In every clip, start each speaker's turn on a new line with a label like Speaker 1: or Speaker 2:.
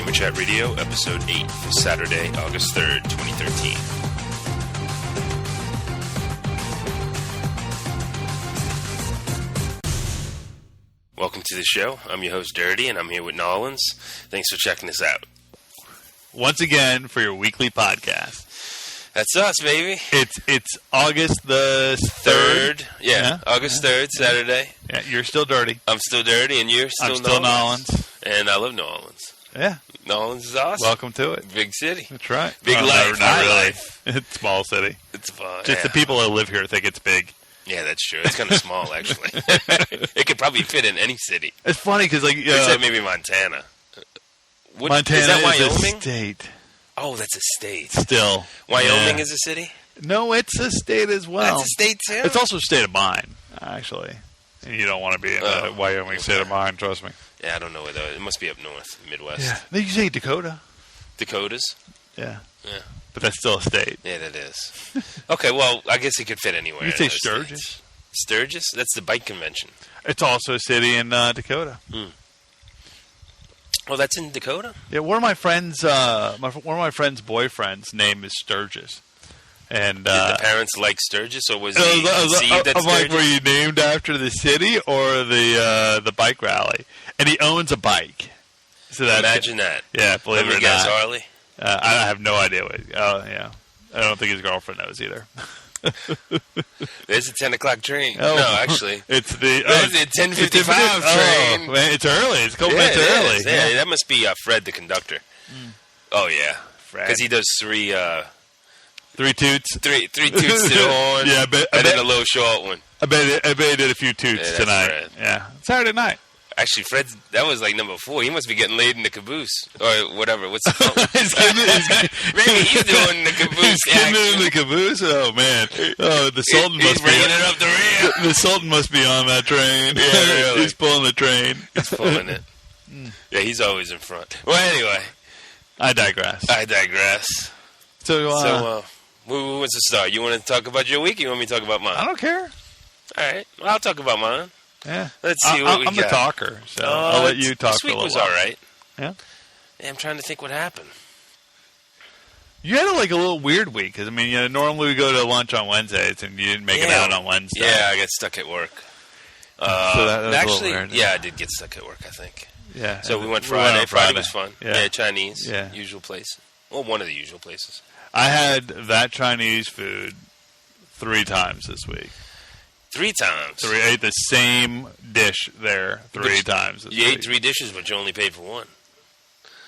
Speaker 1: Gamer Chat Radio, Episode 8, Saturday, August 3rd, 2013. Welcome to the show. I'm your host, Dirty, and I'm here with Nolans. Thanks for checking us out.
Speaker 2: Once again, for your weekly podcast.
Speaker 1: That's us, baby.
Speaker 2: It's August the 3rd.
Speaker 1: Yeah, August 3rd, Saturday.
Speaker 2: Yeah, you're still Dirty.
Speaker 1: I'm still Dirty, and you're still
Speaker 2: I'm still Nolans.
Speaker 1: And I love New Orleans.
Speaker 2: Yeah.
Speaker 1: New Orleans is awesome.
Speaker 2: Welcome to it.
Speaker 1: Big city.
Speaker 2: That's right.
Speaker 1: Big life.
Speaker 2: Not really.
Speaker 1: Life.
Speaker 2: It's small city.
Speaker 1: It's fun.
Speaker 2: Just the people that live here think it's big.
Speaker 1: Yeah, that's true. It's kind of small, actually. It could probably fit in any city.
Speaker 2: It's funny because, like,
Speaker 1: except maybe Montana.
Speaker 2: Montana
Speaker 1: is that Wyoming?
Speaker 2: Is a state.
Speaker 1: Oh, that's a state.
Speaker 2: Still,
Speaker 1: Wyoming is a city.
Speaker 2: No, it's a state as well.
Speaker 1: That's a state too.
Speaker 2: It's also a state of mind, actually. And you don't want to be in a Wyoming state of mind. Trust me.
Speaker 1: Yeah, I don't know where though. It must be up north, Midwest.
Speaker 2: Yeah, you say Dakota.
Speaker 1: Dakotas.
Speaker 2: Yeah.
Speaker 1: Yeah.
Speaker 2: But that's still a state.
Speaker 1: Yeah, that is. Okay, well, I guess it could fit anywhere.
Speaker 2: You say Sturgis.
Speaker 1: States. Sturgis? That's the bike convention.
Speaker 2: It's also a city in Dakota.
Speaker 1: Oh, that's in Dakota?
Speaker 2: Yeah, one of my friends' boyfriend's name is Sturgis. And
Speaker 1: did the parents like Sturgis, or was he conceived at Sturgis?
Speaker 2: Like, were you named after the city or the bike rally? And he owns a bike. So
Speaker 1: imagine that.
Speaker 2: Yeah, believe it or not.
Speaker 1: Harley?
Speaker 2: I have no idea what. Oh, yeah. I don't think his girlfriend knows either.
Speaker 1: There's a 10 o'clock train.
Speaker 2: Oh,
Speaker 1: no, actually.
Speaker 2: It's the
Speaker 1: 10:55 train.
Speaker 2: Oh, man, it's early. It's a couple minutes early.
Speaker 1: Yeah, that must be Fred, the conductor. Oh, yeah.
Speaker 2: Fred.
Speaker 1: Because he does three
Speaker 2: toots.
Speaker 1: Three toots to the horn.
Speaker 2: Yeah,
Speaker 1: and then a little short one.
Speaker 2: I bet he did a few toots tonight.
Speaker 1: Fred.
Speaker 2: Yeah. Saturday night.
Speaker 1: Actually, that was like number 4. He must be getting laid in the caboose. Or whatever. What's the phone? Maybe he's doing the caboose action.
Speaker 2: In the caboose? Oh, man. Oh, the Sultan must be
Speaker 1: it up the rear.
Speaker 2: The Sultan must be on that train.
Speaker 1: Yeah, really.
Speaker 2: He's pulling the train.
Speaker 1: He's pulling it. Yeah, he's always in front. Well, anyway.
Speaker 2: I digress.
Speaker 1: So, who wants to start? You want to talk about your week, or you want me to talk about mine?
Speaker 2: I don't care.
Speaker 1: All right. Well, I'll talk about mine.
Speaker 2: Yeah.
Speaker 1: Let's see what we got.
Speaker 2: I'm the talker, so I'll let you talk
Speaker 1: this
Speaker 2: for a
Speaker 1: week
Speaker 2: little
Speaker 1: was
Speaker 2: while.
Speaker 1: all right.
Speaker 2: Yeah?
Speaker 1: Yeah, I'm trying to think what happened.
Speaker 2: You had a little weird week, because, normally we go to lunch on Wednesdays, and you didn't make it out on Wednesday.
Speaker 1: Yeah, I got stuck at work.
Speaker 2: So that was
Speaker 1: actually,
Speaker 2: a little weird.
Speaker 1: yeah, I did get stuck at work, I think.
Speaker 2: Yeah.
Speaker 1: So we went Friday. Friday was fun.
Speaker 2: Yeah,
Speaker 1: Chinese.
Speaker 2: Yeah.
Speaker 1: Usual place. Well, one of the usual places.
Speaker 2: I had that Chinese food 3 times this week.
Speaker 1: 3 times?
Speaker 2: So we ate the same dish there 3 times this week.
Speaker 1: You ate 3 dishes, but you only paid for 1.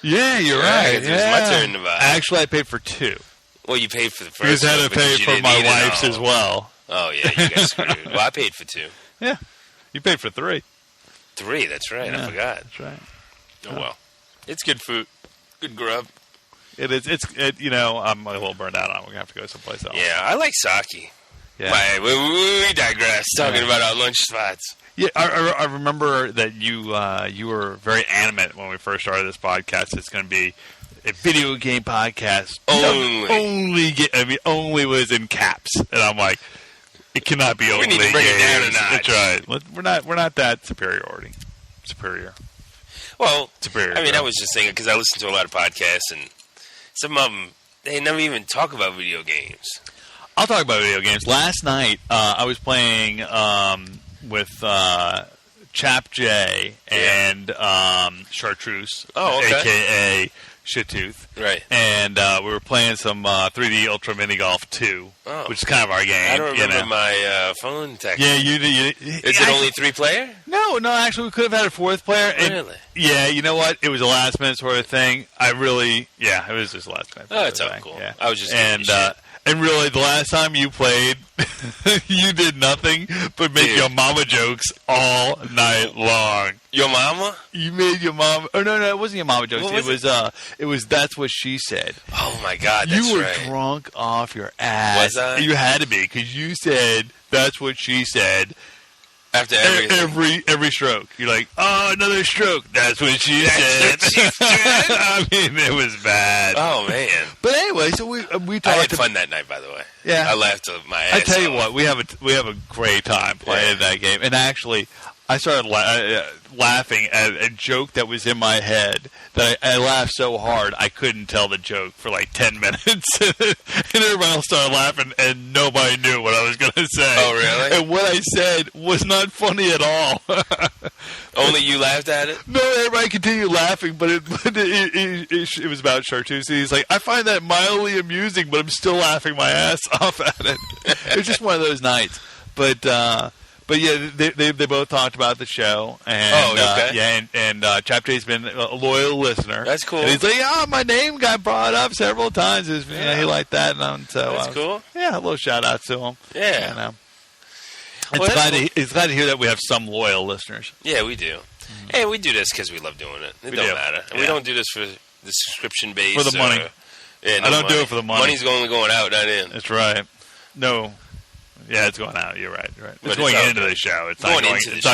Speaker 2: Yeah, you're right.
Speaker 1: It was my turn to buy.
Speaker 2: Actually, I paid for 2.
Speaker 1: Well, you paid for the first
Speaker 2: one. I had to pay for my wife's as well.
Speaker 1: Oh, yeah, you got screwed. Well, I paid for 2.
Speaker 2: Yeah. You paid for 3.
Speaker 1: 3, that's right.
Speaker 2: Yeah,
Speaker 1: I forgot.
Speaker 2: That's right.
Speaker 1: Oh, well. It's good food. Good grub.
Speaker 2: It is. I'm a little burned out on it. We're going to have to go someplace else.
Speaker 1: Yeah, I like sake.
Speaker 2: Yeah.
Speaker 1: We digress. Talking about our lunch spots.
Speaker 2: Yeah, I remember that you were very animate when we first started this podcast. It's going to be a video game podcast. Only was in caps, and I'm like, it cannot be only.
Speaker 1: We need to bring it down a notch.
Speaker 2: That's right. We're not that superior.
Speaker 1: Well,
Speaker 2: superior.
Speaker 1: I was just thinking because I listen to a lot of podcasts, and some of them they never even talk about video games.
Speaker 2: I'll talk about video games. Last night, I was playing with Chap J and Chartreuse, a.k.a. Shittooth.
Speaker 1: Right.
Speaker 2: And we were playing some 3D Ultra Mini Golf 2, which is kind of our game.
Speaker 1: I don't remember my phone text.
Speaker 2: Yeah, you do.
Speaker 1: Is it only 3-player?
Speaker 2: No, actually, we could have had a 4th player.
Speaker 1: Really?
Speaker 2: Yeah, you know what? It was a last-minute sort of thing. It was just last-minute.
Speaker 1: Oh, that's all cool.
Speaker 2: Yeah.
Speaker 1: I was just
Speaker 2: and really, the last time you played, you did nothing but make your mama jokes all night long.
Speaker 1: Your mama?
Speaker 2: You made your mama. Oh no, it wasn't your mama jokes. It was that's what she said.
Speaker 1: Oh my God, that's
Speaker 2: you were
Speaker 1: right.
Speaker 2: drunk off your ass.
Speaker 1: Was I?
Speaker 2: You had to be because you said that's what she said.
Speaker 1: After
Speaker 2: every stroke, you're like, oh, another stroke. That's what she said. It was bad.
Speaker 1: Oh man.
Speaker 2: But anyway, so we talked.
Speaker 1: I had fun that night, by the way.
Speaker 2: Yeah,
Speaker 1: I laughed my ass
Speaker 2: I tell you
Speaker 1: off.
Speaker 2: what, we have a great time playing that game. And actually, I started laughing at a joke that was in my head that I laughed so hard I couldn't tell the joke for like 10 minutes. And everybody else started laughing, and nobody knew what I was going to say.
Speaker 1: Oh, really?
Speaker 2: And what I said was not funny at all.
Speaker 1: Only you laughed at it?
Speaker 2: No, everybody continued laughing, but it was about Chartreuse. He's like, I find that mildly amusing, but I'm still laughing my ass off at it. It was just one of those nights. But yeah, they both talked about the show, and Chap J's been a loyal listener.
Speaker 1: That's cool.
Speaker 2: And he's like, my name got brought up several times. He liked that, and so
Speaker 1: that's cool.
Speaker 2: Yeah, a little shout out to him.
Speaker 1: Yeah,
Speaker 2: you know. It's glad to hear that we have some loyal listeners.
Speaker 1: Yeah, we do. Mm-hmm. Hey, we do this because we love doing it. It don't matter. And we don't do this for the subscription base.
Speaker 2: For the money. I don't do it for the money.
Speaker 1: Money's only going out, not in.
Speaker 2: That's right. No. Yeah, it's going out. You're right. It's going into the show. It's not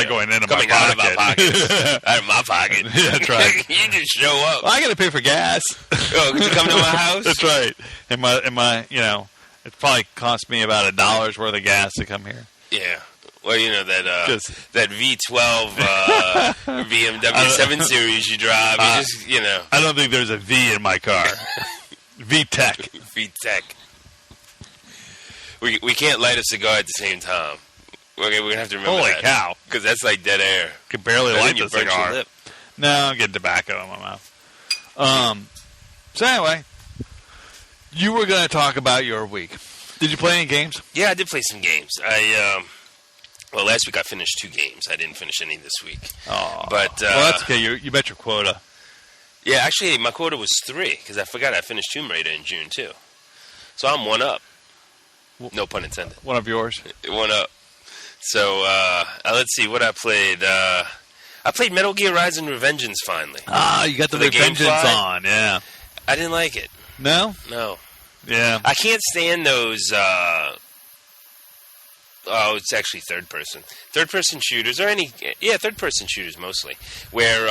Speaker 2: going into my pocket.
Speaker 1: Out of my pocket. Out of my pocket.
Speaker 2: Yeah, that's right.
Speaker 1: You just show up.
Speaker 2: Well, I got to pay for gas.
Speaker 1: Oh, could you come to my house?
Speaker 2: That's right. And my, it probably cost me about $1 worth of gas to come here.
Speaker 1: Yeah. Well, that V12 BMW 7 Series you drive,
Speaker 2: I don't think there's a V in my car. V-Tech.
Speaker 1: V-Tech. We can't light a cigar at the same time. We're going to have to remember that.
Speaker 2: Holy cow.
Speaker 1: Because that's like dead air.
Speaker 2: Could barely light the cigar. No, I'm getting tobacco in my mouth. So anyway, you were going to talk about your week. Did you play any games?
Speaker 1: Yeah, I did play some games. Last week I finished 2 games. I didn't finish any this week.
Speaker 2: Oh,
Speaker 1: but
Speaker 2: well, that's okay. You met your quota.
Speaker 1: Yeah, actually, my quota was 3 because I forgot I finished Tomb Raider in June too. So I'm 1 up. No pun intended.
Speaker 2: 1 of yours.
Speaker 1: 1 up. So let's see what I played. I played Metal Gear Rising: Revengeance finally.
Speaker 2: You got the Revengeance on, yeah.
Speaker 1: I didn't like it.
Speaker 2: No?
Speaker 1: No.
Speaker 2: Yeah.
Speaker 1: I can't stand those. It's actually third-person shooters, or third-person shooters mostly, where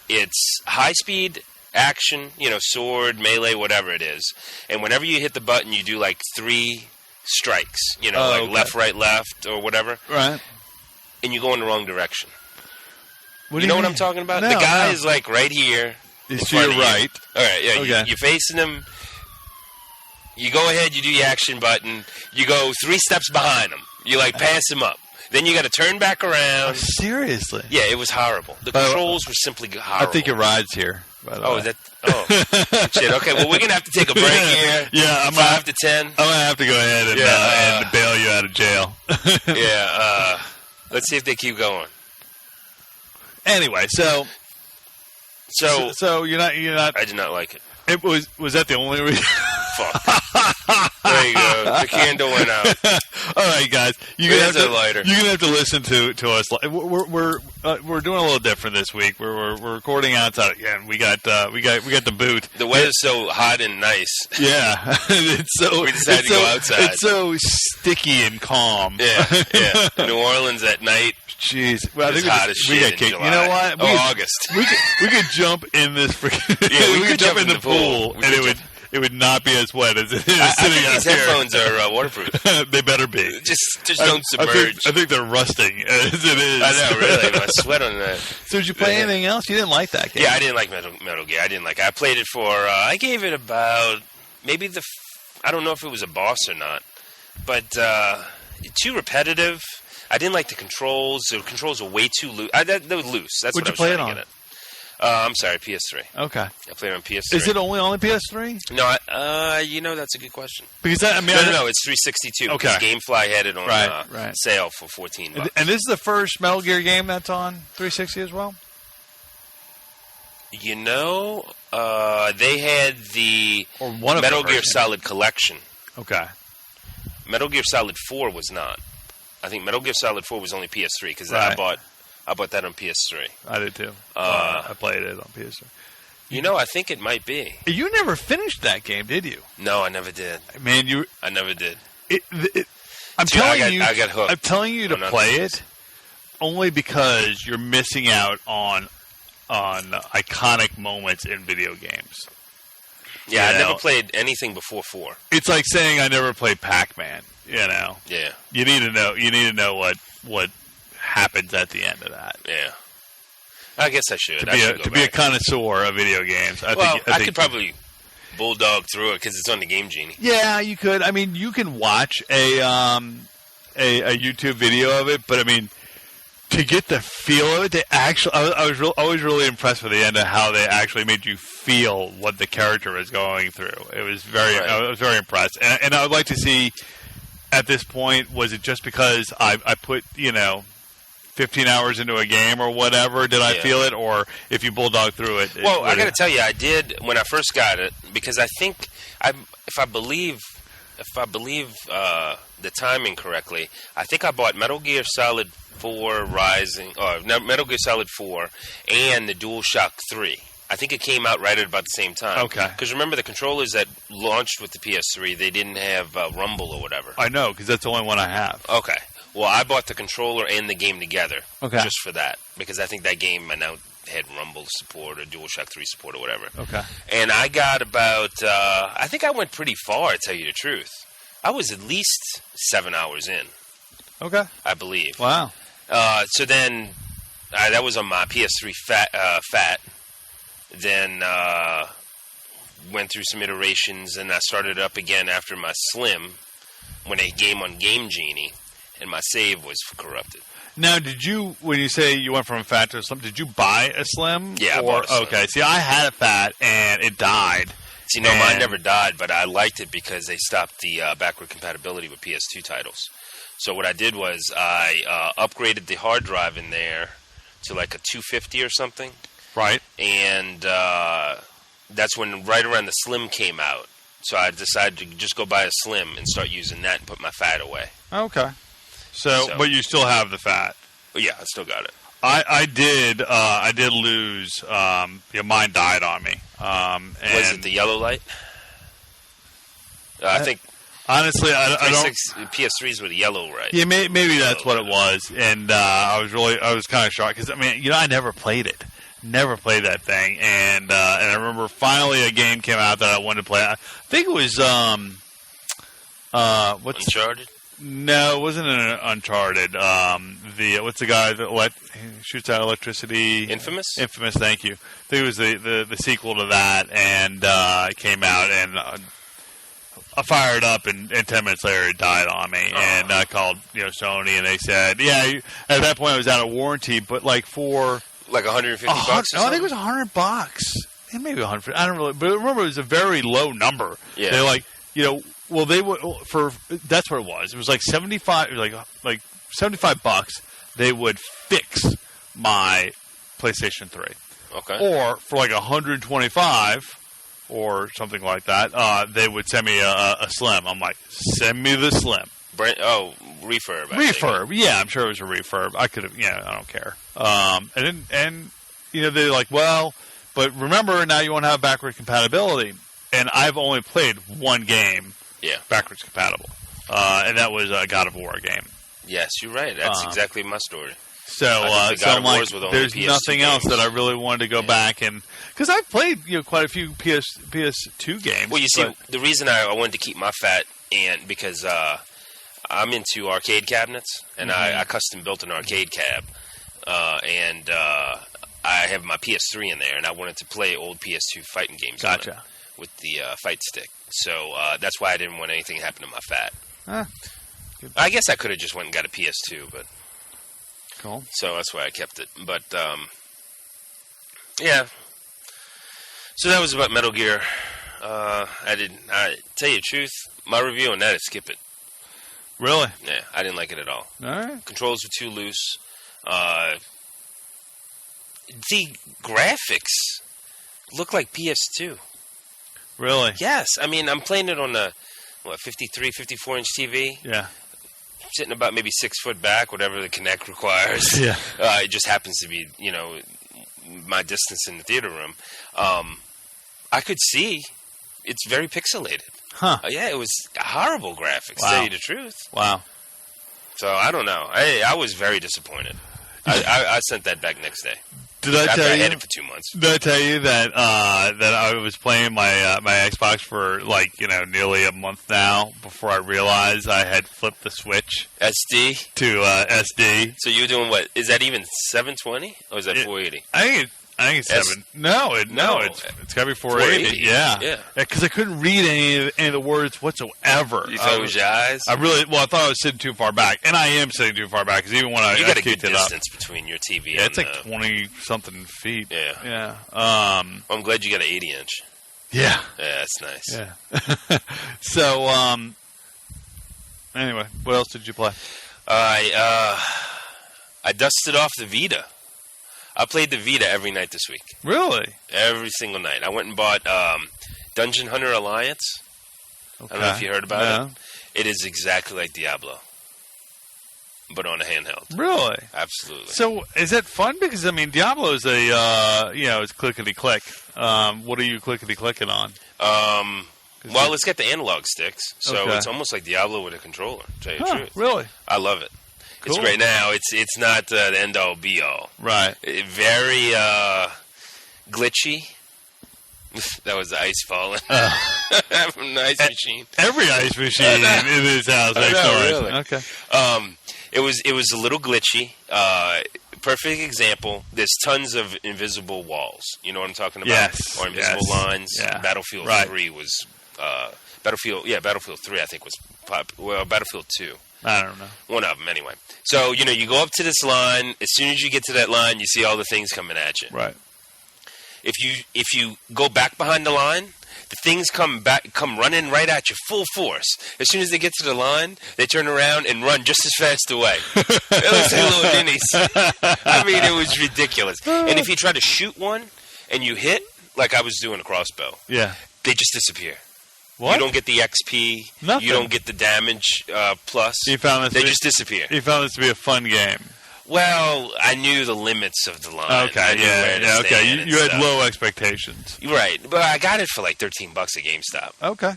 Speaker 1: it's high-speed action, sword, melee, whatever it is, and whenever you hit the button, you do like 3 strikes, left, right, left, or whatever.
Speaker 2: Right.
Speaker 1: And you go in the wrong direction.
Speaker 2: You
Speaker 1: know what I'm talking about?
Speaker 2: No,
Speaker 1: the guy is like right here.
Speaker 2: He's to your right.
Speaker 1: All right, yeah.
Speaker 2: Okay.
Speaker 1: You're facing him. You go ahead, you do your action button. You go 3 steps behind him. You pass him up. Then you got to turn back around.
Speaker 2: Seriously?
Speaker 1: Yeah, it was horrible. The controls were simply horrible.
Speaker 2: I think it rides here.
Speaker 1: Shit. Okay, well, we're going to have to take a break here.
Speaker 2: Yeah, I'm
Speaker 1: 5 to 10.
Speaker 2: I'm going to have to go ahead and bail you out of jail.
Speaker 1: Yeah, let's see if they keep going.
Speaker 2: Anyway, so you're not.
Speaker 1: I did not like it.
Speaker 2: It was that the only reason?
Speaker 1: Fuck. There you go. The candle went out.
Speaker 2: All right, guys. You're gonna have to listen to us. We're doing a little different this week. We're recording outside again. We got the booth.
Speaker 1: The weather's so hot and nice.
Speaker 2: Yeah, we decided to go outside. It's so sticky and calm.
Speaker 1: Yeah. New Orleans at night.
Speaker 2: Jeez, well, I think
Speaker 1: hot as shit in July.
Speaker 2: You know what?
Speaker 1: August.
Speaker 2: We could jump in this freaking.
Speaker 1: Yeah, we could jump in the pool,
Speaker 2: and it would not be as wet as it is sitting
Speaker 1: out here. These headphones are waterproof.
Speaker 2: They better be.
Speaker 1: Just don't submerge.
Speaker 2: I think they're rusting as it is.
Speaker 1: I know, really. I sweat on that.
Speaker 2: So did you play anything else? You didn't like that game?
Speaker 1: Yeah, I didn't like Metal Gear. I played it for. I gave it about maybe I don't know if it was a boss or not, but too repetitive. I didn't like the controls. The controls were way too loose. They were loose. That's what I was trying to get at. I'm sorry, PS3.
Speaker 2: Okay.
Speaker 1: I played it on PS3.
Speaker 2: Is it only on the PS3?
Speaker 1: No, that's a good question.
Speaker 2: Because
Speaker 1: no, it's 362.
Speaker 2: Okay.
Speaker 1: Because GameFly had it on sale for $14.
Speaker 2: And this is the first Metal Gear game that's on 360 as well?
Speaker 1: They had the Metal Gear Solid Collection.
Speaker 2: Okay.
Speaker 1: Metal Gear Solid 4 was not. I think Metal Gear Solid 4 was only PS3 because I bought that on PS3.
Speaker 2: I did too. I played it on PS3.
Speaker 1: I think it might be.
Speaker 2: You never finished that game, did you?
Speaker 1: No, I never did.
Speaker 2: Man,
Speaker 1: I never did.
Speaker 2: I'm telling you,
Speaker 1: I got hooked.
Speaker 2: I'm telling you to play it only because you're missing out on iconic moments in video games.
Speaker 1: Yeah, I never played anything before 4.
Speaker 2: It's like saying I never played Pac-Man.
Speaker 1: Yeah.
Speaker 2: You need to know what happens at the end of that.
Speaker 1: Yeah. I guess I should.
Speaker 2: To be a connoisseur of video games. I
Speaker 1: could probably bulldog through it because it's on the Game Genie.
Speaker 2: Yeah, you could. I mean, you can watch a YouTube video of it, but I mean, to get the feel of it, I was always really impressed with the end of how they actually made you feel what the character was going through. It was I was very impressed, and I would like to see. At this point, was it just because I put 15 hours into a game or whatever, did I feel it? Or if you bulldog through it?
Speaker 1: Well, I got to tell you, I did when I first got it, because I think, if I believe the timing correctly, I think I bought Metal Gear Solid 4 Metal Gear Solid 4 and the DualShock 3. I think it came out right at about the same time.
Speaker 2: Okay.
Speaker 1: Because remember, the controllers that launched with the PS3, they didn't have Rumble or whatever.
Speaker 2: I know, because that's the only one I have.
Speaker 1: Okay. Well, I bought the controller and the game together.
Speaker 2: Okay.
Speaker 1: Just for that. Because I think that game now had Rumble support or DualShock 3 support or whatever.
Speaker 2: Okay.
Speaker 1: And I got about, I think I went pretty far, to tell you the truth. I was at least 7 hours in. Okay. I believe.
Speaker 2: Wow.
Speaker 1: So then, that was on my PS3 fat. Then went through some iterations, and I started up again after my Slim when a game on Game Genie, and my save was corrupted.
Speaker 2: Now, when you say you went from a fat to a Slim, did you buy a Slim?
Speaker 1: Yeah, I bought a Slim.
Speaker 2: Okay, see, I had a fat, and it died.
Speaker 1: See, no, mine never died, but I liked it because they stopped the backward compatibility with PS2 titles. So what I did was I upgraded the hard drive in there to like a 250 or something.
Speaker 2: Right.
Speaker 1: And that's when right around the Slim came out. So I decided to just go buy a Slim and start using that and put my fat away.
Speaker 2: Okay. So but you still have the fat.
Speaker 1: Yeah, I still got it.
Speaker 2: I did lose. Mine died on me.
Speaker 1: Was it the yellow light? I think.
Speaker 2: Honestly, I don't.
Speaker 1: PS3s with a yellow light.
Speaker 2: Yeah, maybe that's what it was. And I was kind of shocked because I never played it. Never played that thing, and I remember finally a game came out that I wanted to play. I think it was what's
Speaker 1: Uncharted?
Speaker 2: No, it wasn't an Uncharted. What's the guy that shoots out electricity?
Speaker 1: Infamous.
Speaker 2: Infamous. Thank you. I think it was the sequel to that, and it came out, and I fired up, and 10 minutes later it died on me, and I called Sony, and they said, at that point I was out of warranty, but for.
Speaker 1: Like $150 bucks?
Speaker 2: No, I think it was $100. And maybe 100. I don't really. But remember, it was a very low number. Yeah. They're well, they would that's what it was. It was like 75. Like $75. They would fix my PlayStation 3.
Speaker 1: Okay.
Speaker 2: Or for like 125 or something like that, they would send me a Slim. I'm like, send me the Slim.
Speaker 1: Refurb.
Speaker 2: Refurb, yeah, I'm sure it was a refurb. I could have, I don't care. And they're like, well, but remember, now you won't have backward compatibility. And I've only played one game backwards compatible, and that was a God of War game.
Speaker 1: Yes, you're right. That's exactly my story.
Speaker 2: So I'm like, there's nothing else that I really wanted to go back and because I've played quite a few PS2 games.
Speaker 1: Well, you see, the reason I wanted to keep my fat and because I'm into arcade cabinets, and I custom built an arcade cab, and I have my PS3 in there, and I wanted to play old PS2 fighting games on it with the fight stick. So that's why I didn't want anything to happen to my fat. I guess I could have just went and got a PS2, but
Speaker 2: cool.
Speaker 1: So that's why I kept it. But yeah. So that was about Metal Gear. I tell you the truth, my review on that is skip it.
Speaker 2: Really?
Speaker 1: Yeah, I didn't like it at all.
Speaker 2: All right.
Speaker 1: Controls were too loose. The graphics look like PS2.
Speaker 2: Really?
Speaker 1: Yes. I mean, I'm playing it on a 53, 54-inch TV.
Speaker 2: Yeah.
Speaker 1: Sitting about maybe 6 foot back, whatever the Kinect requires.
Speaker 2: Yeah.
Speaker 1: It just happens to be, my distance in the theater room. I could see it's very pixelated.
Speaker 2: Huh.
Speaker 1: Yeah, it was horrible graphics, to tell you the truth.
Speaker 2: Wow.
Speaker 1: So, I don't know. I was very disappointed. I sent that back next day.
Speaker 2: Did I
Speaker 1: After
Speaker 2: tell
Speaker 1: I
Speaker 2: you?
Speaker 1: had it for 2 months.
Speaker 2: Did I tell you that that I was playing my my Xbox for nearly a month now before I realized I had flipped the switch
Speaker 1: SD
Speaker 2: to SD.
Speaker 1: So you're doing what? Is that even 720 or is that 480?
Speaker 2: I think it's 7. No, it's got to be 480. Yeah. Because I couldn't read any of the words whatsoever.
Speaker 1: You thought it was your eyes?
Speaker 2: I thought I was sitting too far back, and I am sitting too far back because even when
Speaker 1: you got a good
Speaker 2: kicked it
Speaker 1: distance
Speaker 2: up,
Speaker 1: between your TV.
Speaker 2: Yeah, it's like 20-something feet.
Speaker 1: Yeah.
Speaker 2: I'm
Speaker 1: glad you got an 80-inch.
Speaker 2: Yeah.
Speaker 1: Yeah, that's nice.
Speaker 2: Yeah. So, anyway, what else did you play?
Speaker 1: I dusted off the Vita. I played the Vita every night this week.
Speaker 2: Really?
Speaker 1: Every single night. I went and bought Dungeon Hunter Alliance. Okay. I don't know if you heard about it. It is exactly like Diablo, but on a handheld.
Speaker 2: Really?
Speaker 1: Absolutely.
Speaker 2: So is that fun? Because, Diablo is it's clickety-click. What are you clickety-clicking on?
Speaker 1: Well, it's got the analog sticks, so it's almost like Diablo with a controller, to tell you the truth.
Speaker 2: Really?
Speaker 1: I love it. Cool. It's great. Now, it's not the end-all, be-all.
Speaker 2: Right.
Speaker 1: Very glitchy. That was the ice falling from the ice machine.
Speaker 2: Every ice machine in this house.
Speaker 1: Really.
Speaker 2: Okay.
Speaker 1: It was a little glitchy. Perfect example. There's tons of invisible walls. You know what I'm talking about?
Speaker 2: Yes.
Speaker 1: Or invisible lines.
Speaker 2: Yeah.
Speaker 1: Battlefield 3 was Battlefield 3 I think was Battlefield 2.
Speaker 2: I don't know.
Speaker 1: One of them, anyway. So, you go up to this line. As soon as you get to that line, you see all the things coming at you.
Speaker 2: Right.
Speaker 1: If you go back behind the line, the things come running right at you, full force. As soon as they get to the line, they turn around and run just as fast away. It looks like little ninnies. It was ridiculous. And if you try to shoot one and you hit, like I was doing a crossbow, they just disappear.
Speaker 2: What?
Speaker 1: You don't get the XP.
Speaker 2: Nothing.
Speaker 1: You don't get the damage plus.
Speaker 2: You found this
Speaker 1: they just disappear.
Speaker 2: You found this to be a fun game.
Speaker 1: Well, I knew the limits of the line.
Speaker 2: Okay, okay. You had low expectations.
Speaker 1: Right. But I got it for like $13 at GameStop.
Speaker 2: Okay.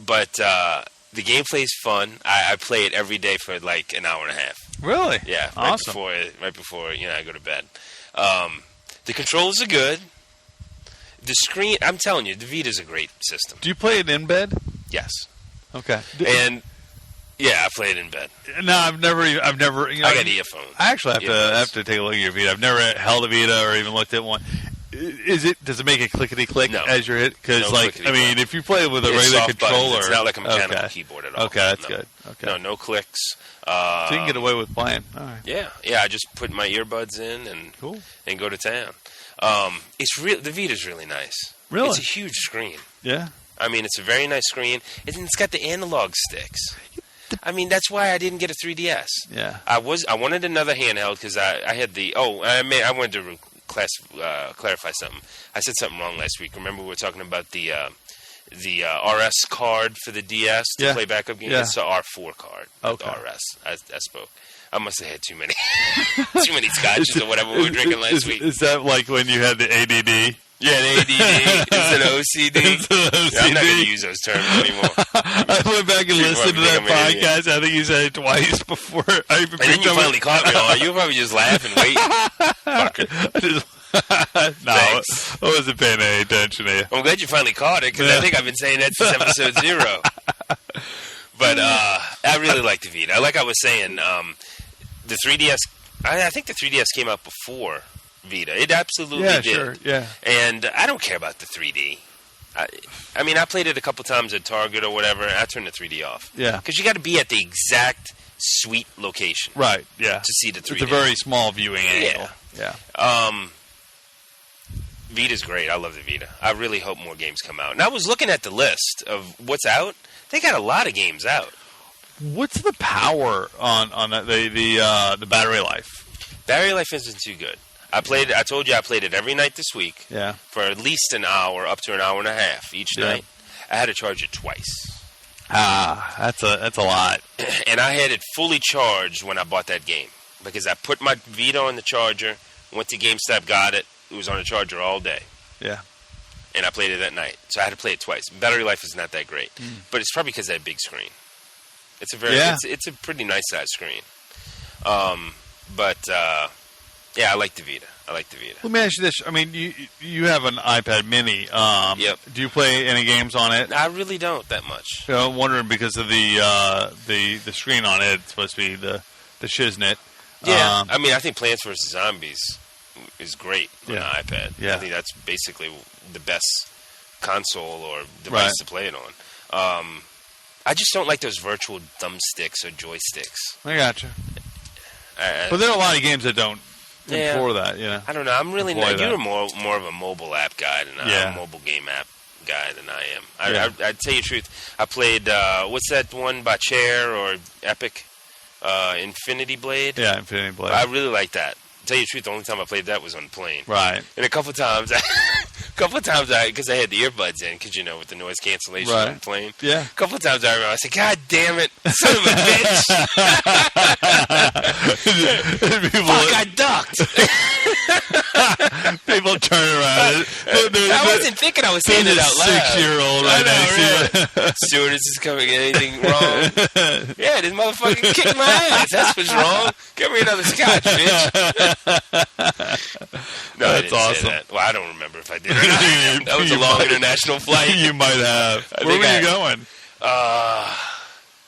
Speaker 1: But the gameplay is fun. I play it every day for like an hour and a half.
Speaker 2: Really?
Speaker 1: Yeah.
Speaker 2: Awesome.
Speaker 1: Right before I go to bed. The controls are good. The screen, I'm telling you, the Vita's a great system.
Speaker 2: Do you play it in bed?
Speaker 1: Yes.
Speaker 2: Okay.
Speaker 1: And yeah, I play it in bed.
Speaker 2: No, I've never. I
Speaker 1: got earphones.
Speaker 2: I actually have to take a look at your Vita. I've never held a Vita or even looked at one. Does it make a clickety click as you're hit? Because if you play it with a regular controller,
Speaker 1: it's not like a mechanical keyboard at all.
Speaker 2: Okay, that's good. Okay.
Speaker 1: No clicks.
Speaker 2: So you can get away with playing. All right.
Speaker 1: Yeah. I just put my earbuds in and go to town. The Vita's really nice.
Speaker 2: Really?
Speaker 1: It's a huge screen.
Speaker 2: Yeah.
Speaker 1: It's a very nice screen. And it's got the analog sticks. That's why I didn't get a 3DS.
Speaker 2: Yeah.
Speaker 1: I wanted another handheld because I had the... I wanted to clarify something. I said something wrong last week. Remember we were talking about the RS card for the DS to play backup games?
Speaker 2: Yeah.
Speaker 1: It's the R4 card, not the RS. I spoke. I must have had too many scotches or whatever we were drinking last week.
Speaker 2: Is that like when you had the ADD?
Speaker 1: Yeah, the ADD. It's an OCD. I'm not going to use those terms anymore.
Speaker 2: I went back and listened to that podcast. I think you said it twice before. And
Speaker 1: then you finally caught me on. You were probably just laughing, waiting.
Speaker 2: No, I wasn't paying any attention to you.
Speaker 1: I'm glad you finally caught it, because I think I've been saying that since episode 0. But I really like the Vita. Like I was saying, the 3DS, I think the 3DS came out before Vita. It absolutely did.
Speaker 2: Sure, yeah.
Speaker 1: And I don't care about the 3D. I played it a couple times at Target or whatever, and I turned the 3D off.
Speaker 2: Yeah.
Speaker 1: Because you got to be at the exact sweet location.
Speaker 2: Right, yeah.
Speaker 1: To see the 3D.
Speaker 2: It's a very small viewing angle.
Speaker 1: Yeah. Vita's great. I love the Vita. I really hope more games come out. And I was looking at the list of what's out. They got a lot of games out.
Speaker 2: What's the power on the battery life?
Speaker 1: Battery life isn't too good. I told you I played it every night this week.
Speaker 2: Yeah.
Speaker 1: For at least an hour, up to an hour and a half each night. I had to charge it twice.
Speaker 2: That's a lot.
Speaker 1: And I had it fully charged when I bought that game, because I put my Vita on the charger, went to GameStop, got it. It was on the charger all day.
Speaker 2: Yeah.
Speaker 1: And I played it that night, so I had to play it twice. Battery life is not that great, but it's probably because of that big screen. It's a it's a pretty nice size screen. But yeah, I like the Vita.
Speaker 2: Let me ask you this. I mean, you have an iPad Mini.
Speaker 1: Yep.
Speaker 2: Do you play any games on it?
Speaker 1: I really don't that much.
Speaker 2: You know, I'm wondering because of the screen on it. It's supposed to be the shiznit.
Speaker 1: Yeah. I mean, I think Plants vs. Zombies is great on the iPad.
Speaker 2: Yeah.
Speaker 1: I think that's basically the best console or device to play it on. I just don't like those virtual thumbsticks or joysticks.
Speaker 2: I gotcha. But there are a lot of games that don't for that, you know.
Speaker 1: I don't know. I'm really not. You're more of a mobile app guy than I'm a mobile game app guy than I am. I'd tell you the truth. I played what's that one by Chair or Epic? Infinity Blade.
Speaker 2: Yeah, Infinity Blade.
Speaker 1: I really like that. To tell you the truth, the only time I played that was on the plane.
Speaker 2: Right.
Speaker 1: And a couple of times, because I had the earbuds in, because, you know, with the noise cancellation on the plane.
Speaker 2: Yeah.
Speaker 1: A couple of times I remember, I said, God damn it, son of a bitch. Fuck, I ducked.
Speaker 2: People turn around.
Speaker 1: I wasn't thinking I was saying it out loud.
Speaker 2: 6-year-old right next to you.
Speaker 1: Stewardess is coming, anything wrong? Yeah, this motherfucker kicked my ass. That's what's wrong. Give me another scotch, bitch.
Speaker 2: No, that's awesome.
Speaker 1: That. Well, I don't remember if I did or not. That was a long international flight.
Speaker 2: You might have. Where were you going?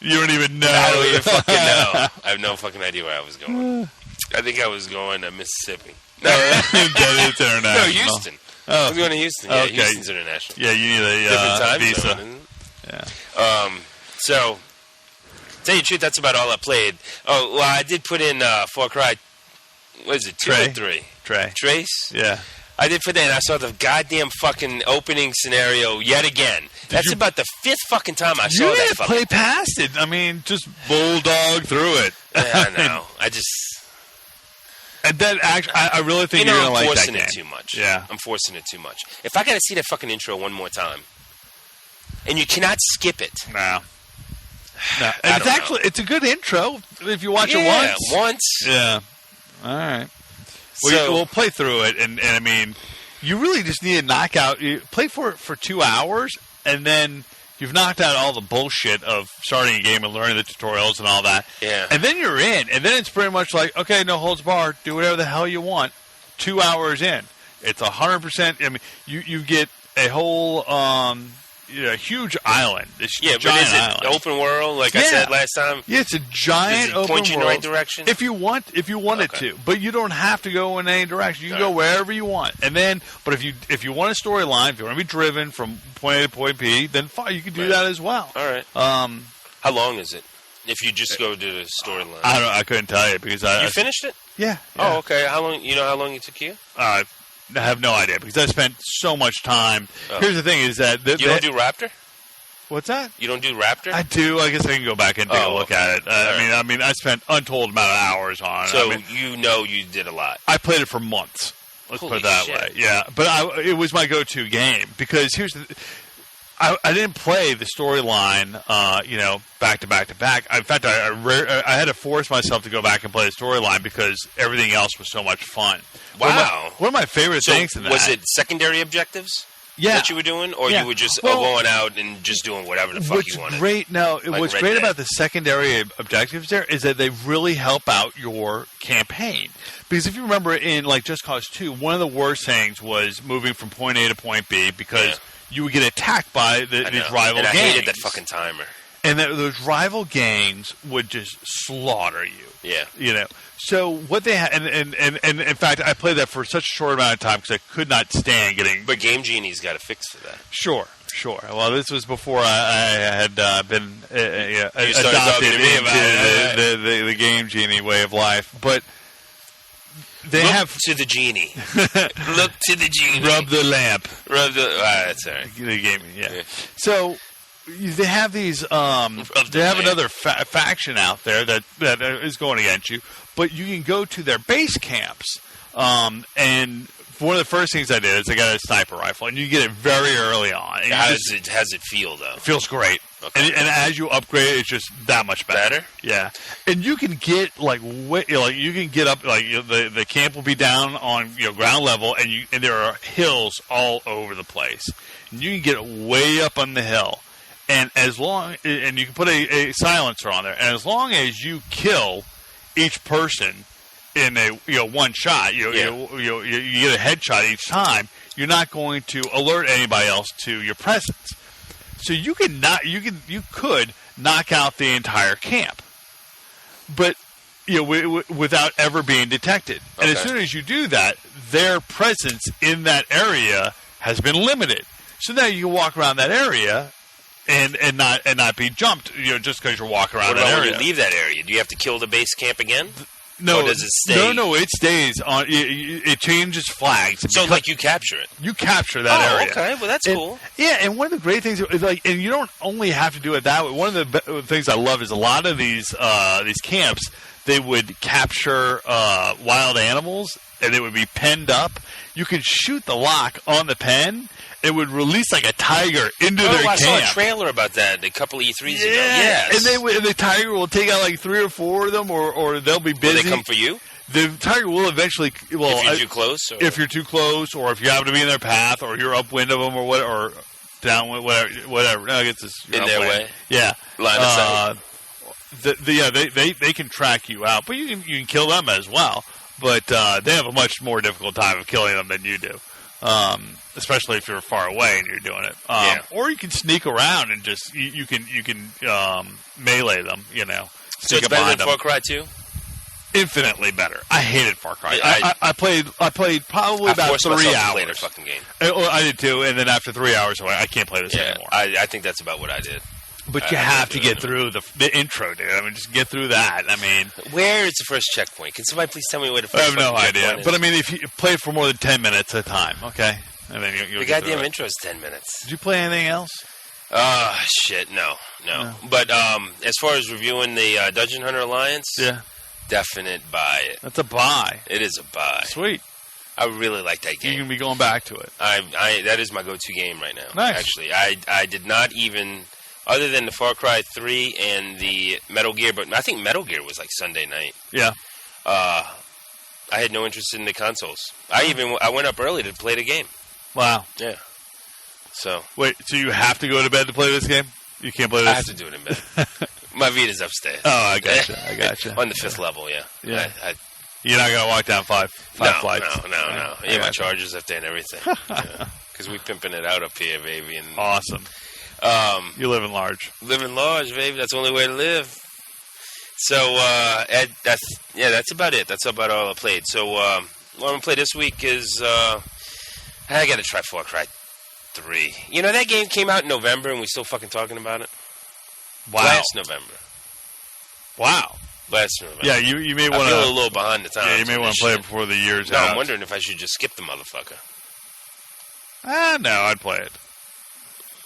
Speaker 2: You don't even know.
Speaker 1: I don't even fucking know. I have no fucking idea where I was going. I think I was going to Mississippi. No,
Speaker 2: it's international.
Speaker 1: No, Houston. Oh. I was going to Houston. Yeah, okay. Houston's international.
Speaker 2: Yeah, you need a
Speaker 1: different time
Speaker 2: visa.
Speaker 1: Zone, yeah. So, tell you the truth, that's about all I played. Oh, well, I did put in Far Cry. What is it? 2 or 3? Trace.
Speaker 2: Yeah.
Speaker 1: I did put that in. I saw the goddamn fucking opening scenario yet again. That's about the 5th fucking time I saw that.
Speaker 2: You didn't play past it. I mean, just bulldog through it.
Speaker 1: Yeah, I know.
Speaker 2: And then, actually, I really think you're going to like that game.
Speaker 1: I'm forcing it too much.
Speaker 2: Yeah.
Speaker 1: I'm forcing it too much. If I got to see that fucking intro one more time, and you cannot skip it.
Speaker 2: No. And it's a good intro if you watch it once. Yeah. All right. Well, we'll play through it, and I mean, you really just need to knock out. You play for 2 hours, and then you've knocked out all the bullshit of starting a game and learning the tutorials and all that.
Speaker 1: Yeah.
Speaker 2: And then you're in, and then it's pretty much like, okay, no holds barred, do whatever the hell you want. 2 hours in, it's 100%. I mean, you get a whole huge island. This giant
Speaker 1: but is it
Speaker 2: island.
Speaker 1: Open world? Like I said last time.
Speaker 2: Yeah, it's a giant open world.
Speaker 1: Point you in the right direction
Speaker 2: if you want it to, but you don't have to go in any direction. You can go wherever you want. And then, but if you want a storyline, if you want to be driven from point A to point B, then fine, you can do that as well.
Speaker 1: All right. How long is it? If you just go to the storyline,
Speaker 2: I couldn't tell you because
Speaker 1: you finished it.
Speaker 2: Yeah.
Speaker 1: Oh, okay. How long? You know how long it took you?
Speaker 2: I have no idea because I spent so much time. Oh. Here's the thing: is that
Speaker 1: you don't do Raptor?
Speaker 2: What's that?
Speaker 1: You don't do Raptor?
Speaker 2: I do. I guess I can go back and take a look at it. I mean, I spent untold amount of hours on it.
Speaker 1: So you did a lot.
Speaker 2: I played it for months. Let's put it that way. Yeah, but it was my go-to game because here's the. I didn't play the storyline, back to back to back. In fact, I had to force myself to go back and play the storyline because everything else was so much fun.
Speaker 1: Wow.
Speaker 2: One of my favorite things in that.
Speaker 1: Was it secondary objectives that you were doing? Or you were just going out and just doing whatever the fuck you wanted?
Speaker 2: What's great about the secondary objectives there is that they really help out your campaign. Because if you remember in Just Cause 2, one of the worst things was moving from point A to point B because you would get attacked by these rival gangs.
Speaker 1: I hated that fucking timer.
Speaker 2: And those rival gangs would just slaughter you.
Speaker 1: Yeah.
Speaker 2: So what they had, and in fact, I played that for such a short amount of time because I could not stand getting.
Speaker 1: But Game Genie's got a fix for that.
Speaker 2: Sure. Well, this was before I had been adopted into the Game Genie way of life, but.
Speaker 1: Look to the genie. Look to the genie.
Speaker 2: Rub the lamp.
Speaker 1: That's all right.
Speaker 2: They gave me, yeah. So they have these. They have another faction out there that is going against you, but you can go to their base camps. And one of the first things I did is I got a sniper rifle, and you get it very early on.
Speaker 1: How does it feel though?
Speaker 2: It feels great. Okay. And as you upgrade, it's just that much better. Yeah, and you can get you can get up the camp will be down on ground level, and there are hills all over the place, and you can get way up on the hill, and you can put a silencer on there, and as long as you kill each person in a one shot. You get a headshot each time. You're not going to alert anybody else to your presence. So you could knock out the entire camp, but without ever being detected. And as soon as you do that, their presence in that area has been limited. So now you can walk around that area and not be jumped, just because you're walking around that area.
Speaker 1: What about when you leave that area? Do you have to kill the base camp again?
Speaker 2: No,
Speaker 1: or does it stay?
Speaker 2: No, it stays on. It changes flags.
Speaker 1: So, you capture it.
Speaker 2: You capture that area.
Speaker 1: Okay. Well, that's cool.
Speaker 2: Yeah, and one of the great things is and you don't only have to do it that way. One of the things I love is a lot of these camps, they would capture wild animals, and it would be penned up. You could shoot the lock on the pen. It would release like a tiger into their camp.
Speaker 1: I saw a trailer about that a couple of E3s ago. Yes.
Speaker 2: And the tiger will take out like 3 or 4 of them, or they'll be busy.
Speaker 1: Will they come for you?
Speaker 2: The tiger will eventually. Well,
Speaker 1: if you're too close.
Speaker 2: If you're too close, or if you happen to be in their path, or you're upwind of them, or what, or downwind, whatever. No, I guess it's
Speaker 1: in their way.
Speaker 2: Yeah.
Speaker 1: Line of sight.
Speaker 2: They can track you out, but you can kill them as well. But they have a much more difficult time of killing them than you do. Especially if you're far away and you're doing it. Or you can sneak around and just you can melee them.
Speaker 1: So it's better than Far Cry 2?
Speaker 2: Infinitely better. I hated Far Cry. I played probably about 3 hours.
Speaker 1: To play the fucking game.
Speaker 2: I did too, and then after 3 hours, I can't play this anymore.
Speaker 1: I think that's about what I did.
Speaker 2: But you have to get through the intro, dude. I mean, just get through that. I mean,
Speaker 1: where is the first checkpoint? Can somebody please tell me where the first checkpoint is?
Speaker 2: I have no idea. But I mean, if you play for more than 10 minutes at a time, okay? And then you'll
Speaker 1: the goddamn intro is 10 minutes.
Speaker 2: Did you play anything else?
Speaker 1: Shit, no. But as far as reviewing the Dungeon Hunter Alliance, definite buy it.
Speaker 2: That's a buy.
Speaker 1: It is a buy.
Speaker 2: Sweet.
Speaker 1: I really like that game.
Speaker 2: You're gonna be going back to it.
Speaker 1: That is my go-to game right now.
Speaker 2: Nice.
Speaker 1: Actually, I did not even. Other than the Far Cry 3 and the Metal Gear, but I think Metal Gear was like Sunday night.
Speaker 2: Yeah.
Speaker 1: I had no interest in the consoles. I went up early to play the game.
Speaker 2: Wow.
Speaker 1: Yeah. So.
Speaker 2: Wait, so you have to go to bed to play this game? You can't play this?
Speaker 1: I have to do it in bed. My Vita's upstairs.
Speaker 2: Oh, I gotcha.
Speaker 1: On the 5th level, yeah.
Speaker 2: Yeah. You're not going to walk down five flights?
Speaker 1: No. Yeah, my charger's up there and everything. Because we pimping it out up here, baby. And
Speaker 2: awesome. You're living large.
Speaker 1: Living large, baby. That's the only way to live. So, that's about it. That's about all I played. So, what I'm going to play this week is, I got to try Far Cry 3. That game came out in November and we're still fucking talking about it?
Speaker 2: Wow.
Speaker 1: Last November.
Speaker 2: Wow.
Speaker 1: Last November.
Speaker 2: Yeah, you may want to...
Speaker 1: I feel a little behind the times.
Speaker 2: Yeah, you may want to play it before the year's out.
Speaker 1: I'm wondering if I should just skip the motherfucker.
Speaker 2: No, I'd play it.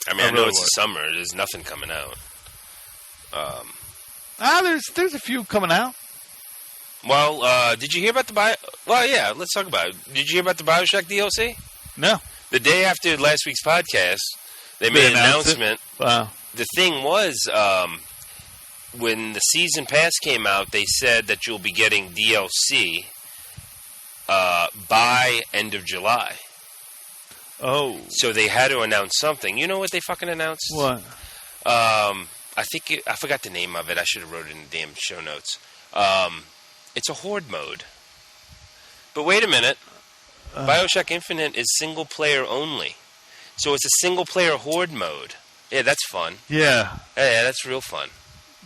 Speaker 1: I mean, I know it's the summer. There's nothing coming out.
Speaker 2: There's a few coming out.
Speaker 1: Well, did you hear about the Well, yeah, let's talk about it. Did you hear about the BioShock DLC?
Speaker 2: No.
Speaker 1: The day after last week's podcast, they made an announcement.
Speaker 2: Wow.
Speaker 1: The thing was, when the season pass came out, they said that you'll be getting DLC by end of July.
Speaker 2: Oh.
Speaker 1: So they had to announce something. You know what they fucking announced?
Speaker 2: What?
Speaker 1: I think I forgot the name of it. I should have wrote it in the damn show notes. It's a horde mode. But wait a minute. BioShock Infinite is single player only. So it's a single player horde mode. Yeah, that's fun.
Speaker 2: Yeah.
Speaker 1: Yeah, that's real fun.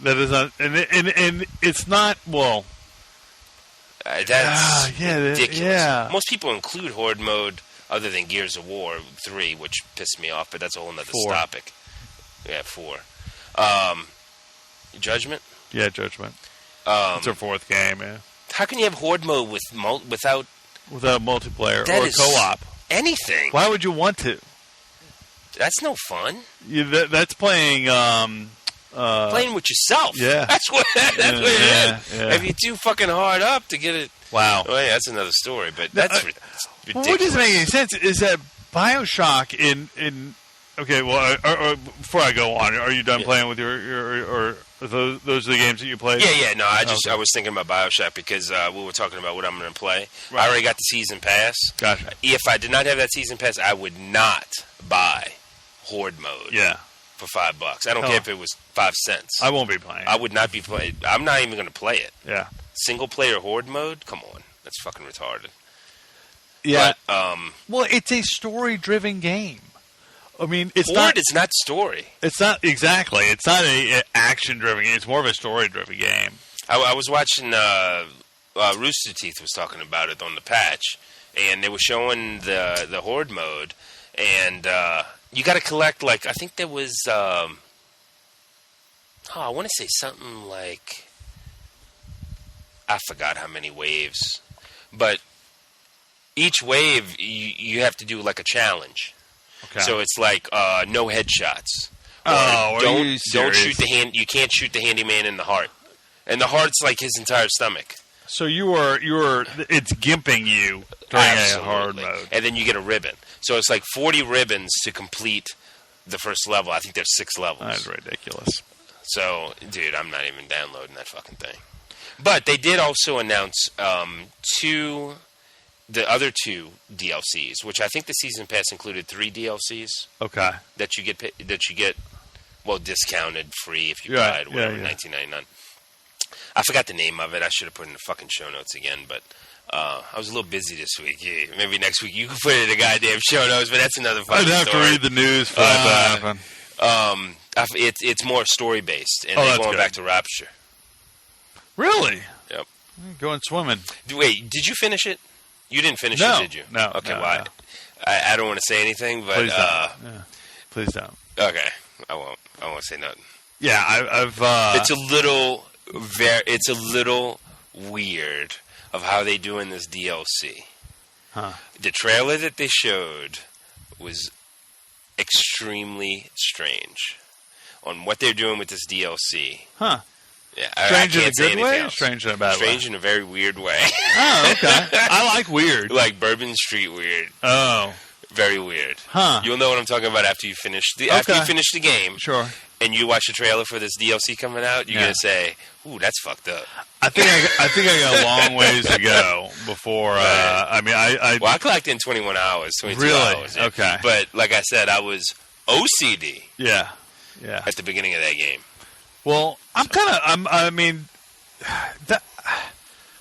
Speaker 2: That is not, and it's not, well.
Speaker 1: That's ridiculous.
Speaker 2: Yeah.
Speaker 1: Most people include horde mode other than Gears of War 3, which pissed me off, but that's a whole other topic. Yeah, 4. Judgment?
Speaker 2: Yeah, Judgment. It's our 4th game, yeah.
Speaker 1: How can you have horde mode without
Speaker 2: multiplayer or co-op?
Speaker 1: Anything.
Speaker 2: Why would you want to?
Speaker 1: That's no fun.
Speaker 2: That's playing...
Speaker 1: playing with yourself.
Speaker 2: Yeah.
Speaker 1: That's what it is. Yeah. If you're too fucking hard up to get it...
Speaker 2: Wow.
Speaker 1: Well, yeah, that's another story, but that's ridiculous.
Speaker 2: What doesn't make any sense is that BioShock in okay, well, before I go on, are you done playing with your those are the games that you played?
Speaker 1: Yeah, no, I was thinking about BioShock because we were talking about what I'm going to play. Right. I already got the season pass.
Speaker 2: Gotcha.
Speaker 1: If I did not have that season pass, I would not buy horde mode.
Speaker 2: Yeah.
Speaker 1: For $5. I don't care if it was 5 cents.
Speaker 2: I won't be playing.
Speaker 1: I would not be playing. I'm not even going to play it.
Speaker 2: Yeah.
Speaker 1: single-player horde mode, come on. That's fucking retarded.
Speaker 2: Yeah.
Speaker 1: But,
Speaker 2: well, it's a story-driven game. I mean, it's
Speaker 1: horde
Speaker 2: not.
Speaker 1: It's not story.
Speaker 2: It's not exactly. It's not a action-driven game. It's more of a story-driven game.
Speaker 1: I was watching. Rooster Teeth was talking about it on the patch, and they were showing the horde mode, and you got to collect I think there was. I want to say something like. I forgot how many waves, but each wave you have to do like a challenge. Okay. So it's like no headshots.
Speaker 2: Don't
Speaker 1: shoot the hand. You can't shoot the handyman in the heart, and the heart's like his entire stomach.
Speaker 2: So it's gimping you during a hard mode,
Speaker 1: and then you get a ribbon. So it's like 40 ribbons to complete the first level. I think there's 6 levels.
Speaker 2: That's ridiculous.
Speaker 1: So, dude, I'm not even downloading that fucking thing. But they did also announce the other 2 DLCs, which I think the season pass included 3 DLCs.
Speaker 2: Okay.
Speaker 1: That you get discounted free if you buy it, whatever, $19.99. I forgot the name of it. I should have put it in the fucking show notes again, but I was a little busy this week. Yeah, maybe next week you can put it in the goddamn show notes, but that's another fucking story.
Speaker 2: I'd have to read the news for that to happen.
Speaker 1: It's more story-based, and they're going back to Rapture.
Speaker 2: Really?
Speaker 1: Yep.
Speaker 2: Going swimming.
Speaker 1: Wait, did you finish it? You didn't finish it, did you?
Speaker 2: No.
Speaker 1: Okay,
Speaker 2: why?
Speaker 1: No. I don't want to say anything, but...
Speaker 2: Please don't. Please don't.
Speaker 1: Okay, I won't say nothing.
Speaker 2: Yeah, I've
Speaker 1: It's a little weird of how they do in this DLC.
Speaker 2: Huh.
Speaker 1: The trailer that they showed was extremely strange on what they're doing with this DLC.
Speaker 2: Huh.
Speaker 1: Yeah,
Speaker 2: strange
Speaker 1: I
Speaker 2: in a
Speaker 1: can't say
Speaker 2: good way or
Speaker 1: else.
Speaker 2: strange in a bad way?
Speaker 1: Strange in a very weird way.
Speaker 2: Oh, okay. I like weird.
Speaker 1: Like Bourbon Street weird.
Speaker 2: Oh.
Speaker 1: Very weird.
Speaker 2: Huh.
Speaker 1: You'll know what I'm talking about after you finish the game.
Speaker 2: Sure.
Speaker 1: And you watch the trailer for this DLC coming out, you're gonna say, "Ooh, that's fucked up."
Speaker 2: I think I got a long ways to go before. I
Speaker 1: clocked in 21 hours, 22
Speaker 2: really?
Speaker 1: hours. Yeah.
Speaker 2: Okay.
Speaker 1: But like I said, I was OCD.
Speaker 2: Yeah.
Speaker 1: At the beginning of that game.
Speaker 2: Well,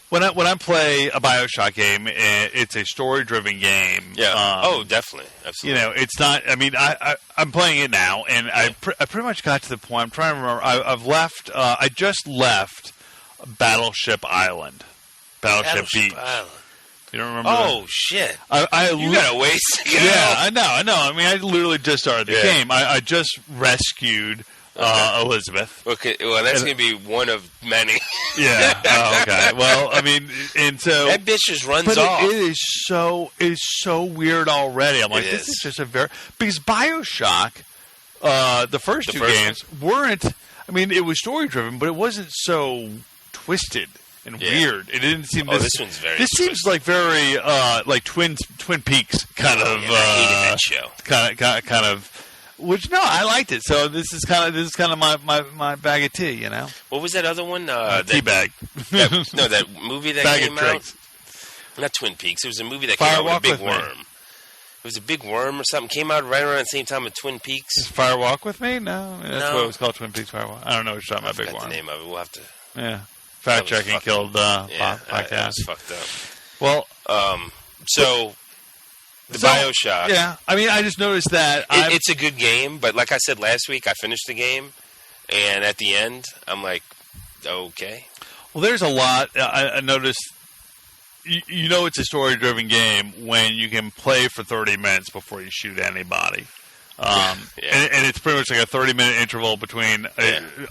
Speaker 2: when I play a BioShock game, it's a story-driven game.
Speaker 1: Yeah. Definitely. Absolutely.
Speaker 2: It's not. I mean, I'm playing it now, and I pretty much got to the point. I'm trying to remember. I've left. I just left Battleship Island, Battleship Beach.
Speaker 1: Island.
Speaker 2: You don't remember?
Speaker 1: Oh
Speaker 2: that?
Speaker 1: shit!
Speaker 2: You
Speaker 1: got a ways to go.
Speaker 2: Yeah, I know. I mean, I literally just started the game. I just rescued. Elizabeth.
Speaker 1: Okay, well, that's going to be one of many.
Speaker 2: Yeah. Oh, okay. Well, I mean, and so
Speaker 1: that bitch just runs off.
Speaker 2: It is so weird already. I'm like, this is just because BioShock, the first two games weren't. I mean, it was story driven, but it wasn't so twisted and weird. It didn't seem.
Speaker 1: This one's very.
Speaker 2: This seems like very like Twin Peaks kind of.
Speaker 1: I hated that show.
Speaker 2: Kind of. Which I liked it. So this is kind of my bag of tea, you know.
Speaker 1: What was that other one?
Speaker 2: Tea bag.
Speaker 1: that movie that
Speaker 2: bag
Speaker 1: came out. Not Twin Peaks. It was a movie that came out with a big worm. It was a big worm or something. Came out right around the same time with Twin Peaks.
Speaker 2: Fire Walk with Me? No, that's what it was called. Twin Peaks Fire Walk. I don't know what you're talking about. Big worm.
Speaker 1: The name of it. We'll have to.
Speaker 2: Yeah. Fact checking killed podcast.
Speaker 1: That was fucked up.
Speaker 2: Well,
Speaker 1: so. BioShock.
Speaker 2: Yeah, I mean, I just noticed that
Speaker 1: it's a good game, but like I said last week, I finished the game, and at the end, I'm like, okay.
Speaker 2: Well, there's a lot. I noticed. You know, it's a story-driven game when you can play for 30 minutes before you shoot anybody. And it's pretty much like a 30-minute interval between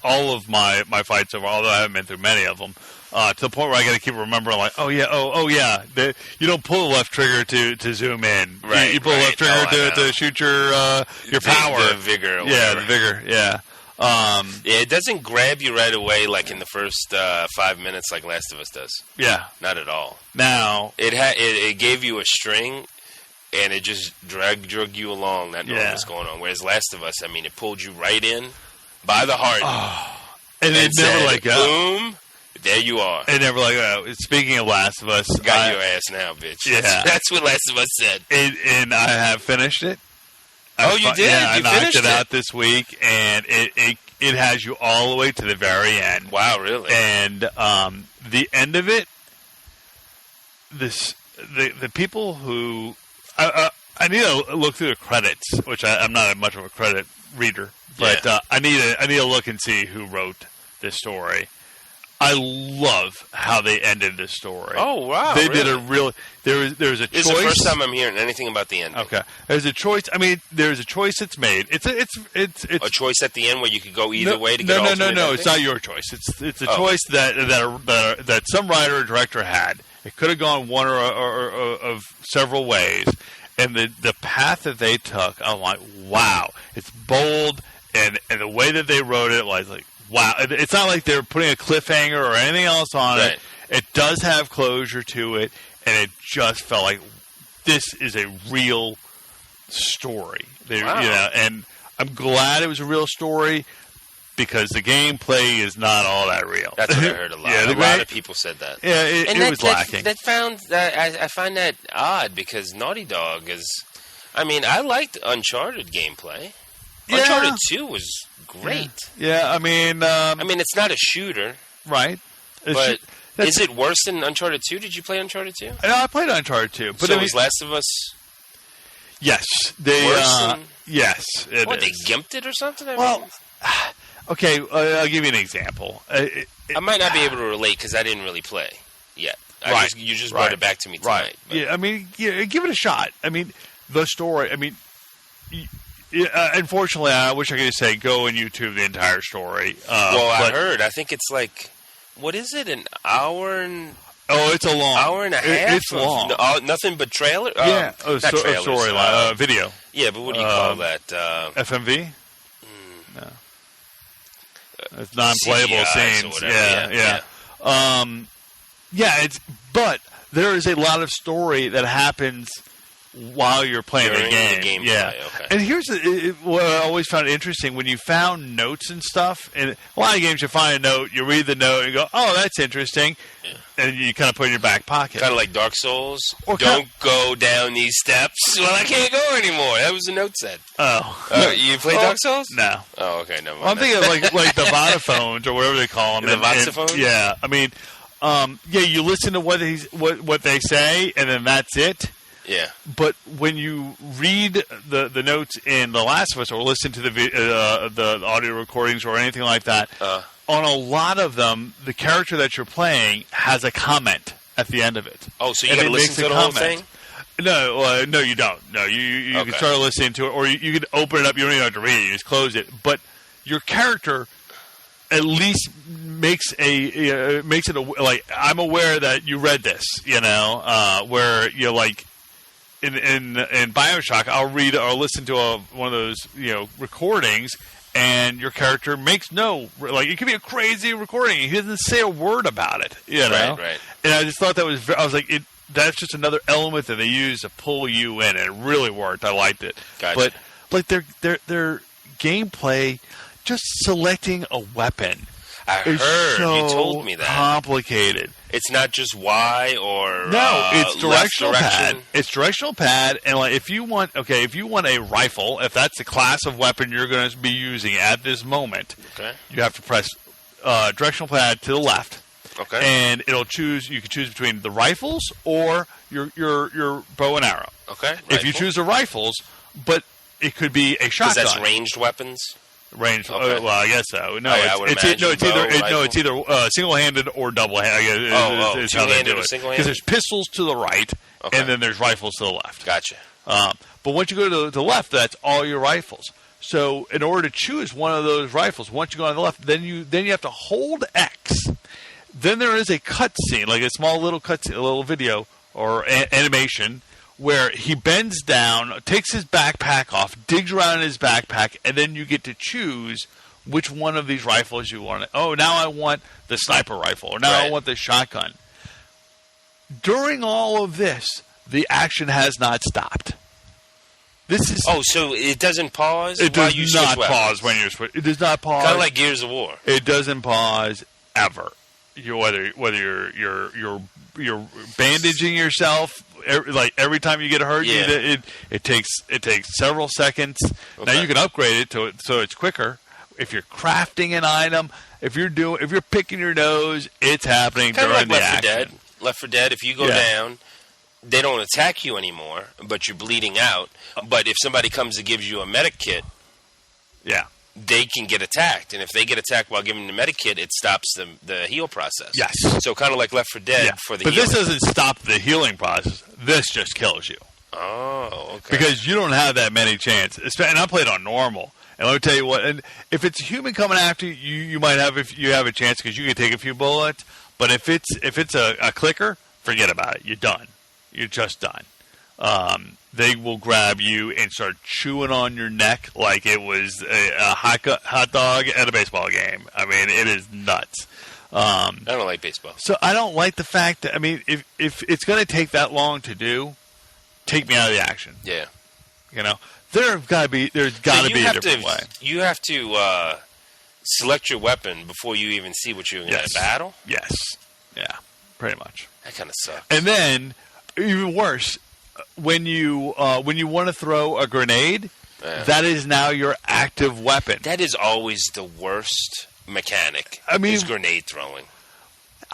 Speaker 2: all of my fights over, although I haven't been through many of them. To the point where I got to keep remembering, like, you don't pull the left trigger to zoom in.
Speaker 1: Right.
Speaker 2: You pull the left trigger to shoot your power.
Speaker 1: The vigor. Or
Speaker 2: the vigor. Yeah.
Speaker 1: It doesn't grab you right away like in the first 5 minutes, like Last of Us does.
Speaker 2: Yeah.
Speaker 1: Not at all.
Speaker 2: Now
Speaker 1: it gave you a string. And it just drug you along, not knowing what's going on. Whereas Last of Us, I mean, it pulled you right in by the heart.
Speaker 2: And it never
Speaker 1: said, boom, there you are.
Speaker 2: And never speaking of Last of Us.
Speaker 1: Got your ass now, bitch.
Speaker 2: Yeah.
Speaker 1: That's what Last of Us said.
Speaker 2: And I have finished it.
Speaker 1: Oh, you did?
Speaker 2: Yeah,
Speaker 1: You
Speaker 2: I knocked
Speaker 1: finished
Speaker 2: it out this week, and it has you all the way to the very end.
Speaker 1: Wow, really?
Speaker 2: And the end of it, the people who I need to look through the credits, which I'm not much of a credit reader, but I need to look and see who wrote this story. I love how they ended this story.
Speaker 1: Oh, wow.
Speaker 2: They
Speaker 1: really?
Speaker 2: did a real. There's a choice.
Speaker 1: It's the first time I'm hearing anything about the ending.
Speaker 2: Okay, there's a choice. I mean, there's a choice that's made. It's
Speaker 1: a choice at the end where you could go either way to get
Speaker 2: no.
Speaker 1: ultimate ending?
Speaker 2: It's not your choice. It's a choice that some writer or director had. It could have gone one or of several ways, and the path that they took, I'm like, wow, it's bold, and the way that they wrote it was like. Wow, it's not like they're putting a cliffhanger or anything else on it. It does have closure to it, and it just felt like this is a real story.
Speaker 1: Wow.
Speaker 2: And I'm glad it was a real story because the gameplay is not all that real.
Speaker 1: That's what I heard a lot. A lot of people said that.
Speaker 2: Yeah, it was lacking.
Speaker 1: I find that odd because Naughty Dog is. I mean, I liked Uncharted gameplay.
Speaker 2: Yeah.
Speaker 1: Uncharted 2 was great.
Speaker 2: Yeah, I mean,
Speaker 1: it's not a shooter,
Speaker 2: right?
Speaker 1: But is it worse than Uncharted 2? Did you play Uncharted 2?
Speaker 2: No, I played Uncharted 2. But
Speaker 1: so was Last of Us?
Speaker 2: Yes, they.
Speaker 1: Worse than,
Speaker 2: yes, it
Speaker 1: what,
Speaker 2: is.
Speaker 1: they gimped it or something?
Speaker 2: Okay, I'll give you an example.
Speaker 1: I might not be able to relate because I didn't really play yet. You just brought it back to me tonight.
Speaker 2: Right. But. Yeah, I mean, give it a shot. I mean, the story. I mean. Unfortunately, I wish I could just say go and YouTube the entire story.
Speaker 1: I heard. I think it's like, what is it? An hour and
Speaker 2: it's a long
Speaker 1: hour and a half.
Speaker 2: It's long.
Speaker 1: Nothing but trailer.
Speaker 2: Yeah,
Speaker 1: not trailers.
Speaker 2: Storyline, video.
Speaker 1: Yeah, but what do you call that?
Speaker 2: FMV. No, it's non-playable scenes. Yeah. But there is a lot of story that happens. While you're playing the game.
Speaker 1: Okay.
Speaker 2: And here's what I always found interesting when you found notes and stuff. And a lot of games, you find a note, you read the note, and you go, "Oh, that's interesting," and you kind of put it in your back pocket.
Speaker 1: Kind of like Dark Souls. Don't go down these steps. Well, I can't go anymore. That was the note said.
Speaker 2: Oh,
Speaker 1: you play Dark Souls?
Speaker 2: No.
Speaker 1: Oh, okay. No.
Speaker 2: Well, I'm thinking of like the Vodaphones or whatever they call them.
Speaker 1: The Vodaphones?
Speaker 2: Yeah. I mean, you listen to what they say, and then that's it.
Speaker 1: Yeah,
Speaker 2: but when you read the notes in The Last of Us or listen to the audio recordings or anything like that, on a lot of them, the character that you're playing has a comment at the end of it.
Speaker 1: Oh, so you got to listen to the whole thing?
Speaker 2: No, you don't. No, you can start listening to it, or you can open it up. You don't even have to read it; you just close it. But your character at least makes it like I'm aware that you read this. Where you're like. In BioShock, I'll listen to one of those recordings, and your character makes it could be a crazy recording. He doesn't say a word about it,
Speaker 1: Right.
Speaker 2: And I just thought I was like, that's just another element that they use to pull you in, and it really worked. I liked it.
Speaker 1: Gotcha.
Speaker 2: But like their gameplay, just selecting a weapon.
Speaker 1: I heard you told me that.
Speaker 2: Complicated.
Speaker 1: It's not just Y or
Speaker 2: it's directional
Speaker 1: direction.
Speaker 2: pad. It's directional pad, and like if you want a rifle, if that's the class of weapon you're going to be using at this moment, you have to press directional pad to the left.
Speaker 1: Okay.
Speaker 2: And it'll choose. You can choose between the rifles or your bow and arrow.
Speaker 1: Okay.
Speaker 2: If you choose the rifles, but it could be a shotgun.
Speaker 1: Because that's ranged weapons.
Speaker 2: Range.
Speaker 1: Okay.
Speaker 2: Well, I guess so. No,
Speaker 1: it's
Speaker 2: either single-handed or double-handed. Is how they do it. Because there's pistols to the right, and then there's rifles to the left.
Speaker 1: Gotcha.
Speaker 2: But once you go to the left, that's all your rifles. So in order to choose one of those rifles, once you go on the left, then you have to hold X. Then there is a cutscene, like a small little cutscene, a little video or animation. Where he bends down, takes his backpack off, digs around in his backpack, and then you get to choose which one of these rifles you want. Oh, now I want the sniper rifle, or now I want the shotgun. During all of this, the action has not stopped. This is
Speaker 1: so it doesn't pause.
Speaker 2: It does not pause when you're switching. It does not pause.
Speaker 1: Kind of like Gears of War.
Speaker 2: It doesn't pause ever. whether you're bandaging yourself. Like every time you get hurt, it takes several seconds. Okay. Now you can upgrade it so it's quicker. If you're crafting an item, if you're picking your nose, it's happening
Speaker 1: kind
Speaker 2: during
Speaker 1: of like
Speaker 2: the action.
Speaker 1: Left 4 Dead. Left 4 Dead. If you go down, they don't attack you anymore, but you're bleeding out. But if somebody comes and gives you a medic kit, they can get attacked, and if they get attacked while giving the medic kit, it stops the heal process.
Speaker 2: Yes.
Speaker 1: So kind of like Left 4 Dead for the
Speaker 2: But
Speaker 1: healing.
Speaker 2: this doesn't stop the healing process. This just kills you.
Speaker 1: Oh, okay.
Speaker 2: Because you don't have that many chances. And I played on normal. And let me tell you what. And if it's a human coming after you, you might have a chance because you can take a few bullets. But if it's a clicker, forget about it. You're done. You're just done. They will grab you and start chewing on your neck like it was a hot dog at a baseball game. I mean, it is nuts.
Speaker 1: I don't like baseball.
Speaker 2: So I don't like the fact that, I mean, if it's going to take that long to do, take me out of the action.
Speaker 1: Yeah.
Speaker 2: You know, there's got to be a different way.
Speaker 1: You have to select your weapon before you even see what you're going to battle?
Speaker 2: Yes. Yeah, pretty much.
Speaker 1: That kind of sucks.
Speaker 2: And then, even worse, when you want to throw a grenade, that is now your active weapon.
Speaker 1: That is always the worst mechanic. Is grenade throwing.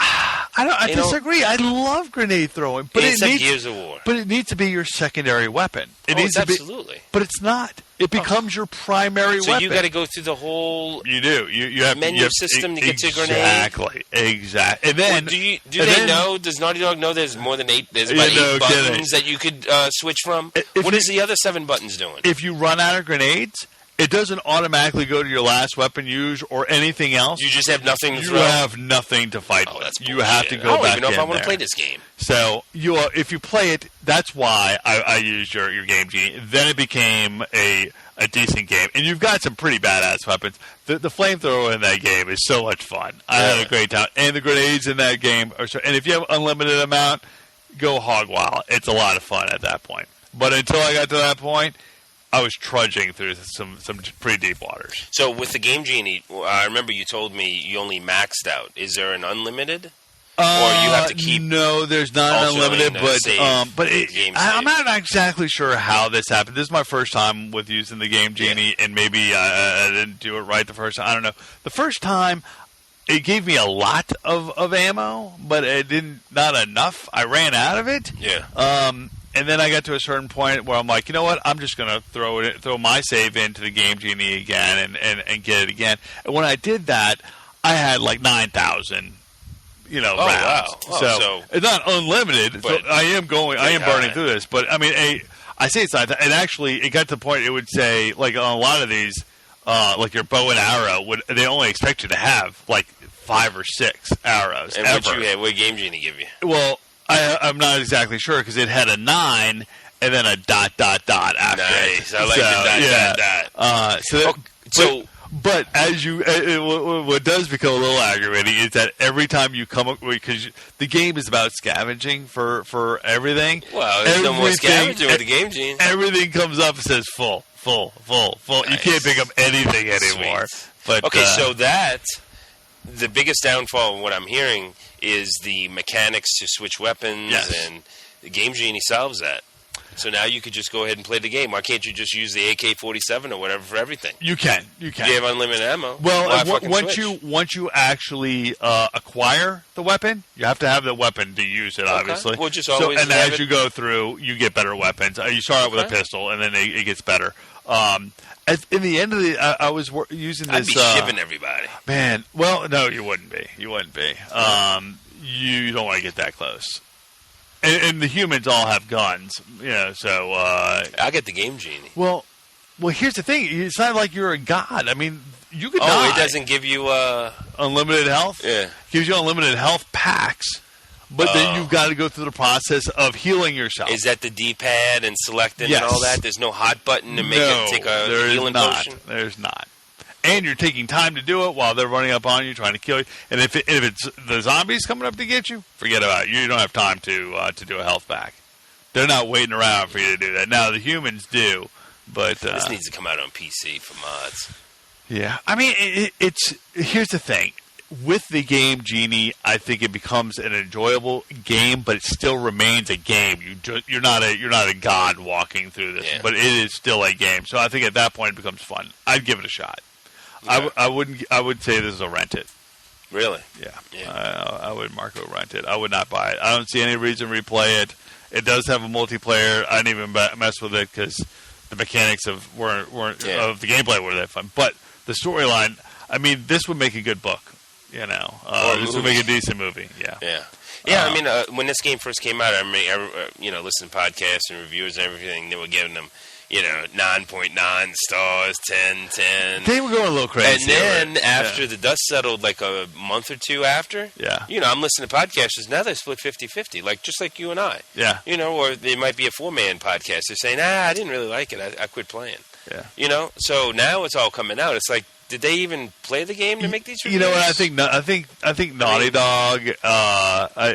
Speaker 2: I disagree. I love grenade throwing, but
Speaker 1: it's like Gears of War.
Speaker 2: But it needs to be your secondary weapon.
Speaker 1: Absolutely.
Speaker 2: But it's not. It becomes your primary weapon.
Speaker 1: So you got to go through the whole.
Speaker 2: You do. You have
Speaker 1: menu system to get to a grenade.
Speaker 2: Exactly. And then
Speaker 1: do they know? Does Naughty Dog know there's more than 8? There's about 8 buttons that you could switch from. What is the other 7 buttons doing?
Speaker 2: If you run out of grenades, it doesn't automatically go to your last weapon used or anything else.
Speaker 1: You just have nothing to throw?
Speaker 2: You have nothing to fight with.
Speaker 1: That's
Speaker 2: you have to go back in.
Speaker 1: I don't even know if I want to play this game.
Speaker 2: So if you play it, that's why I used your Game Genie. Then it became a decent game. And you've got some pretty badass weapons. The flamethrower in that game is so much fun. I had a great time. And the grenades in that game are and if you have unlimited amount, go hog wild. It's a lot of fun at that point. But until I got to that point, I was trudging through some pretty deep waters.
Speaker 1: So with the Game Genie, I remember you told me you only maxed out. Is there an unlimited? Or you have to keep?
Speaker 2: No, there's not an unlimited. I'm not exactly sure how this happened. This is my first time with using the Game Genie, and maybe I didn't do it right the first time. I don't know. The first time, it gave me a lot of ammo, but not enough. I ran out of it.
Speaker 1: Yeah.
Speaker 2: And then I got to a certain point where I'm like, you know what? I'm just going to throw my save into the Game Genie again and get it again. And when I did that, I had like 9,000, rounds.
Speaker 1: Wow.
Speaker 2: So it's not unlimited. So I am burning through this. But I mean, I say it's not. And actually, it got to the point it would say, like on a lot of these, like your bow and arrow, they only expect you to have like 5 or 6 arrows.
Speaker 1: And what Game Genie give you?
Speaker 2: Well, I'm not exactly sure because it had a 9 and then a ... after.
Speaker 1: Nice. I like the ...
Speaker 2: But as what does become a little aggravating is that every time you come up, because the game is about scavenging for everything.
Speaker 1: Well, there's no more scavenging with the Game Genie.
Speaker 2: Everything comes up and says full. Nice. You can't pick up anything anymore.
Speaker 1: Sweet. But so the biggest downfall of what I'm hearing is the mechanics to switch weapons, and the Game Genie solves that. So now you could just go ahead and play the game. Why can't you just use the AK-47 or whatever for everything?
Speaker 2: You can.
Speaker 1: You have unlimited ammo.
Speaker 2: Well, once you actually acquire the weapon, you have to have the weapon to use it. Obviously,
Speaker 1: well, just always.
Speaker 2: And as you go through, you get better weapons. You start out with a pistol, and then it gets better. In the end of I was using this.
Speaker 1: I'd be shivving everybody.
Speaker 2: Man, well, no, you wouldn't be. You don't want to get that close. And the humans all have guns, so...
Speaker 1: I get the Game Genie.
Speaker 2: Well, here's the thing. It's not like you're a god. I mean, you could die.
Speaker 1: It doesn't give you...
Speaker 2: unlimited health?
Speaker 1: Yeah.
Speaker 2: It gives you unlimited health packs, but then you've got to go through the process of healing yourself.
Speaker 1: Is that the D-pad and selecting and all that? There's no hot button to make it take a healing potion?
Speaker 2: There's not. And you're taking time to do it while they're running up on you, trying to kill you. And if it's the zombies coming up to get you, forget about it. You don't have time to do a health pack. They're not waiting around for you to do that. Now, the humans do, but...
Speaker 1: this needs to come out on PC for mods.
Speaker 2: Yeah. I mean, here's the thing. with the game Genie, I think it becomes an enjoyable game, but it still remains a game. You're not a god walking through this, but it is still a game. So I think at that point it becomes fun. I'd give it a shot. Okay. I would say this is a rent it.
Speaker 1: Really?
Speaker 2: Yeah. I would Marco rent it. I would not buy it. I don't see any reason to replay it. It does have a multiplayer. I didn't even mess with it because the mechanics of the gameplay were that fun. But the storyline, I mean, this would make a good book. This would make a decent movie. Yeah.
Speaker 1: I mean, when this game first came out, I listened to podcasts and reviewers and everything. They were giving them, 9.9 stars, 10.
Speaker 2: They were going a little crazy.
Speaker 1: And then after the dust settled, like a month or two after, I'm listening to podcasters. Now they're split 50-50, just like you and I.
Speaker 2: Yeah.
Speaker 1: Or there might be a 4-man podcast. They're saying, I didn't really like it. I quit playing. Yeah. So now it's all coming out. It's like, did they even play the game to make these reviews?
Speaker 2: You know what? I think Naughty Dog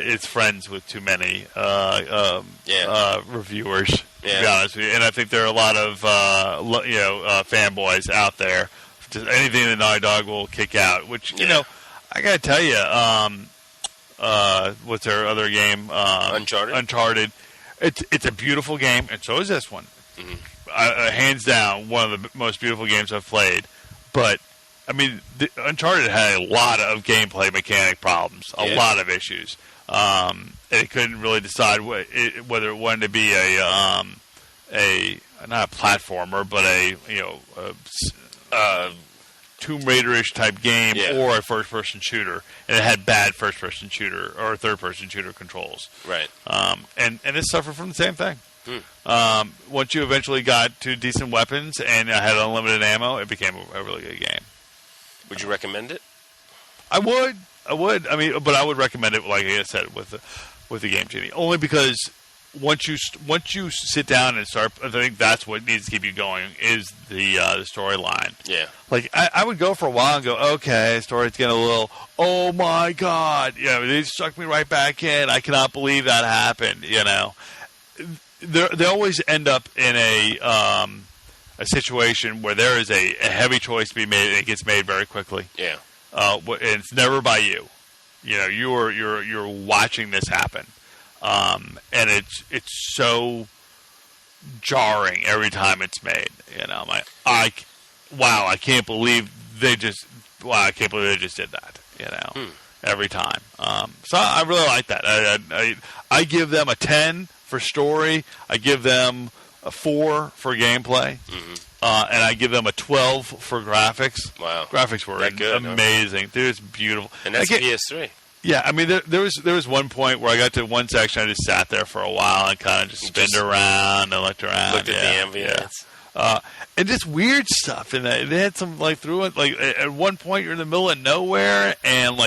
Speaker 2: is friends with too many reviewers. To be honest with you, and I think there are a lot of fanboys out there. Just anything that Naughty Dog will kick out. Which I gotta tell you, what's their other game? Uncharted. It's a beautiful game, and so is this one. Mm-hmm. Hands down, one of the most beautiful games I've played. But, I mean, Uncharted had a lot of gameplay mechanic problems, a lot of issues. And it couldn't really decide whether it wanted to be not a platformer, but a Tomb Raider-ish type game or a first-person shooter. And it had bad first-person shooter or third-person shooter controls.
Speaker 1: Right.
Speaker 2: And it suffered from the same thing. Once you eventually got to decent weapons and had unlimited ammo, it became a really good game.
Speaker 1: Would you recommend it?
Speaker 2: I would. I mean, but I would recommend it, like I said, with the Game Genie, only because once you sit down and start, I think that's what needs to keep you going is the storyline. Yeah. Like I would go for a while and go, okay, story's getting a little, oh my god, they sucked me right back in. I cannot believe that happened. They always end up in a situation where there is a heavy choice to be made, and it gets made very quickly. Yeah. And it's never by you. You're watching this happen, and it's so jarring every time it's made. I'm like, I can't believe they just did that. Every time. So I really like that. I give them a 10 for story. I give them a 4 for gameplay. Mm-hmm. And I give them a 12 for graphics. Wow. Graphics were amazing. Dude, it's beautiful.
Speaker 1: And that's PS3.
Speaker 2: Yeah, I mean, there was one point where I got to one section, I just sat there for a while and kind of just spinned around and looked around.
Speaker 1: Looked at the ambience.
Speaker 2: Yeah. And just weird stuff. And they had some, through it, at one point you're in the middle of nowhere and,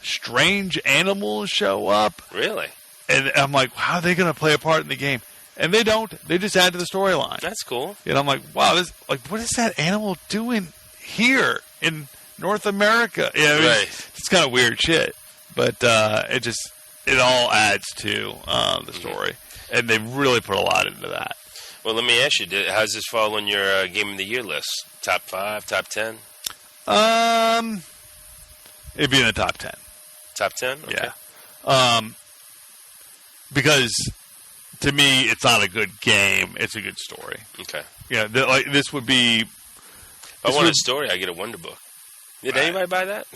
Speaker 2: strange animals show up.
Speaker 1: Really?
Speaker 2: And I'm like, how are they going to play a part in the game? And they don't. They just add to the storyline.
Speaker 1: That's cool.
Speaker 2: And I'm like, wow, what is that animal doing here in North America? It's kind of weird shit. But it all adds to the story. And they really put a lot into that.
Speaker 1: Well, let me ask you, how's this fall on your Game of the Year list? Top 5, top 10?
Speaker 2: It'd be in the top 10.
Speaker 1: Top 10? Okay.
Speaker 2: Yeah. Because to me, it's not a good game. It's a good story.
Speaker 1: Okay.
Speaker 2: Yeah, this would be...
Speaker 1: If I want a story, I get a Wonder Book. Did anybody buy that?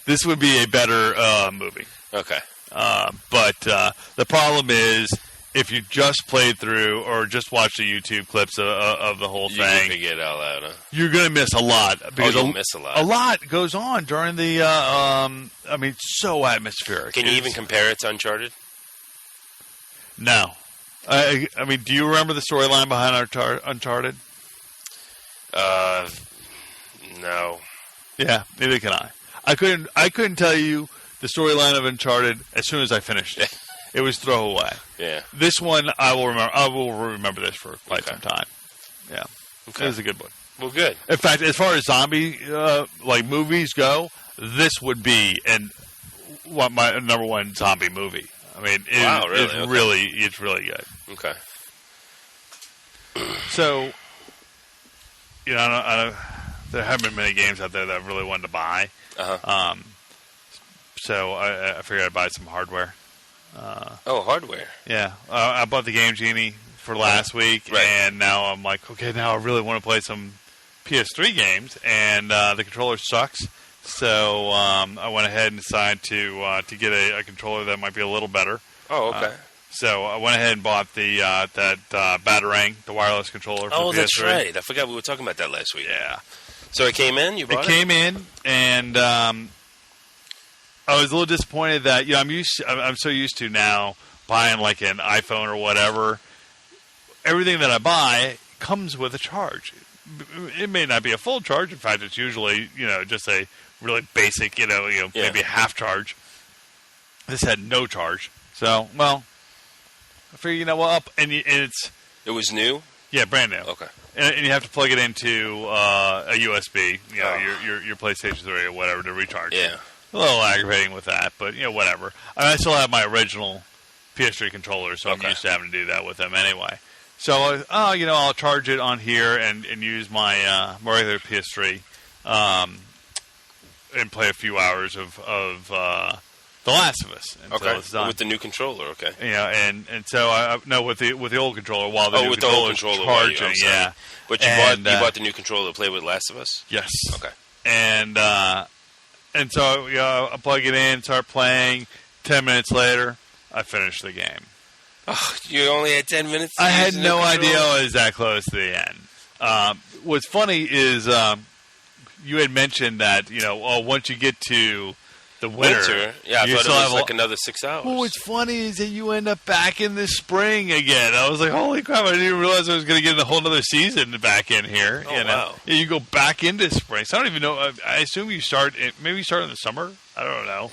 Speaker 2: This would be a better movie.
Speaker 1: Okay.
Speaker 2: But the problem is, if you just played through or just watched the YouTube clips of the whole thing... You're
Speaker 1: going to get it all out, huh?
Speaker 2: You're going to miss a lot.
Speaker 1: Because you'll miss a lot.
Speaker 2: A lot goes on during the... so atmospheric.
Speaker 1: Can you even compare it to Uncharted?
Speaker 2: No. I mean, do you remember the storyline behind Uncharted?
Speaker 1: No.
Speaker 2: Yeah, neither can I. I couldn't tell you the storyline of Uncharted as soon as I finished it. It was throwaway. Yeah. This one I will remember. I will remember this for quite some time. Yeah. Okay. It was a good one.
Speaker 1: Well, good.
Speaker 2: In fact, as far as zombie movies go, this would be my number one zombie movie. I mean, it's really good.
Speaker 1: Okay.
Speaker 2: So, I don't, there haven't been many games out there that I really wanted to buy. Uh-huh. So I figured I'd buy some hardware.
Speaker 1: Hardware.
Speaker 2: Yeah. I bought the Game Genie for last week,
Speaker 1: Right.
Speaker 2: and now I'm like, okay, now I really want to play some PS3 games, and the controller sucks. So I went ahead and decided to get a controller that might be a little better.
Speaker 1: Oh, okay.
Speaker 2: So I went ahead and bought the Batarang, the wireless controller for PS3.
Speaker 1: That's right. I forgot we were talking about that last week.
Speaker 2: Yeah.
Speaker 1: So it came in? You bought it?
Speaker 2: It came in, and I was a little disappointed that I'm so used to now buying like an iPhone or whatever. Everything that I buy comes with a charge. It may not be a full charge. In fact, it's usually just a really basic maybe a half charge. This had no charge, so I figure it
Speaker 1: was new.
Speaker 2: Yeah, brand new.
Speaker 1: Okay.
Speaker 2: And you have to plug it into a USB, your PlayStation 3 or whatever to recharge.
Speaker 1: Yeah.
Speaker 2: A little aggravating with that, but whatever. I still have my original PS3 controller, so I'm used to having to do that with them anyway. So I'll charge it on here and use my regular PS3 and play a few hours of The Last of Us until it's done.
Speaker 1: With the new controller, okay.
Speaker 2: And so with the old controller while the new
Speaker 1: with the old controller
Speaker 2: charging,
Speaker 1: yeah. But you bought the new controller to play with Last of Us?
Speaker 2: Yes.
Speaker 1: Okay.
Speaker 2: And so I plug it in, start playing. 10 minutes later, I finish the game.
Speaker 1: Oh, you only had 10 minutes?
Speaker 2: I had no idea I was that close to the end. What's funny is you had mentioned that once you get to the winter,
Speaker 1: I thought it was like another 6 hours.
Speaker 2: Well, what's funny is that you end up back in the spring again. I was like, holy crap, I didn't even realize I was going to get a whole other season back in here.
Speaker 1: Oh, wow.
Speaker 2: Yeah, you go back into spring. So I don't even know. I assume you maybe you start in the summer. I don't know.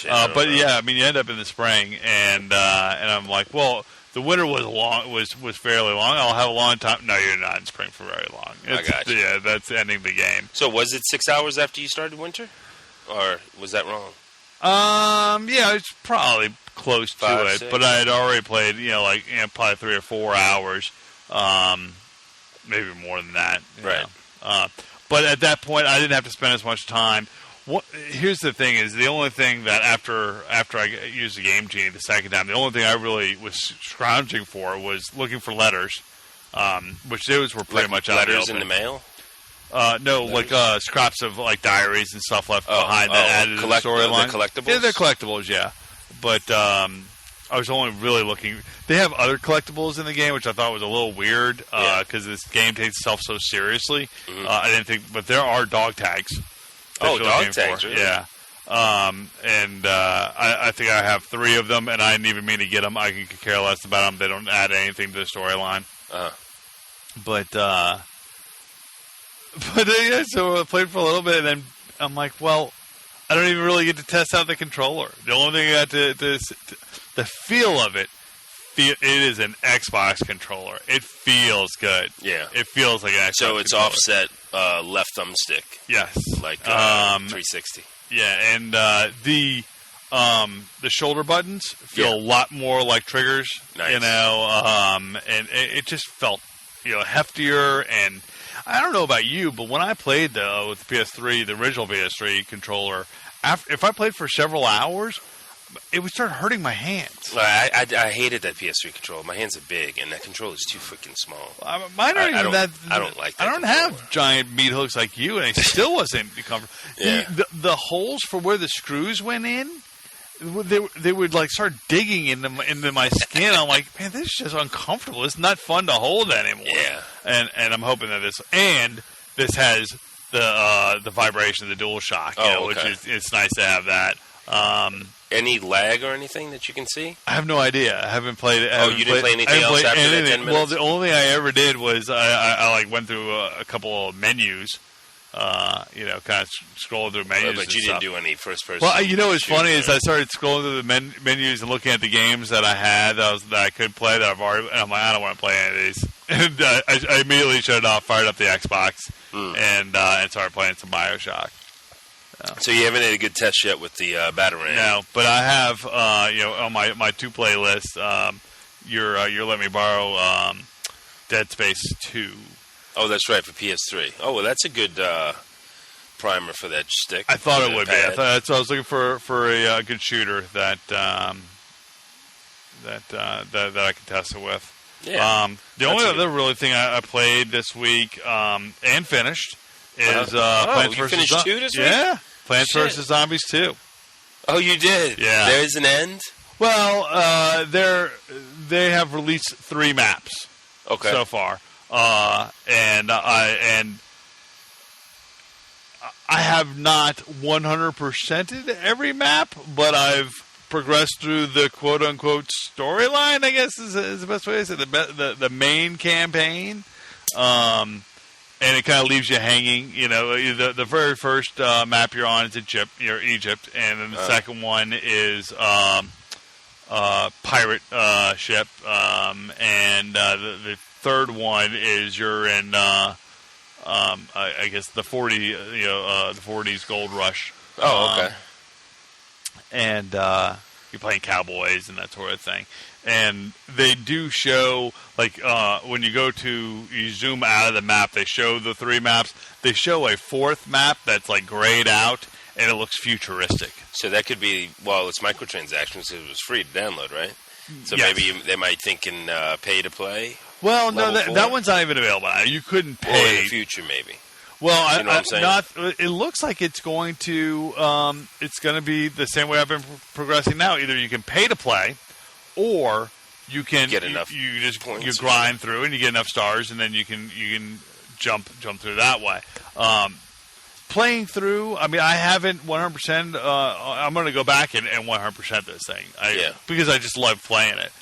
Speaker 2: You end up in the spring, and I'm like, well, the winter was fairly long. I'll have a long time. No, you're not in spring for very long.
Speaker 1: I got you.
Speaker 2: Yeah, that's ending the game.
Speaker 1: So was it 6 hours after you started winter? Or was that wrong?
Speaker 2: It's probably close to it,
Speaker 1: 6,
Speaker 2: but I had already played, probably 3 or 4 hours, maybe more than that.
Speaker 1: Right.
Speaker 2: But at that point, I didn't have to spend as much time. Here's the thing: is the only thing that after I used the Game Genie the second time, the only thing I really was scrounging for was looking for letters, which those were pretty much out
Speaker 1: letters in the mail.
Speaker 2: No, letters? Like scraps of like diaries and stuff left behind that added to the storyline.
Speaker 1: The collectibles?
Speaker 2: Yeah, they're collectibles, yeah. But I was only really looking. They have other collectibles in the game, which I thought was a little weird because this game takes itself so seriously.
Speaker 1: Mm-hmm.
Speaker 2: I didn't think, but there are dog tags.
Speaker 1: Dog tags, really?
Speaker 2: Yeah. I think I have 3 of them, and I didn't even mean to get them. I could care less about them. They don't add anything to the storyline. So I played for a little bit, and then I'm like, well, I don't even really get to test out the controller. The only thing I got the feel of it, it is an Xbox controller. It feels good.
Speaker 1: Yeah.
Speaker 2: It feels like an Xbox
Speaker 1: So it's
Speaker 2: controller.
Speaker 1: offset left thumbstick.
Speaker 2: Yes.
Speaker 1: Like 360.
Speaker 2: Yeah, and the shoulder buttons feel a lot more like triggers.
Speaker 1: Nice.
Speaker 2: And it just felt heftier. And I don't know about you, but when I played with the PS3, the original PS3 controller, if I played for several hours, it would start hurting my hands.
Speaker 1: I hated that PS3 controller. My hands are big, and that controller is too freaking small.
Speaker 2: Mine aren't even that.
Speaker 1: I don't like that.
Speaker 2: I don't have giant meat hooks like you, and I still wasn't comfortable.
Speaker 1: Yeah.
Speaker 2: The holes for where the screws went in, they would like start digging into my skin. I'm like, man, this is just uncomfortable. It's not fun to hold anymore.
Speaker 1: Yeah.
Speaker 2: And I'm hoping that this has the vibration of the DualShock, which is it's nice to have that.
Speaker 1: Any lag or anything that you can see?
Speaker 2: I have no idea. I haven't played it.
Speaker 1: You didn't play anything else after that 10 minutes?
Speaker 2: Well, the only thing I ever did was I like went through a couple of menus, kind of scrolled through menus.
Speaker 1: But you didn't do any first person.
Speaker 2: Well, what's funny is I started scrolling through the menus and looking at the games that I had that I could play that I've already. And I'm like, I don't want to play any of these. And I immediately shut it off, fired up the Xbox, and started playing some BioShock.
Speaker 1: So you haven't had a good test yet with the Batarang?
Speaker 2: No, but I have, on my 2 playlist, you're letting me borrow Dead Space 2.
Speaker 1: Oh, that's right, for PS3. Oh, well, that's a good primer for that stick.
Speaker 2: I thought it would be.
Speaker 1: Pad.
Speaker 2: So I was looking for a good shooter that I could test it with.
Speaker 1: Yeah.
Speaker 2: The only other really thing I played this week and finished is Plants
Speaker 1: you
Speaker 2: vs.
Speaker 1: finished 2 this week?
Speaker 2: Yeah, Plants vs. Zombies 2.
Speaker 1: Oh, you did?
Speaker 2: Yeah.
Speaker 1: There's an end?
Speaker 2: Well, they have released 3 maps so far, and I have not 100%ed every map, but I've progressed through the quote-unquote storyline, I guess is the best way to say it, the main campaign. And it kind of leaves you hanging. You know, the very first map you're on is Egypt, and then the second one is pirate ship, and the third one is you're in I guess the 40s gold rush.
Speaker 1: Oh, okay.
Speaker 2: And you're playing cowboys and that sort of thing. And they do show, like, when you zoom out of the map, they show the 3 maps. They show a 4th map that's, like, grayed out, and it looks futuristic.
Speaker 1: So that could be, it's microtransactions, so it was free to download, right? So
Speaker 2: yes.
Speaker 1: maybe they might think in pay to play.
Speaker 2: Well, no, that one's not even available now. You couldn't pay.
Speaker 1: Or in the future, maybe.
Speaker 2: Well,
Speaker 1: you know what I'm saying?
Speaker 2: it looks like it's going to be the same way I've been progressing now. Either you can pay to play, or you can
Speaker 1: get enough.
Speaker 2: You just
Speaker 1: points
Speaker 2: you grind through and you get enough stars, and then you can jump through that way. Playing through, I mean, I haven't 100%. I'm going to go back and 100% this thing. Because I just love playing it.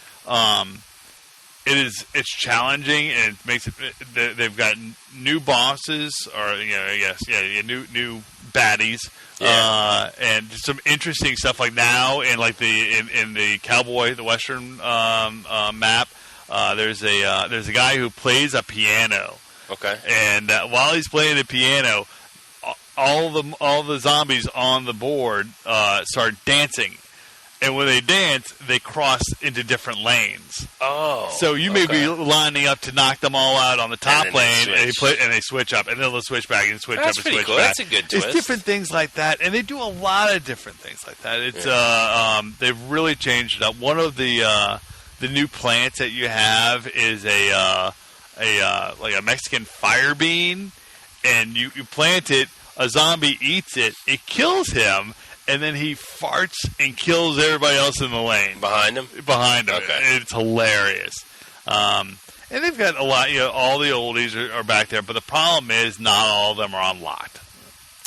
Speaker 2: It's challenging, and it makes it. They've got new bosses, or new baddies, and some interesting stuff. Like now, in the cowboy, the western map, there's a guy who plays a piano.
Speaker 1: Okay.
Speaker 2: And while he's playing the piano, all the zombies on the board start dancing. And when they dance, they cross into different lanes.
Speaker 1: Oh,
Speaker 2: so you may be lining up to knock them all out on the top lane, and they switch up, and then they'll switch back and switch up and switch
Speaker 1: pretty cool.
Speaker 2: back.
Speaker 1: That's a good twist.
Speaker 2: It's different things like that, and they do a lot of different things like that. It's they've really changed it up. One of the new plants that you have is a Mexican fire bean, and you plant it. A zombie eats it. It kills him. And then he farts and kills everybody else in the lane.
Speaker 1: Behind him?
Speaker 2: Behind him.
Speaker 1: Okay.
Speaker 2: It's hilarious. And they've got a lot, all the oldies are back there, but the problem is not all of them are unlocked.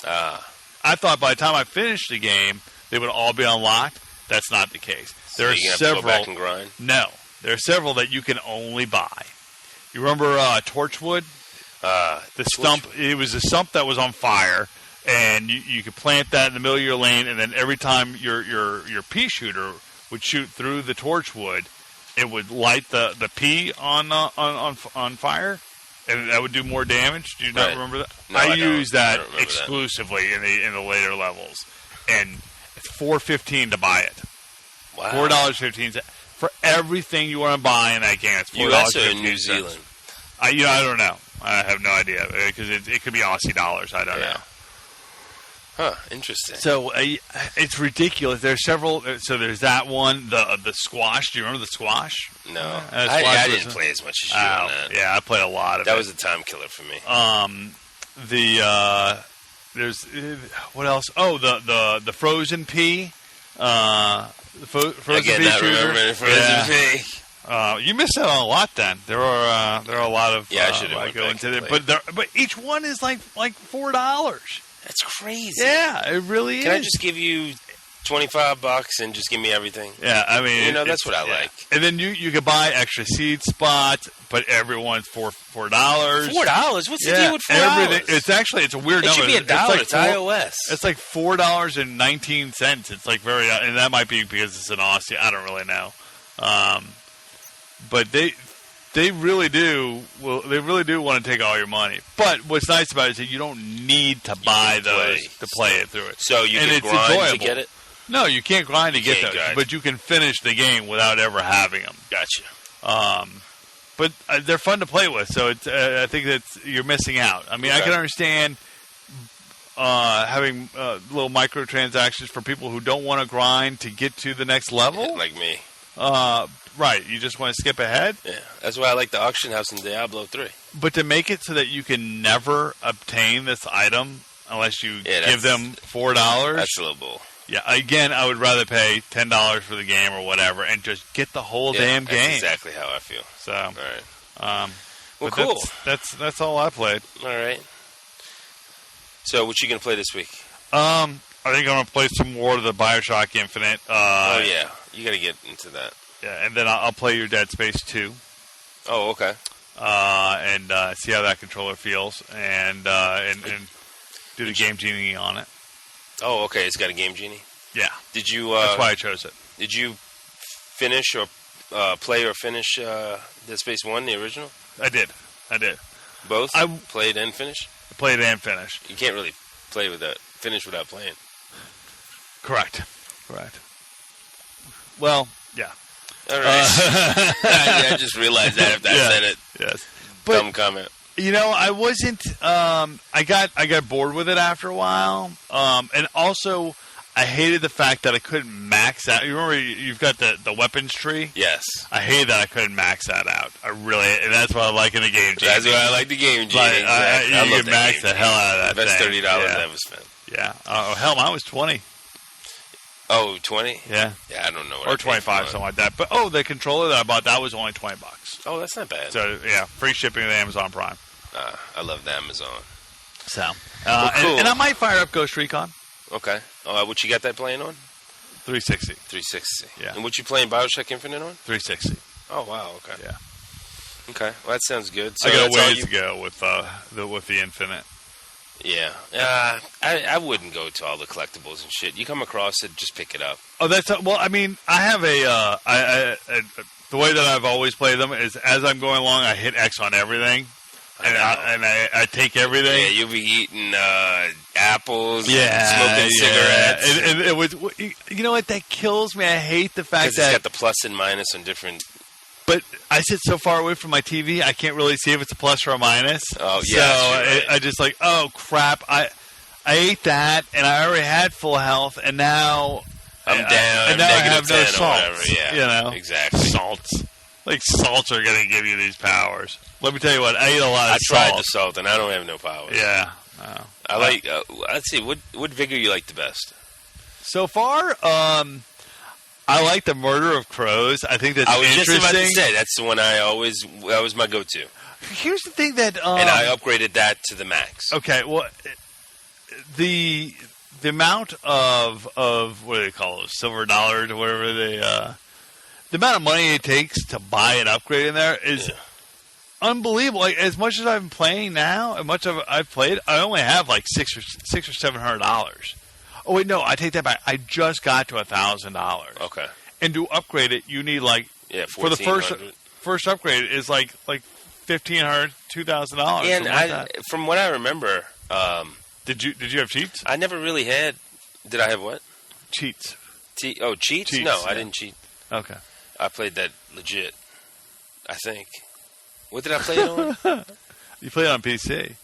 Speaker 2: I thought by the time I finished the game, they would all be unlocked. That's not the case. There are several.
Speaker 1: Have to go back and grind?
Speaker 2: No. There are several that you can only buy. You remember Torchwood? The stump. It was a stump that was on fire. And you could plant that in the middle of your lane, and then every time your pea shooter would shoot through the torchwood, it would light the pea on fire, and that would do more damage. Do you not remember that?
Speaker 1: No,
Speaker 2: I used that
Speaker 1: exclusively
Speaker 2: in the later levels, and it's $4.15 to buy it.
Speaker 1: Wow,
Speaker 2: $4.15 for everything you want to buy in that game. It's $4.15.
Speaker 1: U.S. or New Zealand?
Speaker 2: I don't know. I have no idea because it could be Aussie dollars. I don't know.
Speaker 1: Huh, interesting.
Speaker 2: So it's ridiculous. There's several. So there's that one, the squash. Do you remember the squash?
Speaker 1: No, I didn't play as much as you on that.
Speaker 2: Yeah, I played a lot of it.
Speaker 1: That was a time killer for me.
Speaker 2: There's what else? Oh, the frozen pea. Frozen
Speaker 1: Again,
Speaker 2: pea
Speaker 1: not
Speaker 2: shooter.
Speaker 1: remembering frozen pea.
Speaker 2: You missed out on a lot. Then there are a lot of
Speaker 1: I should have
Speaker 2: go into it, but each one is like $4.
Speaker 1: That's crazy.
Speaker 2: Yeah, it really is.
Speaker 1: Can I just give you $25 and just give me everything?
Speaker 2: Yeah, I mean,
Speaker 1: that's what I like.
Speaker 2: And then you could buy extra seed spots, but everyone's $4.
Speaker 1: $4? What's the deal with $4?
Speaker 2: It's a weird number.
Speaker 1: It should be $1. It's iOS.
Speaker 2: It's like $4.19. It's like and that might be because it's an Aussie. I don't really know. But they really do. Well, they really do want to take all your money. But what's nice about it is that you don't need to buy those to play it through it.
Speaker 1: So you can grind enjoyable. To get it?
Speaker 2: No, you can't grind to get those. But you can finish the game without ever having them.
Speaker 1: Gotcha.
Speaker 2: But they're fun to play with. So it's. I think that you're missing out. I mean, I can understand having little microtransactions for people who don't want to grind to get to the next level.
Speaker 1: Like me.
Speaker 2: Right. You just want to skip ahead.
Speaker 1: Yeah, that's why I like the auction house in Diablo 3.
Speaker 2: But to make it so that you can never obtain this item unless you give them $4.
Speaker 1: That's a little bull.
Speaker 2: Yeah, again, I would rather pay $10 for the game or whatever and just get the whole damn game.
Speaker 1: That's exactly how I feel.
Speaker 2: So,
Speaker 1: all right. Well,
Speaker 2: cool. That's all I played.
Speaker 1: All right. So, what you gonna play this week?
Speaker 2: I think I'm gonna play some more of the BioShock Infinite.
Speaker 1: Oh yeah, you gotta get into that.
Speaker 2: Yeah, and then I'll play your Dead Space 2.
Speaker 1: Oh, okay.
Speaker 2: And see how that controller feels, and do the Game Genie on it.
Speaker 1: Oh, okay. It's got a Game Genie.
Speaker 2: Yeah.
Speaker 1: Did you?
Speaker 2: That's why I chose it.
Speaker 1: Did you finish or play or finish Dead Space 1, the original?
Speaker 2: I did.
Speaker 1: Both?
Speaker 2: I
Speaker 1: played and finished?
Speaker 2: I played and finished.
Speaker 1: You can't really finish without playing.
Speaker 2: Correct. Well, yeah.
Speaker 1: All right. I just realized that after I said it.
Speaker 2: Yes.
Speaker 1: Dumb comment.
Speaker 2: You know, I wasn't. I got bored with it after a while, and also I hated the fact that I couldn't max out. You remember you've got the weapons tree?
Speaker 1: Yes.
Speaker 2: I hated that I couldn't max that out. And that's what I like in the Game Genie.
Speaker 1: That's why I like the Game Genie.
Speaker 2: Like,
Speaker 1: exactly.
Speaker 2: you can max the hell out of that.
Speaker 1: That's
Speaker 2: thing.
Speaker 1: $30 I ever spent.
Speaker 2: Yeah. Oh hell, mine was 20.
Speaker 1: Oh, 20?
Speaker 2: Yeah.
Speaker 1: Yeah, I don't know.
Speaker 2: Or 25, something like that. But the controller that I bought, that was only $20.
Speaker 1: Oh, that's not bad.
Speaker 2: So yeah, free shipping with Amazon Prime.
Speaker 1: I love the Amazon.
Speaker 2: So,
Speaker 1: cool.
Speaker 2: and I might fire up Ghost Recon.
Speaker 1: Okay. What you got that playing on?
Speaker 2: 360.
Speaker 1: 360.
Speaker 2: Yeah.
Speaker 1: And what you playing BioShock Infinite on?
Speaker 2: 360.
Speaker 1: Oh wow. Okay.
Speaker 2: Yeah.
Speaker 1: Okay. Well, that sounds good. So
Speaker 2: I got a ways to go with the Infinite.
Speaker 1: Yeah. I wouldn't go to all the collectibles and shit. You come across it, just pick it up.
Speaker 2: Oh, that's well. I mean, I have the way that I've always played them is as I'm going along, I hit X on everything. I take everything.
Speaker 1: Yeah, you'll be eating apples,
Speaker 2: yeah,
Speaker 1: smoking cigarettes.
Speaker 2: And it was, you know what, that kills me. I hate the fact that
Speaker 1: it's got the plus and minus on different.
Speaker 2: But I sit so far away from my TV, I can't really see if it's a plus or a minus.
Speaker 1: Oh, yeah.
Speaker 2: So
Speaker 1: right.
Speaker 2: I just like, oh crap! I ate that, and I already had full health, and now
Speaker 1: I'm down.
Speaker 2: And now I have no salts.
Speaker 1: Yeah,
Speaker 2: you know,
Speaker 1: exactly.
Speaker 2: Salts. Like salts are going to give you these powers. Let me tell you what, I ate a lot of
Speaker 1: salt. I tried
Speaker 2: salt.
Speaker 1: the salt, and I don't have no powers.
Speaker 2: Yeah.
Speaker 1: I like. Let's see. What vigor you like the best?
Speaker 2: So far, I like the Murder of Crows. I think that's interesting.
Speaker 1: I was just about to say that's the one that was my go-to.
Speaker 2: Here's the thing that
Speaker 1: and I upgraded that to the max.
Speaker 2: Okay, well, the amount of what do they call those, silver dollars or whatever the amount of money it takes to buy an upgrade in there is unbelievable. Like, as much as I've been playing now, as much of I've played, I only have like $600 or $700. Oh wait, no, I take that back. I just got to $1,000.
Speaker 1: Okay.
Speaker 2: And to upgrade it, you need like for the first upgrade is like $1,500, $2,000.
Speaker 1: And from what I remember,
Speaker 2: did you have cheats?
Speaker 1: I never really had. Did I have what?
Speaker 2: Cheats.
Speaker 1: Cheats? No, I didn't cheat.
Speaker 2: Okay.
Speaker 1: I played that legit. I think. What did I play it on?
Speaker 2: You played it on PC.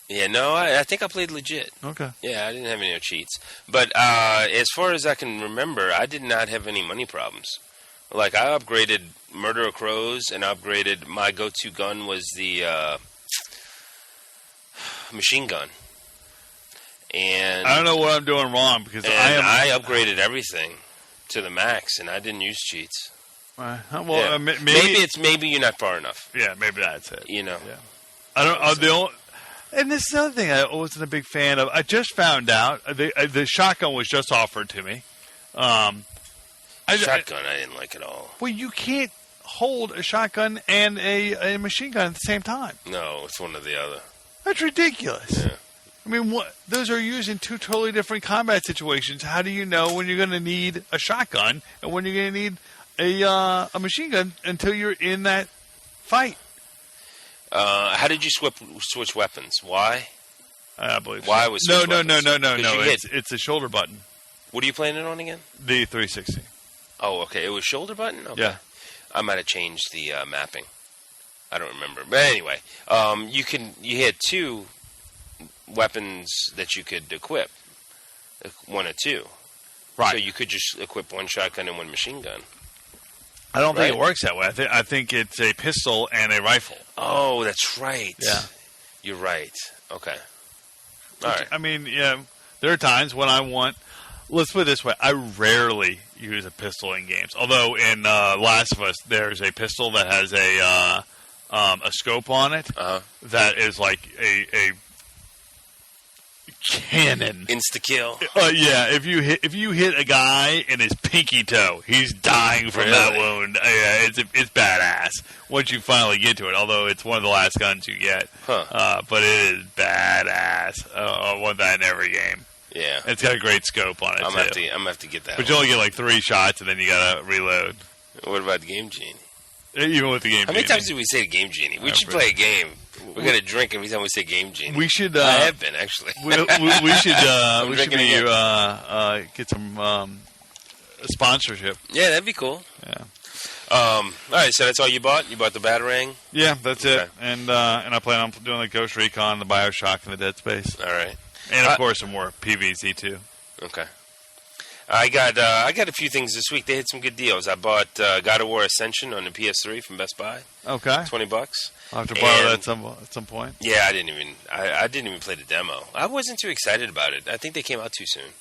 Speaker 1: Yeah, no, I think I played legit.
Speaker 2: Okay.
Speaker 1: Yeah, I didn't have any cheats. But as far as I can remember, I did not have any money problems. Like, I upgraded Murder of Crows, and upgraded my go-to gun was the machine gun. And
Speaker 2: I don't know what I'm doing wrong because
Speaker 1: I upgraded everything to the max, and I didn't use cheats.
Speaker 2: Well,
Speaker 1: maybe you're not far enough.
Speaker 2: Yeah, maybe that's it.
Speaker 1: You know.
Speaker 2: Yeah. I don't. And this is another thing I wasn't a big fan of. I just found out the shotgun was just offered to me.
Speaker 1: Shotgun, I didn't like at all.
Speaker 2: Well, you can't hold a shotgun and a machine gun at the same time.
Speaker 1: No, it's one or the other.
Speaker 2: That's ridiculous.
Speaker 1: Yeah.
Speaker 2: I mean, those are used in two totally different combat situations. How do you know when you're going to need a shotgun and when you're going to need a machine gun until you're in that fight?
Speaker 1: How did you switch weapons? Why?
Speaker 2: I believe.
Speaker 1: Why was
Speaker 2: no.
Speaker 1: weapons?
Speaker 2: It's a shoulder button.
Speaker 1: What are you playing it on again?
Speaker 2: The 360.
Speaker 1: Oh, okay. It was shoulder button. Okay.
Speaker 2: Yeah.
Speaker 1: I might have changed the mapping. I don't remember. But anyway, you had two weapons that you could equip, one or two.
Speaker 2: Right.
Speaker 1: So you could just equip one shotgun and one machine gun.
Speaker 2: I don't think it works that way. I think it's a pistol and a rifle.
Speaker 1: Oh, that's right.
Speaker 2: Yeah.
Speaker 1: You're right. Okay. All right.
Speaker 2: I mean, yeah, there are times when I want... Let's put it this way. I rarely use a pistol in games. Although in Last of Us, there's a pistol that has a scope on it that is like a cannon.
Speaker 1: Insta-kill.
Speaker 2: Yeah, if you hit a guy in his pinky toe, he's dying from that wound. Yeah, it's badass once you finally get to it. Although it's one of the last guns you get, but it is badass. I want that in every game.
Speaker 1: Yeah,
Speaker 2: it's got a great scope on it.
Speaker 1: I'm gonna have to get that.
Speaker 2: But you only get like 3 shots, and then you gotta reload.
Speaker 1: What about the Game Genie?
Speaker 2: Even with the Game Genie.
Speaker 1: How many times did we say Game Genie? We should play a game. We're gonna drink every time we say Game Genie.
Speaker 2: We should.
Speaker 1: I have been actually.
Speaker 2: we should. We should maybe get some sponsorship.
Speaker 1: Yeah, that'd be cool.
Speaker 2: Yeah.
Speaker 1: All right, so that's all you bought? You bought the Batarang?
Speaker 2: Yeah, that's it. And I plan on doing the Ghost Recon, the BioShock, and the Dead Space.
Speaker 1: All right.
Speaker 2: And of course, some more PvZ too.
Speaker 1: Okay. I got a few things this week. They had some good deals. I bought God of War Ascension on the PS3 from Best Buy.
Speaker 2: Okay.
Speaker 1: $20.
Speaker 2: I'll have to borrow that at some point.
Speaker 1: Yeah, I didn't even play the demo. I wasn't too excited about it. I think they came out too soon.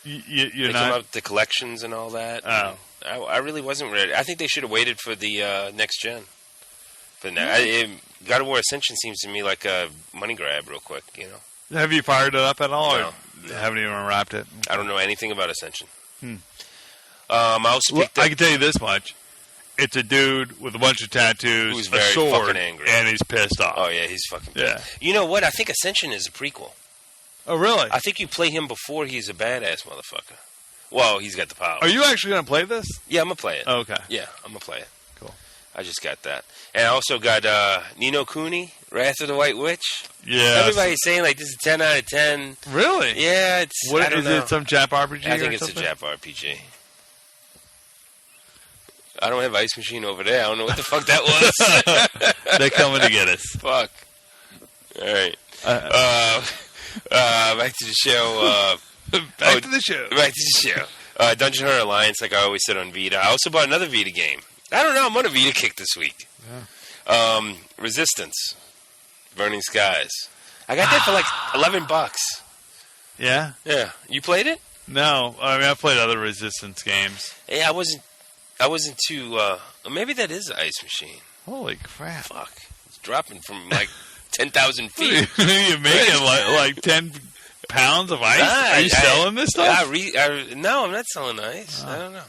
Speaker 2: They
Speaker 1: came out with the collections and all that.
Speaker 2: Oh.
Speaker 1: I really wasn't ready. I think they should have waited for the next gen. But now, God of War Ascension seems to me like a money grab real quick, you know.
Speaker 2: Have you fired it up at all?
Speaker 1: No.
Speaker 2: Or haven't even unwrapped it?
Speaker 1: I don't know anything about Ascension. I also picked up...
Speaker 2: I can tell you this much. It's a dude with a bunch of tattoos,
Speaker 1: who's very
Speaker 2: a sword,
Speaker 1: fucking angry.
Speaker 2: And he's pissed off.
Speaker 1: Oh, yeah, he's fucking pissed.
Speaker 2: Yeah.
Speaker 1: You know what? I think Ascension is a prequel.
Speaker 2: Oh, really?
Speaker 1: I think you play him before he's a badass motherfucker. Well, he's got the power.
Speaker 2: Are you actually going to play this?
Speaker 1: Yeah, I'm going to play it.
Speaker 2: Oh, okay.
Speaker 1: Yeah, I'm going to play it.
Speaker 2: Cool.
Speaker 1: I just got that. And I also got Nino Kuni, Wrath of the White Witch.
Speaker 2: Yeah.
Speaker 1: Everybody's saying, like, this is 10 out of 10.
Speaker 2: Really?
Speaker 1: Yeah, it's...
Speaker 2: What, is it some Jap RPG
Speaker 1: I think
Speaker 2: or
Speaker 1: it's
Speaker 2: something?
Speaker 1: a Jap RPG. I don't have Ice Machine over there. I don't know what the fuck that was.
Speaker 2: They're coming to get us.
Speaker 1: Fuck. All right. Back to the show.
Speaker 2: Back to the show.
Speaker 1: Back to the show. Dungeon Hunter Alliance, like I always said on Vita. I also bought another Vita game. I don't know. I'm on a Vita kick this week. Yeah. Resistance. Burning Skies. I got that for like $11.
Speaker 2: Yeah?
Speaker 1: Yeah. You played it?
Speaker 2: No. I mean, I've played other Resistance games.
Speaker 1: Yeah, I wasn't too... maybe that is Ice Machine.
Speaker 2: Holy crap.
Speaker 1: Fuck. It's dropping from like 10,000 feet.
Speaker 2: You're making like 10 pounds of ice? Are you selling this stuff?
Speaker 1: No, I'm not selling ice. I don't know.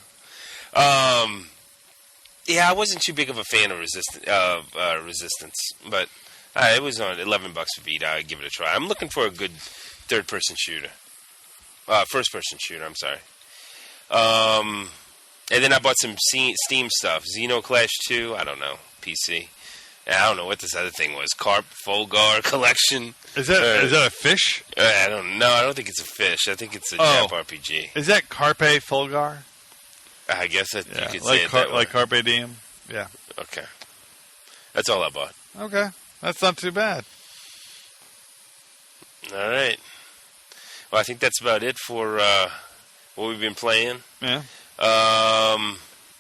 Speaker 1: Yeah, I wasn't too big of a fan of Resistance, but it was on $11 for Vita. I'd give it a try. I'm looking for a good third-person shooter. First-person shooter, I'm sorry. And then I bought some Steam stuff. Xenoclash 2, I don't know, PC. And I don't know what this other thing was. Carp Fulgar Collection.
Speaker 2: Is that a fish?
Speaker 1: I don't know. I don't think it's a fish. I think it's a Jap RPG.
Speaker 2: Is that Carpe Fulgar?
Speaker 1: I guess you could
Speaker 2: like
Speaker 1: say it that way.
Speaker 2: Like Carpe Diem? Yeah.
Speaker 1: Okay. That's all I bought.
Speaker 2: Okay. That's not too bad.
Speaker 1: All right. Well, I think that's about it for what we've been playing.
Speaker 2: Yeah.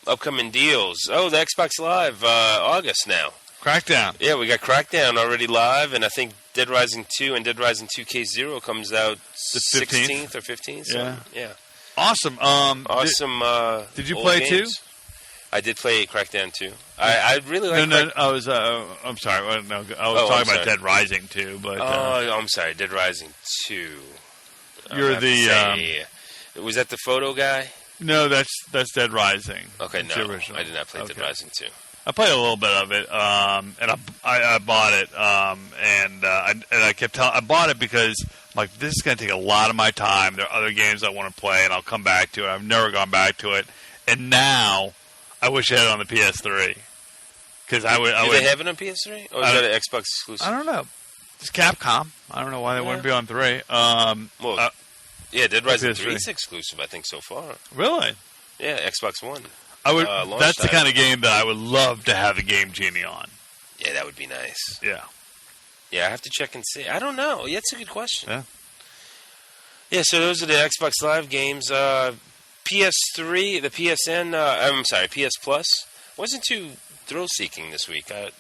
Speaker 1: Upcoming deals. Oh, the Xbox Live, August now.
Speaker 2: Crackdown.
Speaker 1: Yeah, we got Crackdown already live, and I think Dead Rising 2 and Dead Rising 2K0 comes out the 16th or 15th. So, yeah.
Speaker 2: Awesome. Did you play 2?
Speaker 1: I did play Crackdown 2. I really like.
Speaker 2: No. I was. I'm sorry. I was talking about Dead Rising 2, but.
Speaker 1: I'm sorry. Dead Rising 2.
Speaker 2: You're the.
Speaker 1: Was that the photo guy?
Speaker 2: No, that's Dead Rising.
Speaker 1: Okay, no, I did not play Dead Rising 2.
Speaker 2: I played a little bit of it, and I bought it, and I kept telling I bought it because I'm like, this is going to take a lot of my time. There are other games I want to play, and I'll come back to it. I've never gone back to it, and now I wish I had it on the PS3 because I would.
Speaker 1: Do they have it on PS3, or is that an Xbox exclusive?
Speaker 2: I don't know. It's Capcom. I don't know why they wouldn't be on 3.
Speaker 1: Yeah, Dead Rising 3 is exclusive, I think, so far.
Speaker 2: Really?
Speaker 1: Yeah, Xbox One.
Speaker 2: I would. That's the kind of game that I would love to have a Game Genie on.
Speaker 1: Yeah, that would be nice.
Speaker 2: Yeah.
Speaker 1: Yeah, I have to check and see. I don't know. Yeah, that's a good question.
Speaker 2: Yeah.
Speaker 1: Yeah, so those are the Xbox Live games. PS3, the PSN, I'm sorry, PS Plus, wasn't too thrill-seeking this week. I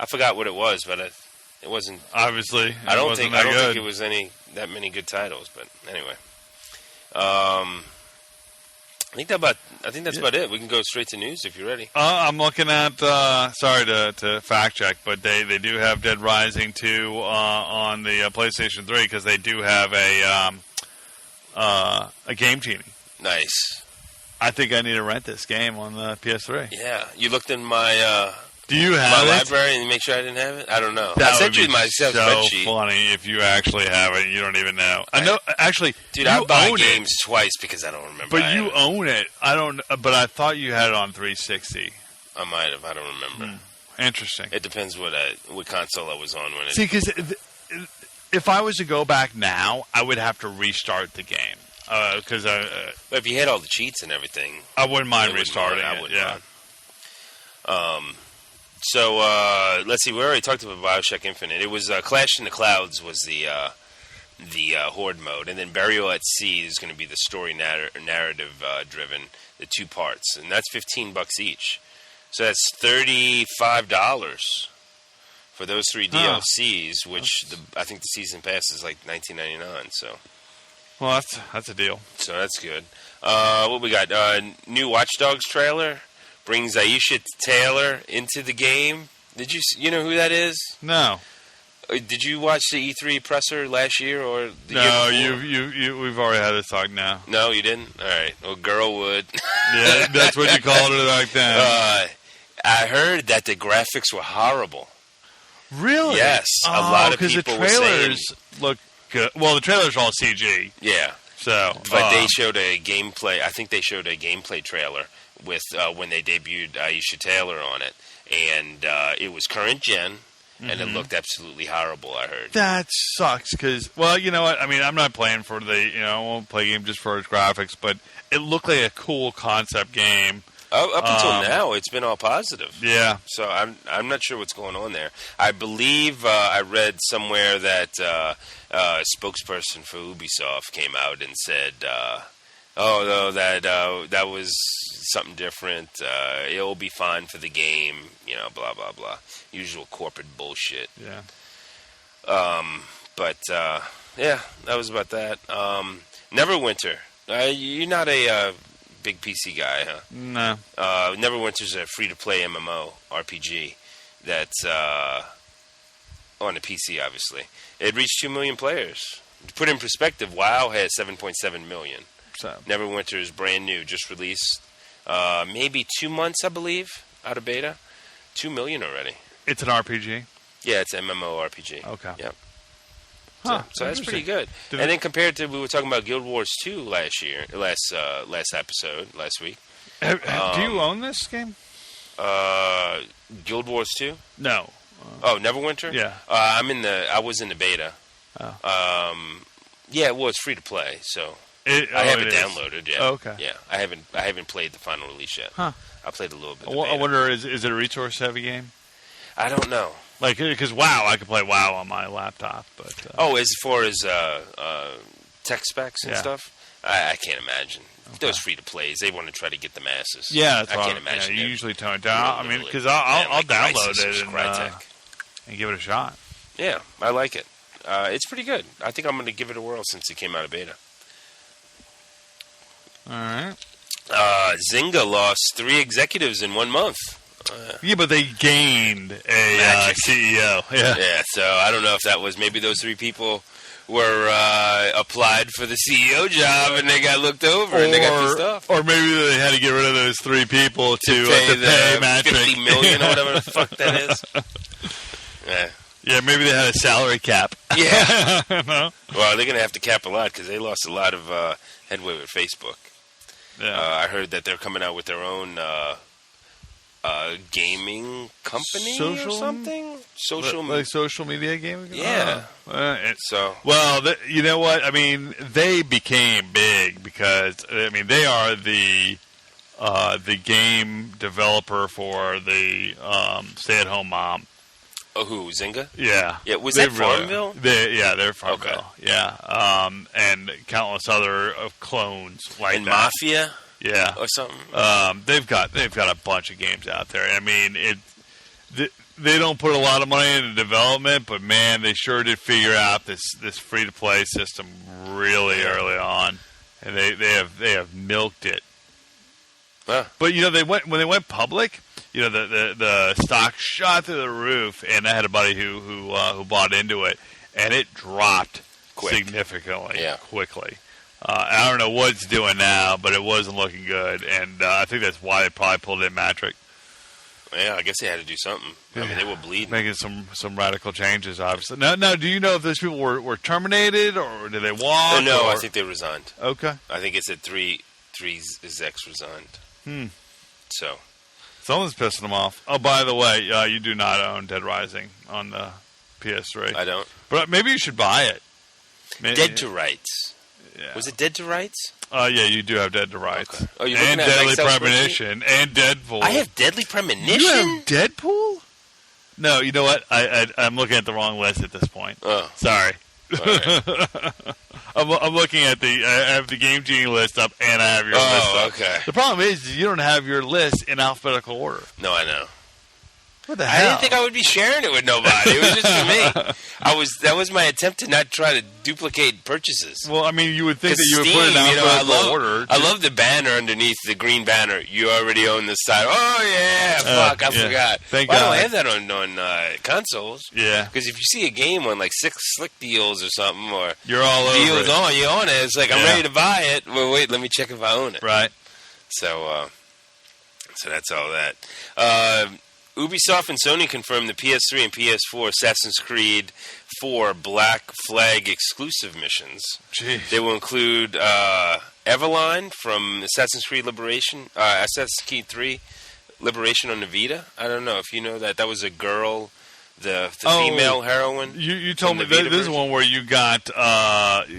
Speaker 1: forgot what it was, but it wasn't.
Speaker 2: Obviously,
Speaker 1: I don't think it was that many good titles. But anyway, I think that's about it. We can go straight to news if you're ready.
Speaker 2: I'm looking at. Sorry to fact check, but they do have Dead Rising 2 on the PlayStation 3 because they do have a Game Genie.
Speaker 1: Nice.
Speaker 2: I think I need to rent this game on the PS3.
Speaker 1: Yeah, you looked in my.
Speaker 2: Do you have
Speaker 1: my library and make sure I didn't have it? I don't know.
Speaker 2: That
Speaker 1: I sent you my
Speaker 2: so
Speaker 1: spreadsheet.
Speaker 2: Funny if you actually have it. You don't even know. I know. Actually,
Speaker 1: dude, I buy games twice because I don't remember.
Speaker 2: But you own it. I don't. But I thought you had it on 360.
Speaker 1: I might have. I don't remember.
Speaker 2: Interesting.
Speaker 1: It depends what console I was on when it.
Speaker 2: See, because if I was to go back now, I would have to restart the game. Because
Speaker 1: but if you had all the cheats and everything,
Speaker 2: I wouldn't mind restarting.
Speaker 1: I wouldn't mind. So let's see. We already talked about BioShock Infinite. It was Clash in the Clouds was the Horde mode, and then Burial at Sea is going to be the story narrative driven, the 2 parts, and that's $15 each. So that's $35 for those 3 DLCs, which I think the season pass is like $19.99. So.
Speaker 2: Well, that's a deal.
Speaker 1: So that's good. What we got? New Watch Dogs trailer brings Aisha Taylor into the game. Did you know who that is?
Speaker 2: No.
Speaker 1: Did you watch the E3 presser last year or the
Speaker 2: year before? We've already had this talk now.
Speaker 1: No, you didn't? All right. Well, girl would.
Speaker 2: Yeah, that's what you called it back then.
Speaker 1: I heard that the graphics were horrible.
Speaker 2: Really?
Speaker 1: Yes. A lot of people were saying.
Speaker 2: Because the trailers look good. Well, the trailers are all CG.
Speaker 1: Yeah.
Speaker 2: So,
Speaker 1: but they showed a gameplay. I think they showed a gameplay trailer with when they debuted Aisha Taylor on it, and it was current gen, and it looked absolutely horrible. I heard
Speaker 2: that sucks because, well, you know what? I mean, I'm not playing for I won't play a game just for its graphics, but it looked like a cool concept game.
Speaker 1: Up until now, it's been all positive.
Speaker 2: Yeah.
Speaker 1: So I'm not sure what's going on there. I believe I read somewhere that a spokesperson for Ubisoft came out and said, "Oh no, that was something different. It'll be fine for the game." Blah blah blah. Usual corporate bullshit.
Speaker 2: Yeah.
Speaker 1: But yeah, that was about that. Neverwinter. You're not a big PC guy, huh?
Speaker 2: No.
Speaker 1: Neverwinter's a free-to-play MMO RPG that's on the PC, obviously. It reached 2 million players. To put in perspective, WoW has 7.7 million.
Speaker 2: So.
Speaker 1: Neverwinter is brand new, just released maybe 2 months, I believe, out of beta. 2 million already.
Speaker 2: It's an RPG?
Speaker 1: Yeah, it's MMORPG.
Speaker 2: Okay.
Speaker 1: Yep.
Speaker 2: Huh,
Speaker 1: so that's pretty good. And then compared to, we were talking about Guild Wars 2 last episode, last week.
Speaker 2: Do you own this game?
Speaker 1: Guild Wars 2?
Speaker 2: No.
Speaker 1: Neverwinter?
Speaker 2: Yeah.
Speaker 1: I was in the beta.
Speaker 2: Oh.
Speaker 1: Yeah, well, it's free to play, so I have it downloaded. Yeah.
Speaker 2: Oh, okay.
Speaker 1: Yeah, I haven't played the final release yet.
Speaker 2: Huh.
Speaker 1: I played a little bit.
Speaker 2: I wonder, is it a resource heavy game?
Speaker 1: I don't know.
Speaker 2: Like, because WoW, I can play WoW on my laptop, but
Speaker 1: as far as tech specs and stuff, I can't imagine. Okay. Those free to plays, they want to try to get the masses.
Speaker 2: Yeah,
Speaker 1: I can't imagine.
Speaker 2: You usually tone it down. I mean, because I'll download it and give it a shot.
Speaker 1: Yeah, I like it. It's pretty good. I think I'm going to give it a whirl since it came out of beta.
Speaker 2: All right.
Speaker 1: Zynga lost 3 executives in 1 month.
Speaker 2: Yeah, but they gained a CEO.
Speaker 1: Yeah, so I don't know if that was maybe those 3 people were applied for the CEO job and they got looked over and they got pissed off.
Speaker 2: Or maybe they had to get rid of those 3 people to
Speaker 1: pay
Speaker 2: Matrick.
Speaker 1: $50 million or whatever the fuck that is. Yeah.
Speaker 2: Yeah, maybe they had a salary cap.
Speaker 1: Yeah.
Speaker 2: No?
Speaker 1: Well, they're going to have to cap a lot because they lost a lot of headway with Facebook.
Speaker 2: Yeah.
Speaker 1: I heard that they're coming out with their own gaming company or something.
Speaker 2: Social media gaming.
Speaker 1: Yeah.
Speaker 2: You know what? I mean, they became big because they are the game developer for the stay-at-home mom.
Speaker 1: Oh, who? Zynga?
Speaker 2: Yeah.
Speaker 1: Yeah, was that Farmville?
Speaker 2: They're Farmville. Okay. Yeah. And countless other clones like
Speaker 1: and
Speaker 2: that.
Speaker 1: Mafia?
Speaker 2: Yeah.
Speaker 1: Or something?
Speaker 2: They've got a bunch of games out there. I mean, they don't put a lot of money into development, but man, they sure did figure out this free-to-play system really early on. And they have milked it.
Speaker 1: Huh.
Speaker 2: But when they went public, the stock shot through the roof, and I had a buddy who bought into it, and it dropped significantly quickly. I don't know what it's doing now, but it wasn't looking good, and I think that's why they probably pulled in Matrick.
Speaker 1: Yeah, I guess they had to do something. I mean, they were bleeding.
Speaker 2: Making some radical changes, obviously. Now, do you know if those people were terminated, or did they walk?
Speaker 1: No, I think they resigned.
Speaker 2: Okay.
Speaker 1: I think it's at three execs resigned. So.
Speaker 2: Someone's pissing them off. Oh, by the way, you do not own Dead Rising on the PS3.
Speaker 1: I don't.
Speaker 2: But maybe you should buy it.
Speaker 1: Dead to Rights.
Speaker 2: Yeah.
Speaker 1: Was it Dead to Rights?
Speaker 2: Yeah, you do have Dead to Rights.
Speaker 1: Okay. Oh, you're
Speaker 2: and
Speaker 1: looking at
Speaker 2: Deadly Premonition and Deadpool.
Speaker 1: I have Deadly Premonition?
Speaker 2: You have Deadpool? No, you know what? I'm looking at the wrong list at this point.
Speaker 1: Oh.
Speaker 2: Sorry.
Speaker 1: Right.
Speaker 2: I'm looking at I have the Game Genie list up, and I have your list up.
Speaker 1: Oh, okay.
Speaker 2: The problem is you don't have your list in alphabetical order.
Speaker 1: No, I know.
Speaker 2: What the hell?
Speaker 1: I didn't think I would be sharing it with nobody. It was just for me. That was my attempt to not try to duplicate purchases.
Speaker 2: Well, I mean, you would think that you would
Speaker 1: Steam,
Speaker 2: put it in alphabetical order.
Speaker 1: I love the banner underneath, the green banner. You already own this side. Oh, yeah. Fuck, I forgot.
Speaker 2: Thank
Speaker 1: God. I
Speaker 2: God.
Speaker 1: don't have that on consoles.
Speaker 2: Yeah.
Speaker 1: Because if you see a game on like Slick Deals or something, or
Speaker 2: you're all over
Speaker 1: deals
Speaker 2: it.
Speaker 1: on, you own it. It's like, I'm ready to buy it. Well, wait, let me check if I own it.
Speaker 2: Right.
Speaker 1: So that's all that. Ubisoft and Sony confirmed the PS3 and PS4 Assassin's Creed 4 Black Flag exclusive missions.
Speaker 2: Jeez.
Speaker 1: They will include Eveline from Assassin's Creed Assassin's Creed 3 Liberation on the Vita. I don't know if you know that. That was a girl, the female heroine.
Speaker 2: You told me this is one where you got locked.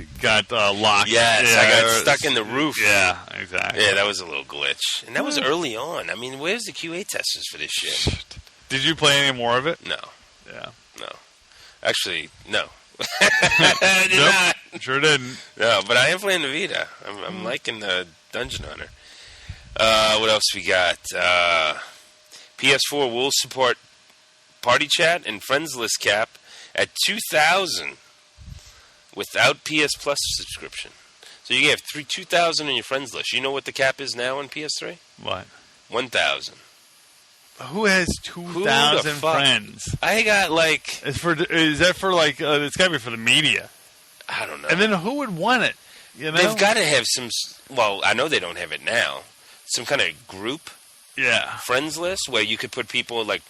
Speaker 1: Yes, I got stuck in the roof.
Speaker 2: Yeah, exactly.
Speaker 1: Yeah, that was a little glitch. And that was early on. I mean, where's the QA testers for this shit?
Speaker 2: Did you play any more of it?
Speaker 1: No.
Speaker 2: Yeah.
Speaker 1: No. Actually, no. I did not.
Speaker 2: Sure didn't.
Speaker 1: No, but I am playing the Vita. I'm liking the Dungeon Hunter. What else we got? PS4 will support Party Chat and Friends List cap at 2,000 without PS Plus subscription. So you have 2,000 in your Friends List. You know what the cap is now on PS3?
Speaker 2: What?
Speaker 1: 1,000.
Speaker 2: Who has 2,000 friends?
Speaker 1: I got like...
Speaker 2: Is that for like... it's got to be for the media.
Speaker 1: I don't know.
Speaker 2: And then who would want it? You know?
Speaker 1: They've got to have some... Well, I know they don't have it now. Some kind of group...
Speaker 2: Yeah.
Speaker 1: Friends list where you could put people like,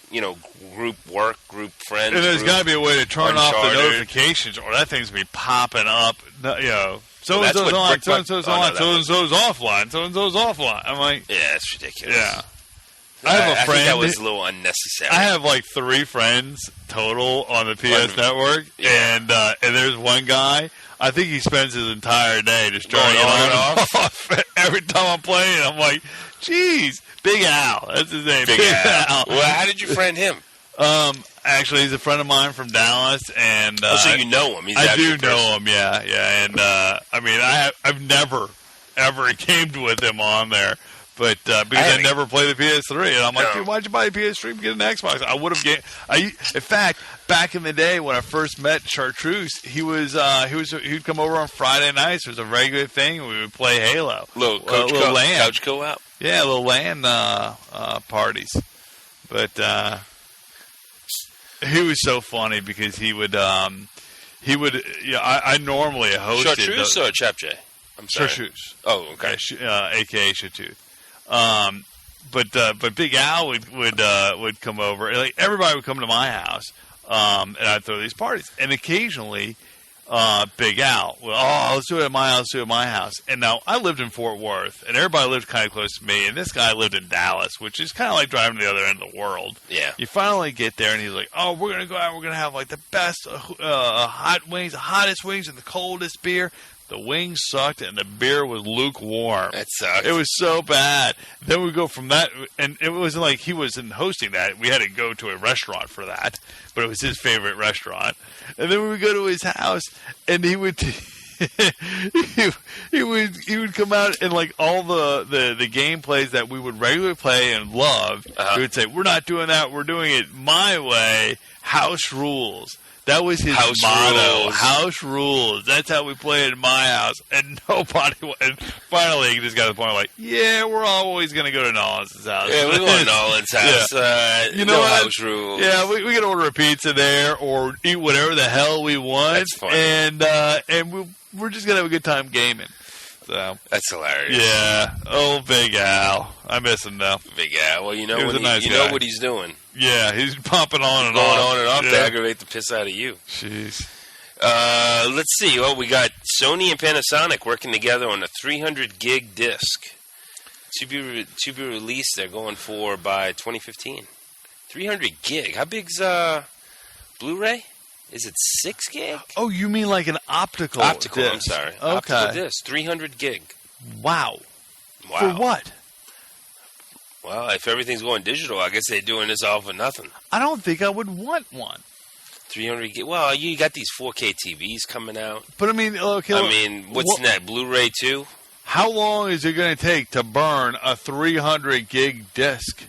Speaker 1: group work, group friends.
Speaker 2: And there's got to be a way to turn off the
Speaker 1: Uncharted.
Speaker 2: Notifications, or that thing's going to be popping up. So-and-so's
Speaker 1: Well,
Speaker 2: on, so-and-so's on,
Speaker 1: no,
Speaker 2: so-and-so's offline, so-and-so's offline. I'm like...
Speaker 1: Yeah, it's ridiculous.
Speaker 2: Yeah. I have a friend.
Speaker 1: I think that was a little unnecessary.
Speaker 2: I have like 3 friends total on the PS Network, and there's one guy. I think he spends his entire day just turning on and off. Every time I'm playing, I'm like, "Geez, Big Al." That's his name.
Speaker 1: Big Al. Well, how did you friend him?
Speaker 2: Actually, he's a friend of mine from Dallas, and
Speaker 1: so you know him.
Speaker 2: I do know him. Yeah. And I mean, I've never ever gamed with him on there. But because I never played the PS3, and I'm like, dude, why'd you buy a PS3 and get an Xbox? I would have in fact, back in the day when I first met Chartreuse, he'd come over on Friday nights. It was a regular thing. We would play Halo.
Speaker 1: Little LAN. Couch co-op.
Speaker 2: Yeah, little LAN parties. But he was so funny because he would. I normally hosted
Speaker 1: Chartreuse or Chap J? I'm sorry.
Speaker 2: Chartreuse.
Speaker 1: Oh, okay.
Speaker 2: AKA Chatooth. But Big Al would come over. Like everybody would come to my house, and I'd throw these parties. And occasionally, Big Al would, let's do it at my house. Let's do it at my house. And now I lived in Fort Worth, and everybody lived kind of close to me. And this guy lived in Dallas, which is kind of like driving to the other end of the world.
Speaker 1: Yeah.
Speaker 2: You finally get there, and he's like, "Oh, we're gonna go out. We're gonna have like the best hot wings, the hottest wings, and the coldest beer." The wings sucked, and the beer was lukewarm.
Speaker 1: That sucked.
Speaker 2: It was so bad. Then we go from that, and it wasn't like he wasn't hosting that. We had to go to a restaurant for that, but it was his favorite restaurant. And then we would go to his house, and he would he would come out and like all the gameplays that we would regularly play and love. He would say, "We're not doing that. We're doing it my way. House rules." That was his motto.
Speaker 1: Rules.
Speaker 2: House rules. That's how we play it in my house. And nobody. And finally, he just got to the point like, yeah, we're always going to go to Nolan's house.
Speaker 1: Yeah, we go to Nolan's house.
Speaker 2: Yeah.
Speaker 1: You know, no house rules.
Speaker 2: Yeah, we can order a pizza there or eat whatever the hell we want.
Speaker 1: That's funny.
Speaker 2: And we're just going to have a good time gaming. So
Speaker 1: that's hilarious.
Speaker 2: Yeah. Oh, Big Al. I miss him now.
Speaker 1: Big Al. Well, you know
Speaker 2: know
Speaker 1: what he's doing.
Speaker 2: Yeah, he's popping on and
Speaker 1: going
Speaker 2: off.
Speaker 1: on and off
Speaker 2: to
Speaker 1: aggravate the piss out of you.
Speaker 2: Jeez.
Speaker 1: Let's see. Well, we got Sony and Panasonic working together on a 300 gig disc to be released. They're going for by 2015. 300 gig. How big's Blu-ray? Is it 6 gig?
Speaker 2: Oh, you mean like an optical?
Speaker 1: Optical.
Speaker 2: disc.
Speaker 1: I'm sorry.
Speaker 2: Okay.
Speaker 1: Optical disc. 300 gig.
Speaker 2: Wow.
Speaker 1: For
Speaker 2: what?
Speaker 1: Well, if everything's going digital, I guess they're doing this all for nothing.
Speaker 2: I don't think I would want one.
Speaker 1: 300 gig. Well, you got these 4K TVs coming out.
Speaker 2: But I mean, okay.
Speaker 1: I mean, what's that? Blu-ray too?
Speaker 2: How long is it going to take to burn a 300 gig disc?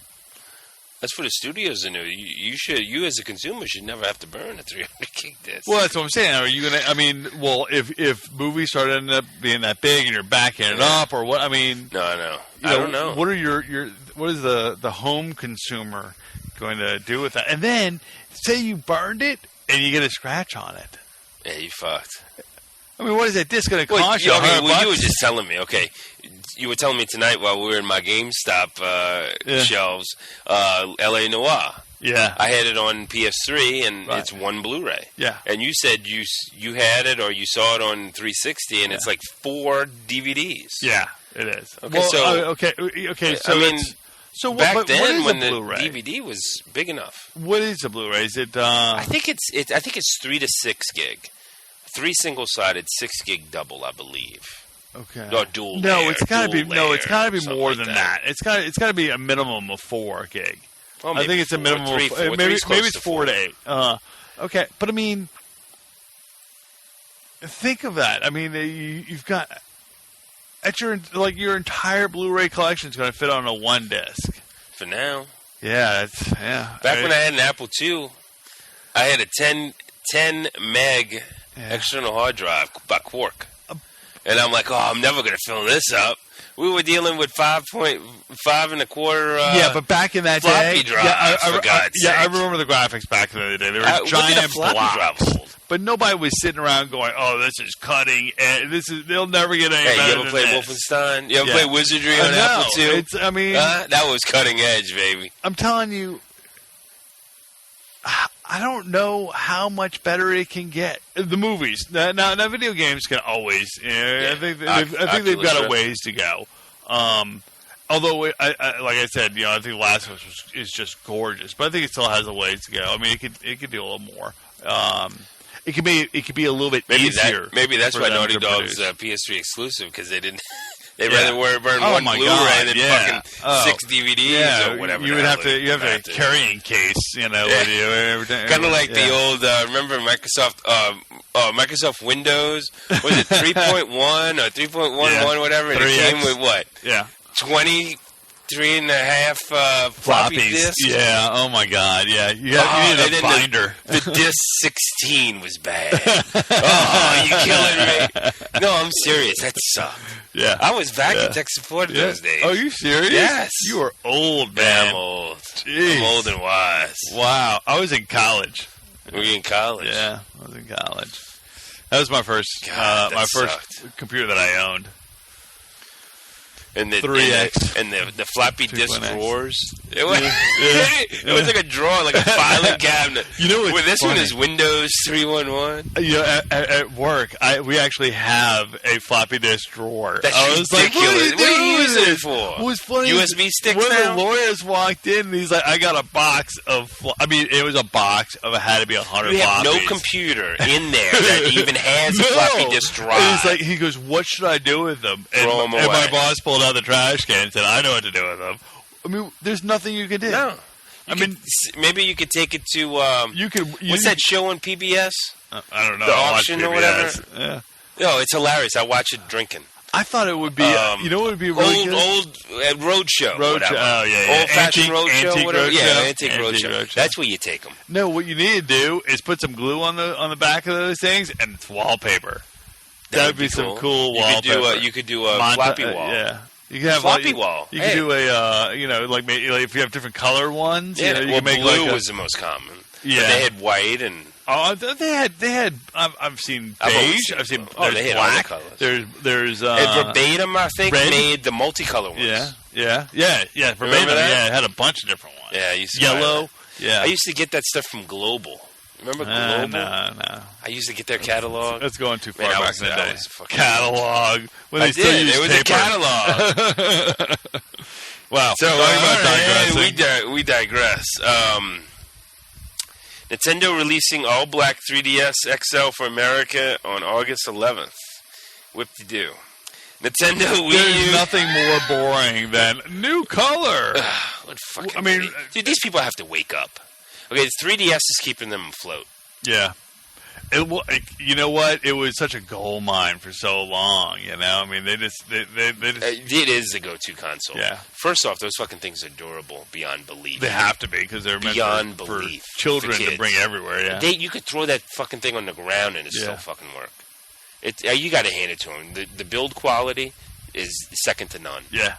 Speaker 1: That's for the studios to know. You as a consumer should never have to burn a 300 gig disc.
Speaker 2: Well, that's what I'm saying. Are you going to? I mean, well, if movies start ending up being that big and you're backing it up, or what? I mean,
Speaker 1: no, I know. I don't know.
Speaker 2: What are what is the home consumer going to do with that? And then say you burned it and you get a scratch on it.
Speaker 1: Yeah, you fucked.
Speaker 2: I mean, what is that disc going to cost you?
Speaker 1: Well, you were just telling me. Okay, you were telling me tonight while we were in my GameStop shelves, L.A. Noire.
Speaker 2: Yeah,
Speaker 1: I had it on PS3, and it's one Blu-ray.
Speaker 2: Yeah,
Speaker 1: and you said you had it or you saw it on 360, and it's like 4 DVDs.
Speaker 2: Yeah, it is.
Speaker 1: Okay,
Speaker 2: well,
Speaker 1: so
Speaker 2: okay. So
Speaker 1: I mean,
Speaker 2: so
Speaker 1: back then when the
Speaker 2: Blu-ray?
Speaker 1: DVD was big enough.
Speaker 2: What is a Blu-ray? Is it?
Speaker 1: I think it's 3 to 6 gig, 3 single-sided, 6 gig double, I believe.
Speaker 2: Okay.
Speaker 1: No, dual.
Speaker 2: No,
Speaker 1: layer,
Speaker 2: it's got to be. No, it's got to be more
Speaker 1: like
Speaker 2: than that. It's got to be a minimum of 4 gig.
Speaker 1: Well,
Speaker 2: I think it's a minimum of
Speaker 1: 4.
Speaker 2: maybe it's 4 to 8. Okay, but I mean, think of that. I mean, you've got your entire Blu-ray collection is going to fit on a one disc.
Speaker 1: For now.
Speaker 2: Yeah,
Speaker 1: Back when I had an Apple II, I had a 10 meg external hard drive by Quark. And I'm like, I'm never going to fill this up. We were dealing with 5.5 and a quarter.
Speaker 2: But back in that
Speaker 1: floppy
Speaker 2: day,
Speaker 1: drives, for God's sake.
Speaker 2: I remember the graphics back in the day. They were giant blocks. But nobody was sitting around going, "Oh, this is cutting edge. They'll never get any better."
Speaker 1: You ever play Wolfenstein? You ever play Wizardry on
Speaker 2: no,
Speaker 1: Apple II?
Speaker 2: I mean,
Speaker 1: that was cutting edge, baby.
Speaker 2: I'm telling you. I don't know how much better it can get. The movies, now video games can always. I think they've got a ways to go. Although, like I said, I think Last of Us is just gorgeous, but I think it still has a ways to go. I mean, it could do a little more. It could be a little bit easier.
Speaker 1: Maybe that's why Naughty Dog's PS3 exclusive, because they didn't. They'd rather burn one Blu-ray than fucking 6 DVDs or whatever.
Speaker 2: You have a carrying case, with you every day.
Speaker 1: Kind of like the old. Remember Microsoft Windows? Was it 3.1 or 3.11, whatever? And it came with what?
Speaker 2: Yeah,
Speaker 1: 23.5 floppy disks.
Speaker 2: Yeah. Oh my God. Yeah. You needed a binder.
Speaker 1: The disc 16 was bad. Oh, you killing me? No, I'm serious. That sucked.
Speaker 2: Yeah.
Speaker 1: I was back in tech support those days.
Speaker 2: Oh, you serious?
Speaker 1: Yes.
Speaker 2: You were old, man.
Speaker 1: I'm old.
Speaker 2: Jeez.
Speaker 1: I'm old and wise.
Speaker 2: Wow. I was in college.
Speaker 1: Were you in college?
Speaker 2: Yeah, I was in college. That was my first
Speaker 1: God,
Speaker 2: first computer that I owned.
Speaker 1: And the
Speaker 2: 3X.
Speaker 1: and the floppy disk
Speaker 2: 2.X.
Speaker 1: drawers. It was,
Speaker 2: Yeah.
Speaker 1: it was like a drawer, like a filing cabinet.
Speaker 2: You know what's
Speaker 1: this
Speaker 2: funny?
Speaker 1: one is Windows 311.
Speaker 2: You know, at work, we actually have a floppy disk drawer.
Speaker 1: That's
Speaker 2: I was
Speaker 1: ridiculous.
Speaker 2: like,
Speaker 1: What are you
Speaker 2: with
Speaker 1: using it for?
Speaker 2: What was funny?
Speaker 1: USB sticks
Speaker 2: One
Speaker 1: now?
Speaker 2: of the lawyers walked in, and he's like, "I got a box of." It was a box of. It had to be 100
Speaker 1: You have no
Speaker 2: floppies.
Speaker 1: computer in there that even has a floppy disk drive.
Speaker 2: And he's like, he goes, "What should I do with them?" And,
Speaker 1: Throw 'em
Speaker 2: and my
Speaker 1: away.
Speaker 2: boss pulled out the trash can and said, "I know what to do with them." I mean, there's nothing you can do.
Speaker 1: No. Maybe you could take it to what's that show on PBS?
Speaker 2: I don't know.
Speaker 1: The
Speaker 2: I watch
Speaker 1: auction or whatever?
Speaker 2: PBS. Yeah.
Speaker 1: No, it's hilarious. I watch it drinking.
Speaker 2: I thought it would be. You know what would be really good?
Speaker 1: Old roadshow.
Speaker 2: Roadshow. Oh yeah.
Speaker 1: Old fashioned roadshow.
Speaker 2: Antique
Speaker 1: Whatever.
Speaker 2: roadshow.
Speaker 1: Yeah, antique
Speaker 2: Antique
Speaker 1: roadshow.
Speaker 2: roadshow.
Speaker 1: That's where you take them.
Speaker 2: No, what you need to do is put some glue on the back of those things, and it's wallpaper. That would be some cool wallpaper.
Speaker 1: You could do a floppy wall.
Speaker 2: Yeah. You can have
Speaker 1: floppy wall.
Speaker 2: You can do a like if you have different color ones.
Speaker 1: Yeah,
Speaker 2: you can make
Speaker 1: blue
Speaker 2: like
Speaker 1: was the most common.
Speaker 2: Yeah,
Speaker 1: but they had white and.
Speaker 2: Oh, they had. I've seen beige. I've seen.
Speaker 1: They had
Speaker 2: black.
Speaker 1: all the colors.
Speaker 2: There's.
Speaker 1: And Verbatim, I think,
Speaker 2: red?
Speaker 1: made the multicolor ones.
Speaker 2: Yeah. Verbatim.
Speaker 1: Remember that?
Speaker 2: Yeah, it had a bunch of different ones.
Speaker 1: Yeah, I used to
Speaker 2: yellow. Yeah,
Speaker 1: I used to get that stuff from Global. Remember Global?
Speaker 2: No.
Speaker 1: I used to get their catalog.
Speaker 2: That's going too far
Speaker 1: Man,
Speaker 2: back in the day.
Speaker 1: Catalog.
Speaker 2: When they still used
Speaker 1: It was
Speaker 2: paper.
Speaker 1: a catalog.
Speaker 2: Wow.
Speaker 1: So
Speaker 2: digressing.
Speaker 1: we digress. Nintendo releasing all black 3DS XL for America on August 11th. Whip-de-doo. Nintendo Wii U.
Speaker 2: There's nothing more boring than new color.
Speaker 1: What fucking
Speaker 2: I mean,
Speaker 1: dude, these people have to wake up. Okay, the 3DS is keeping them afloat.
Speaker 2: Yeah. You know what? It was such a gold mine for so long. You know, I mean, they just.
Speaker 1: It is the go-to console.
Speaker 2: Yeah.
Speaker 1: First off, those fucking things are durable beyond belief.
Speaker 2: They have to be because they're meant
Speaker 1: beyond
Speaker 2: for
Speaker 1: belief
Speaker 2: children
Speaker 1: for
Speaker 2: to
Speaker 1: kids.
Speaker 2: bring everywhere. Yeah.
Speaker 1: You could throw that fucking thing on the ground and it still fucking work. You got to hand it to them. The build quality is second to none.
Speaker 2: Yeah.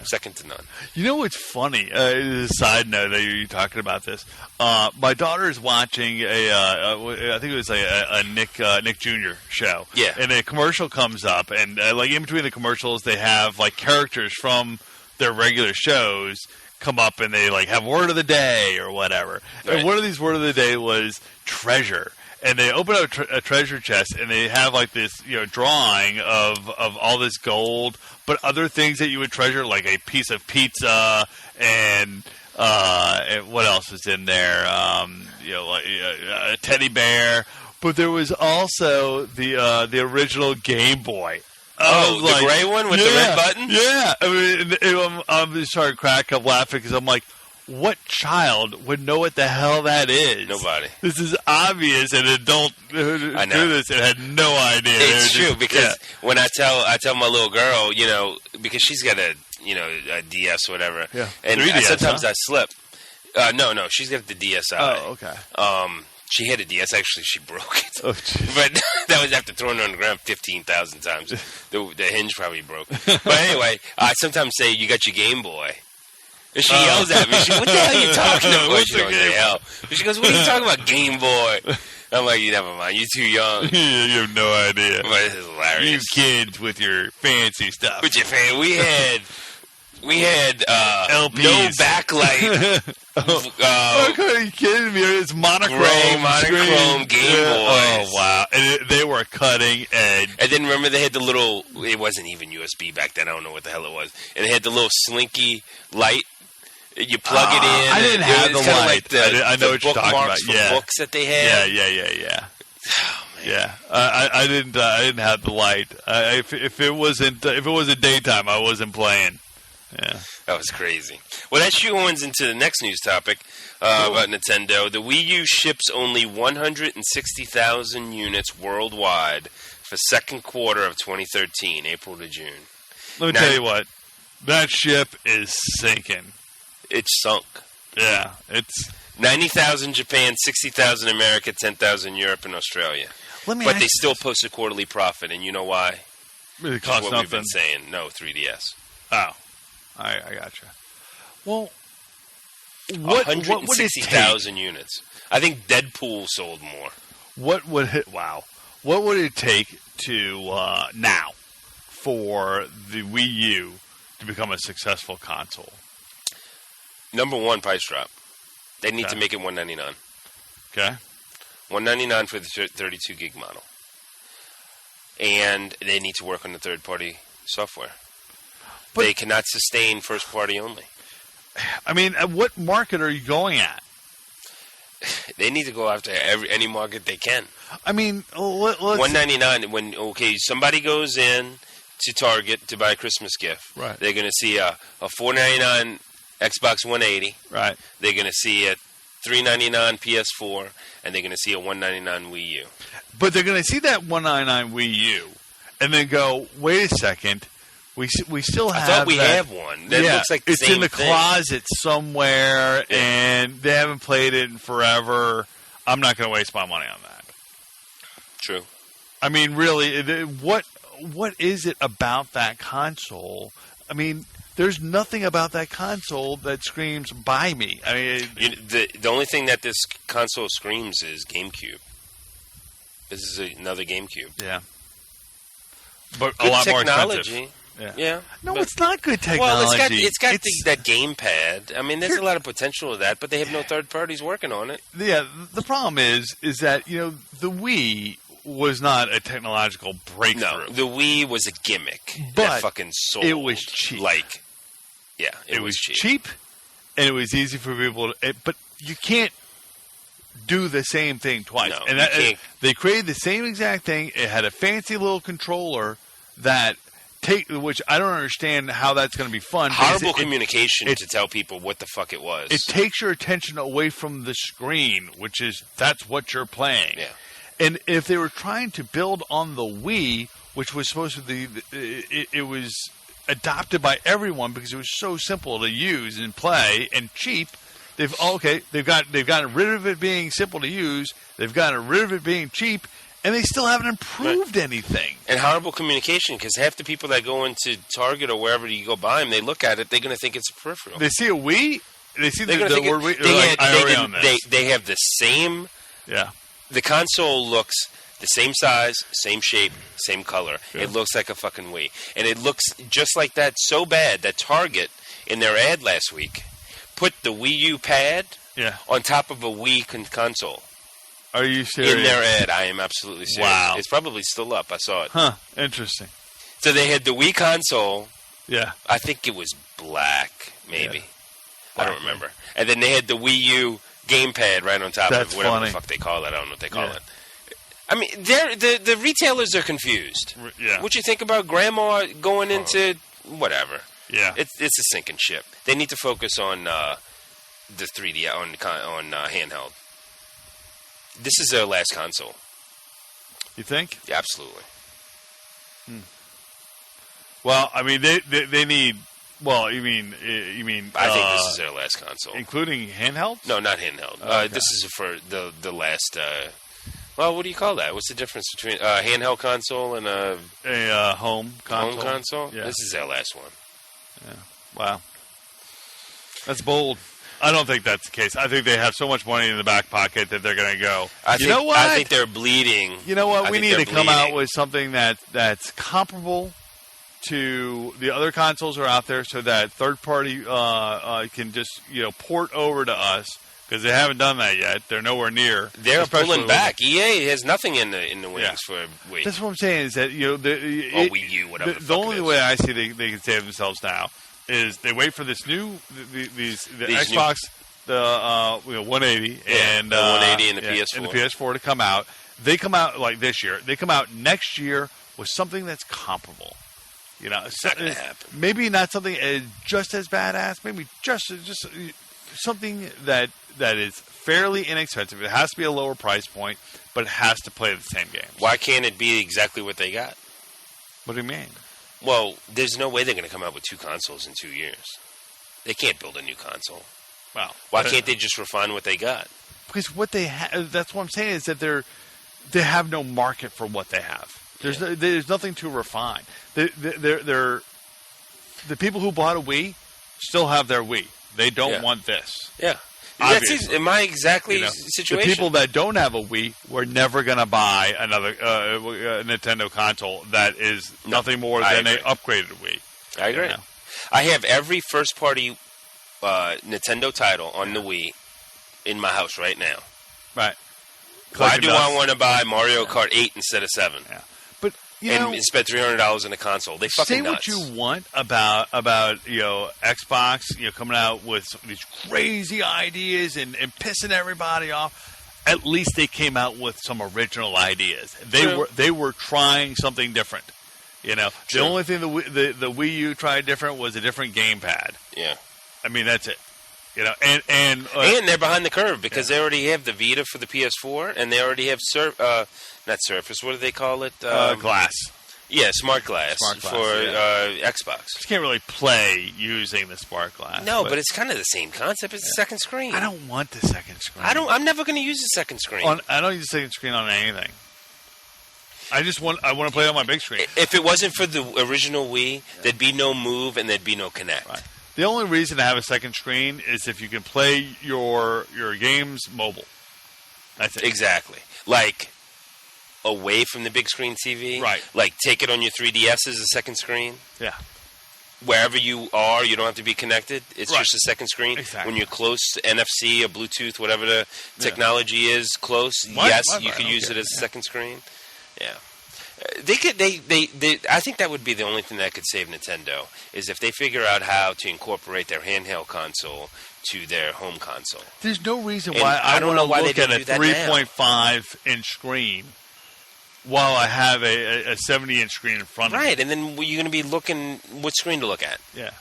Speaker 1: Second to none.
Speaker 2: You know what's funny? A side note that you're talking about this. My daughter's watching I think it was a Nick Jr. show.
Speaker 1: Yeah.
Speaker 2: And a commercial comes up, and like in between the commercials, they have like characters from their regular shows come up, and they like have word of the day or whatever.
Speaker 1: Right.
Speaker 2: And one of these word of the day was treasure. And they open up a treasure chest, and they have like this, drawing of all this gold, but other things that you would treasure, like a piece of pizza, and what else was in there? Like a teddy bear. But there was also the original Game Boy.
Speaker 1: Oh, the gray one with the red button?
Speaker 2: Yeah, I mean, I'm just starting to crack up laughing because I'm like, what child would know what the hell that is?
Speaker 1: Nobody.
Speaker 2: This is obvious. An adult who do this and had no idea.
Speaker 1: It's true because when I tell my little girl, because she's got a DS or whatever, and
Speaker 2: 3DS,
Speaker 1: sometimes I slip. No, she's got the DSi.
Speaker 2: Oh, okay.
Speaker 1: She had a DS. Actually, she broke it.
Speaker 2: Oh,
Speaker 1: but that was after throwing it on the ground 15,000 times. The hinge probably broke. But anyway, I sometimes say, "You got your Game Boy." And she yells at me. She goes, "What the hell are you talking about?" She don't say hell. And she goes, "What are you talking about, Game Boy?" I'm like, "You never mind. You're too young."
Speaker 2: You have no idea.
Speaker 1: But it's hilarious.
Speaker 2: You kids with your fancy stuff.
Speaker 1: With your fan, we had
Speaker 2: LPs.
Speaker 1: no backlight.
Speaker 2: Are you kidding me? It's monochrome
Speaker 1: Game Boys.
Speaker 2: Oh wow! And they were cutting edge.
Speaker 1: And then remember they had the little. It wasn't even USB back then. I don't know what the hell it was. And they had the little slinky light. You plug it in.
Speaker 2: I didn't have the light.
Speaker 1: Like
Speaker 2: I know what you're talking about.
Speaker 1: For books that they had.
Speaker 2: Yeah.
Speaker 1: Oh, man.
Speaker 2: Yeah, I didn't have the light. If it wasn't daytime, I wasn't playing. Yeah,
Speaker 1: that was crazy. Well, that shoehorns into the next news topic about Nintendo. The Wii U ships only 160,000 units worldwide for second quarter of 2013, April to June.
Speaker 2: Let me tell you what, that ship is sinking.
Speaker 1: It's sunk.
Speaker 2: Yeah, it's
Speaker 1: 90,000 Japan, 60,000 America, 10,000 Europe and Australia. But they still post a quarterly profit, and you know why?
Speaker 2: It costs
Speaker 1: what
Speaker 2: nothing.
Speaker 1: We've been saying. No, 3DS.
Speaker 2: Oh, I gotcha. Well, what
Speaker 1: 160,000 units. I think Deadpool sold more.
Speaker 2: What would it take to now for the Wii U to become a successful console?
Speaker 1: Number one, price drop. They need to make it $199.
Speaker 2: Okay.
Speaker 1: $199 for the 32 gig model. And they need to work on the third-party software. But they cannot sustain first-party only.
Speaker 2: I mean, what market are you going at?
Speaker 1: They need to go after any market they can.
Speaker 2: I mean, let's...
Speaker 1: $199. Somebody goes in to Target to buy a Christmas gift.
Speaker 2: Right.
Speaker 1: They're going to see a $499 Xbox 180.
Speaker 2: Right.
Speaker 1: They're going to see a $399 PS4, and they're going to see a $199 Wii U.
Speaker 2: But they're going to see that $199 Wii U, and then go, wait a second, we still have.
Speaker 1: I thought we have one. That looks like the
Speaker 2: it's
Speaker 1: same
Speaker 2: in the
Speaker 1: thing.
Speaker 2: closet somewhere, and they haven't played it in forever. I'm not going to waste my money on that.
Speaker 1: True.
Speaker 2: I mean, really, what is it about that console? I mean, there's nothing about that console that screams "buy me." I mean,
Speaker 1: the only thing that this console screams is GameCube. This is another GameCube.
Speaker 2: Yeah, but
Speaker 1: good
Speaker 2: a lot
Speaker 1: technology.
Speaker 2: more expensive.
Speaker 1: Yeah.
Speaker 2: No, it's not good technology.
Speaker 1: Well, it's got that gamepad. I mean, there's a lot of potential of that, but they have no third parties working on it.
Speaker 2: Yeah, the problem is that the Wii was not a technological breakthrough.
Speaker 1: No, the Wii was a gimmick.
Speaker 2: But
Speaker 1: that fucking sold.
Speaker 2: It was cheap.
Speaker 1: It was
Speaker 2: cheap, and it was easy for people to. But you can't do the same thing twice.
Speaker 1: No,
Speaker 2: and they created the same exact thing. It had a fancy little controller which I don't understand how that's going to be fun.
Speaker 1: Horrible communication to tell people what the fuck it was.
Speaker 2: It takes your attention away from the screen, that's what you're playing.
Speaker 1: Yeah.
Speaker 2: And if they were trying to build on the Wii, which was supposed to be, it was adopted by everyone because it was so simple to use and play and cheap. They've gotten rid of it being simple to use. They've gotten rid of it being cheap, and they still haven't improved anything.
Speaker 1: And horrible communication, because half the people that go into Target or wherever you go buy them, they look at it, they're going to think it's a peripheral.
Speaker 2: They see a Wii, they see the word Wii,
Speaker 1: they have the same...
Speaker 2: Yeah.
Speaker 1: The console looks the same size, same shape, same color.
Speaker 2: Yeah.
Speaker 1: It looks like a fucking Wii. And it looks just like that so bad that Target, in their ad last week, put the Wii U pad on top of a Wii console.
Speaker 2: Are you serious?
Speaker 1: In their ad. I am absolutely serious.
Speaker 2: Wow.
Speaker 1: It's probably still up. I saw it.
Speaker 2: Huh. Interesting.
Speaker 1: So they had the Wii console.
Speaker 2: Yeah.
Speaker 1: I think it was black, maybe.
Speaker 2: Yeah.
Speaker 1: I don't remember. And then they had the Wii U gamepad right on top of whatever the fuck they call it. I don't know what they call it. I mean, the retailers are confused.
Speaker 2: Yeah.
Speaker 1: What you think about Grandma going into whatever?
Speaker 2: Yeah.
Speaker 1: It's a sinking ship. They need to focus on the 3D on handheld. This is their last console.
Speaker 2: You think?
Speaker 1: Yeah, absolutely.
Speaker 2: Well, I mean, they need. Well, you mean?
Speaker 1: I think this is their last console,
Speaker 2: including handheld.
Speaker 1: No, not handheld.
Speaker 2: Okay.
Speaker 1: This is for the last. Well, what do you call that? What's the difference between a handheld console and
Speaker 2: a home console?
Speaker 1: Home console.
Speaker 2: Yeah.
Speaker 1: This is their last one.
Speaker 2: Yeah. Wow. That's bold. I don't think that's the case. I think they have so much money in the back pocket that they're going to go. Know what?
Speaker 1: I think they're bleeding.
Speaker 2: You know what? We need to come out with something that's comparable to the other consoles that are out there, so that third party can just port over to us, because they haven't done that yet. They're nowhere near.
Speaker 1: They're pulling back. EA has nothing in the wings for Wii.
Speaker 2: That's what I'm saying. Is that
Speaker 1: Wii U, whatever.
Speaker 2: The only way I see they can save themselves now is they wait for this new the Xbox, the 180 and
Speaker 1: the 180 and the PS4
Speaker 2: and the PS4 to come out. They come out like this year. They come out next year with something that's comparable.
Speaker 1: It's not going to happen.
Speaker 2: Maybe not something just as badass. Maybe just something that is fairly inexpensive. It has to be a lower price point, but it has to play the same games.
Speaker 1: Why can't it be exactly what they got?
Speaker 2: What do you mean?
Speaker 1: Well, there's no way they're going to come out with two consoles in 2 years. They can't build a new console.
Speaker 2: Well,
Speaker 1: why can't they just refine what they got?
Speaker 2: Because what they have, that's what I'm saying, is that they have no market for what they have. There's nothing to refine. The people who bought a Wii still have their Wii. They don't want this.
Speaker 1: Yeah.
Speaker 2: Obviously.
Speaker 1: Am I exactly situation?
Speaker 2: The people that don't have a Wii were never going to buy another Nintendo console that is nothing more than an upgraded Wii.
Speaker 1: I agree. I have every first-party Nintendo title on the Wii in my house right now.
Speaker 2: Right.
Speaker 1: Why do I want to buy Mario Kart 8 instead of 7?
Speaker 2: Yeah. But
Speaker 1: and spend $300 on a console? They fucking
Speaker 2: say
Speaker 1: nuts.
Speaker 2: What you want about Xbox, coming out with these crazy ideas and pissing everybody off. At least they came out with some original ideas. They were trying something different. The only thing the Wii U tried different was a different gamepad.
Speaker 1: Yeah.
Speaker 2: I mean, that's it. And
Speaker 1: they're behind the curve because they already have the Vita for the PS4, and they already have not Surface. What do they call it?
Speaker 2: Glass.
Speaker 1: Yeah, Smart Glass for Xbox.
Speaker 2: You can't really play using the Smart Glass.
Speaker 1: No, but it's kind of the same concept. It's a second screen.
Speaker 2: I don't want the second screen.
Speaker 1: I'm never going to use the second screen.
Speaker 2: I don't use the second screen on anything. I want to play on my big screen.
Speaker 1: If it wasn't for the original Wii, there'd be no Move and there'd be no Kinect.
Speaker 2: Right. The only reason to have a second screen is if you can play your games mobile. That's it.
Speaker 1: Exactly. Like, away from the big screen TV.
Speaker 2: Right.
Speaker 1: Like, take it on your 3DS as a second screen.
Speaker 2: Yeah.
Speaker 1: Wherever you are, you don't have to be connected. It's just a second screen.
Speaker 2: Exactly.
Speaker 1: When you're close to NFC or Bluetooth, whatever the technology is, close, you can use it as a second screen. Yeah. I think that would be the only thing that could save Nintendo is if they figure out how to incorporate their handheld console to their home console.
Speaker 2: There's no reason why I don't know why look at a 3.5-inch screen while I have a 70-inch screen in front of me.
Speaker 1: Right, and then you're going to be looking what screen to look at.
Speaker 2: Yeah.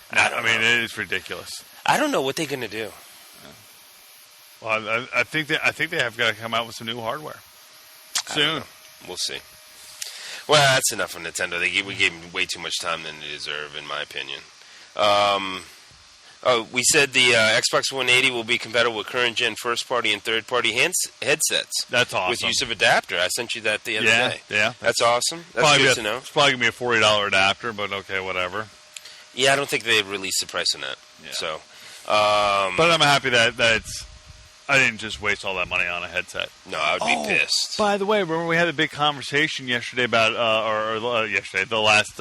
Speaker 2: I mean, it is ridiculous.
Speaker 1: I don't know what they're going to do.
Speaker 2: Well, I think they have got to come out with some new hardware soon.
Speaker 1: We'll see. Well, that's enough of Nintendo. We gave them way too much time than they deserve, in my opinion. We said the Xbox 180 will be compatible with current-gen first-party and third-party headsets.
Speaker 2: That's awesome.
Speaker 1: With use of adapter. I sent you that the other day.
Speaker 2: Yeah.
Speaker 1: That's awesome. That's good to know.
Speaker 2: It's probably going to be a $40 adapter, but okay, whatever.
Speaker 1: Yeah, I don't think they released the price on that.
Speaker 2: Yeah.
Speaker 1: So,
Speaker 2: but I'm happy that it's... I didn't just waste all that money on a headset.
Speaker 1: No, I would be pissed.
Speaker 2: By the way, remember we had a big conversation yesterday about, the last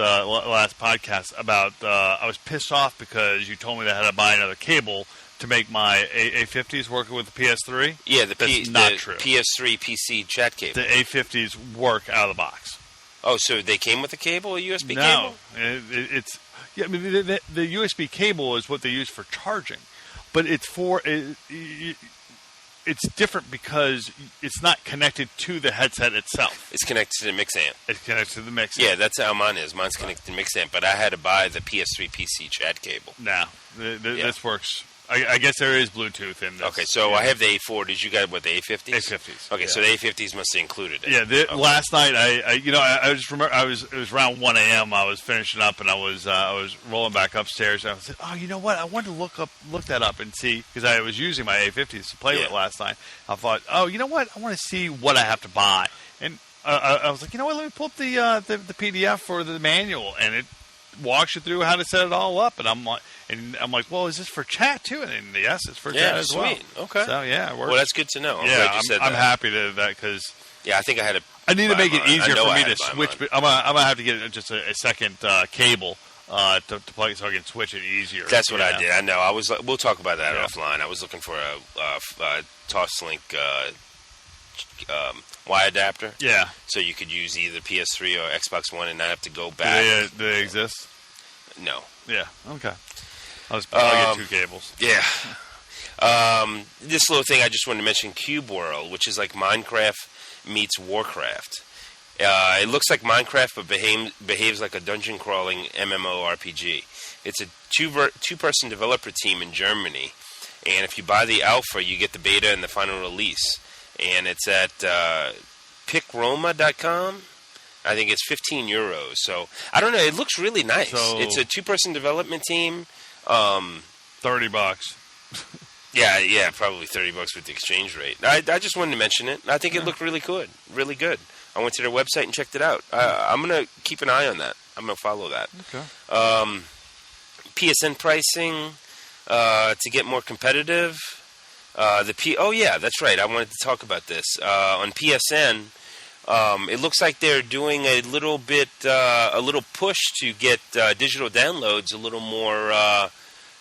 Speaker 2: podcast about, I was pissed off because you told me that I had to buy another cable to make my A50s working with the PS3.
Speaker 1: Yeah,
Speaker 2: that's not true.
Speaker 1: PS3 PC chat cable.
Speaker 2: The A50s work out of the box.
Speaker 1: Oh, so they came with a cable, a USB cable?
Speaker 2: No, it's I mean the USB cable is what they use for charging, but it's for it's different because it's not connected to the headset itself.
Speaker 1: It's connected to the mix amp.
Speaker 2: It's connected to the mix amp.
Speaker 1: Yeah, that's how mine is. Mine's connected to the mix amp, but I had to buy the PS3 PC chat cable.
Speaker 2: No, this works. I guess there is Bluetooth in this.
Speaker 1: Okay, so I have the A4. Did you get the A50s?
Speaker 2: A50s.
Speaker 1: Okay, so the A50s must have included it.
Speaker 2: Yeah, last night I just remember it was around 1 a.m. I was finishing up and I was rolling back upstairs and I said, oh, you know what? I wanted to look that up and see because I was using my A50s to play with last night. I thought, oh, you know what? I want to see what I have to buy, and I was like, you know what? Let me pull up the PDF for the manual, and it walks you through how to set it all up, and I'm like, well, is this for chat too? And yes, it's for chat as well.
Speaker 1: Sweet. Okay.
Speaker 2: So yeah, it works.
Speaker 1: Well, that's good to know.
Speaker 2: I'm happy to that because
Speaker 1: I think I had
Speaker 2: I need to make it easier for me to switch. But I'm gonna have to get just a second cable to plug so I can switch it easier.
Speaker 1: That's what I did. I know. We'll talk about that offline. I was looking for a Toslink Y adapter.
Speaker 2: Yeah.
Speaker 1: So you could use either PS3 or Xbox One and not have to go back.
Speaker 2: Do they exist?
Speaker 1: No.
Speaker 2: Yeah. Okay. I'll get two cables.
Speaker 1: Yeah. This little thing I just wanted to mention, Cube World, which is like Minecraft meets Warcraft. It looks like Minecraft, but behaves like a dungeon-crawling MMORPG. It's a two-person developer team in Germany, and if you buy the alpha, you get the beta and the final release. And it's at picroma.com. I think it's €15. So, I don't know. It looks really nice. So, it's a two-person development team.
Speaker 2: $30.
Speaker 1: Yeah, probably $30 with the exchange rate. I just wanted to mention it. I think it looked really good. Really good. I went to their website and checked it out. I'm going to keep an eye on that. I'm going to follow that.
Speaker 2: Okay.
Speaker 1: PSN pricing to get more competitive. Oh, yeah, that's right. I wanted to talk about this. On PSN, It looks like they're doing a little push to get digital downloads a little more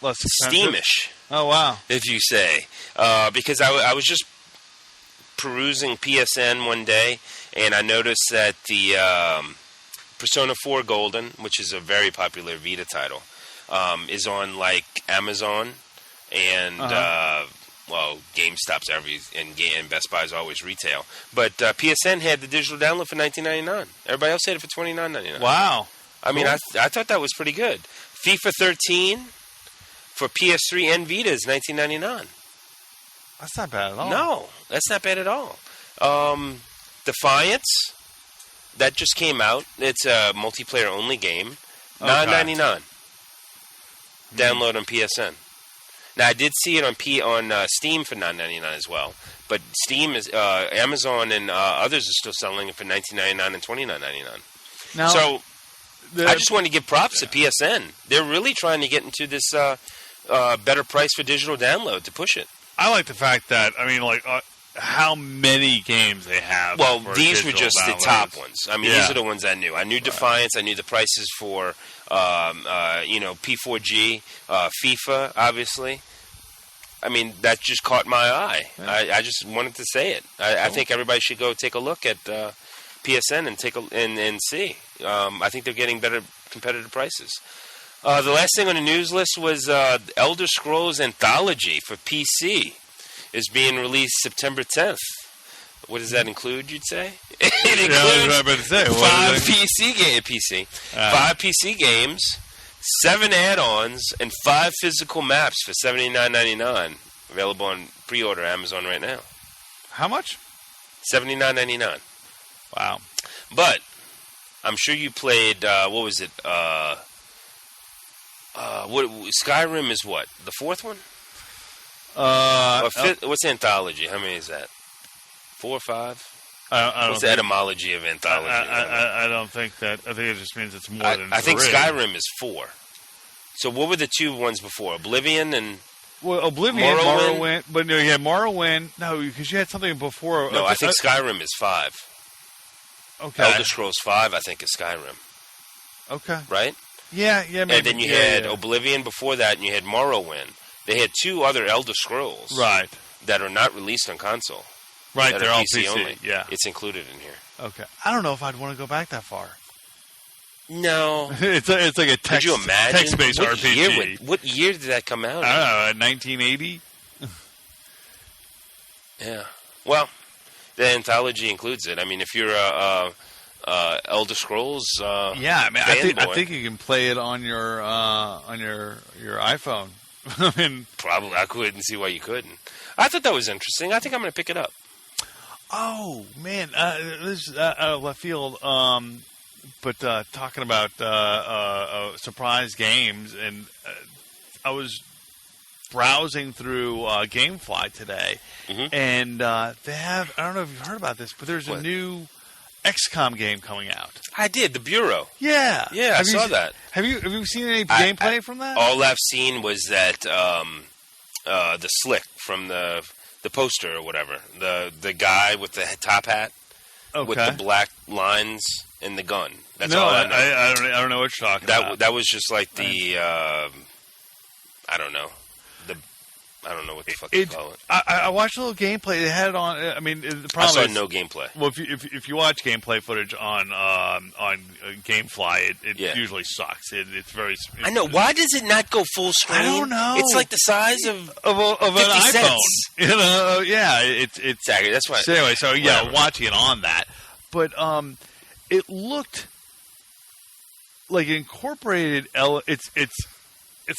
Speaker 2: Less expensive?
Speaker 1: steamish,
Speaker 2: Oh, wow.
Speaker 1: if you say. Because I was just perusing PSN one day, and I noticed that the Persona 4 Golden, which is a very popular Vita title, is on like Amazon and GameStop's and Best Buy's always retail. But PSN had the digital download for $19.99. Everybody else had it for $29.99.
Speaker 2: Wow.
Speaker 1: I mean, I thought that was pretty good. FIFA 13 for PS3 and Vita is $19.99.
Speaker 2: That's not bad at all.
Speaker 1: No, that's not bad at all. Defiance, that just came out. It's a multiplayer only game. $9.99. Download on PSN. Now I did see it on Steam for $9.99 as well. But Steam is Amazon and others are still selling it for $19.99 and $29.99.
Speaker 2: Now,
Speaker 1: so I just want to give props to PSN. They're really trying to get into this better price for digital download to push it.
Speaker 2: I like the fact that, I mean, like, how many games they have.
Speaker 1: Well, these were just
Speaker 2: downloads.
Speaker 1: the top ones. I mean, these are the ones I knew. I knew Defiance. I knew the prices for, P4G, FIFA, obviously. I mean, that just caught my eye. Yeah. I just wanted to say it. I think everybody should go take a look at PSN and see. I think they're getting better competitive prices. The last thing on the news list was Elder Scrolls Anthology for PC is being released September 10th. What does that include, you'd say? It includes five PC games, 7 add-ons, and 5 physical maps for $79.99. Available on pre-order Amazon right now.
Speaker 2: How much?
Speaker 1: $79.99.
Speaker 2: Wow.
Speaker 1: But I'm sure you played, what was it? Skyrim is what? The 4th one? What's Anthology? How many is that? 4 or 5? What's the etymology of Anthology?
Speaker 2: I don't think that. I think it just means it's more than 3.
Speaker 1: I think Skyrim is 4. So what were the 2 ones before? Oblivion and...
Speaker 2: Well, Oblivion, Morrowind. But no, you had Morrowind. No, because you had something before.
Speaker 1: No, I think Skyrim is 5.
Speaker 2: Okay.
Speaker 1: Elder Scrolls 5, I think, is Skyrim.
Speaker 2: Okay.
Speaker 1: Right?
Speaker 2: Yeah, maybe.
Speaker 1: And then you had Oblivion before that, and you had Morrowind. They had 2 other Elder Scrolls.
Speaker 2: Right.
Speaker 1: That are not released on console.
Speaker 2: Right, they're all PC
Speaker 1: only.
Speaker 2: Yeah.
Speaker 1: It's included in here.
Speaker 2: Okay. I don't know if I'd want to go back that far.
Speaker 1: No.
Speaker 2: It's like a text-based RPG.
Speaker 1: What year did that come out?
Speaker 2: I don't know, 1980?
Speaker 1: Yeah. Well, the Anthology includes it. I mean, if you're Elder Scrolls
Speaker 2: yeah, I mean, I think you can play it on your iPhone. I mean,
Speaker 1: probably. I couldn't see why you couldn't. I thought that was interesting. I think I'm going to pick it up.
Speaker 2: Oh man, this is out of left field. But talking about surprise games, and I was browsing through GameFly today, and they have, I don't know if you've heard about this, but there's a new XCOM game coming out.
Speaker 1: I did, the Bureau.
Speaker 2: Yeah.
Speaker 1: Yeah, I saw that.
Speaker 2: Have you seen any gameplay from that?
Speaker 1: All I've seen was that the slick from the poster or whatever. The guy with the top hat with the black lines and the gun. That's all I know.
Speaker 2: I don't know what you're talking about.
Speaker 1: That was just like the I don't know. I don't know what the fuck you call it.
Speaker 2: I watched a little gameplay. They had it on. I mean, the problem
Speaker 1: I saw no gameplay.
Speaker 2: Well, if you watch gameplay footage on GameFly, it usually sucks. It's very.
Speaker 1: I know. Why does it not go full screen?
Speaker 2: I don't know.
Speaker 1: It's like the size of
Speaker 2: an iPhone.
Speaker 1: Cents.
Speaker 2: You know, yeah. It's
Speaker 1: exactly. That's why.
Speaker 2: So anyway, watching it on that, but it looked like it incorporated It's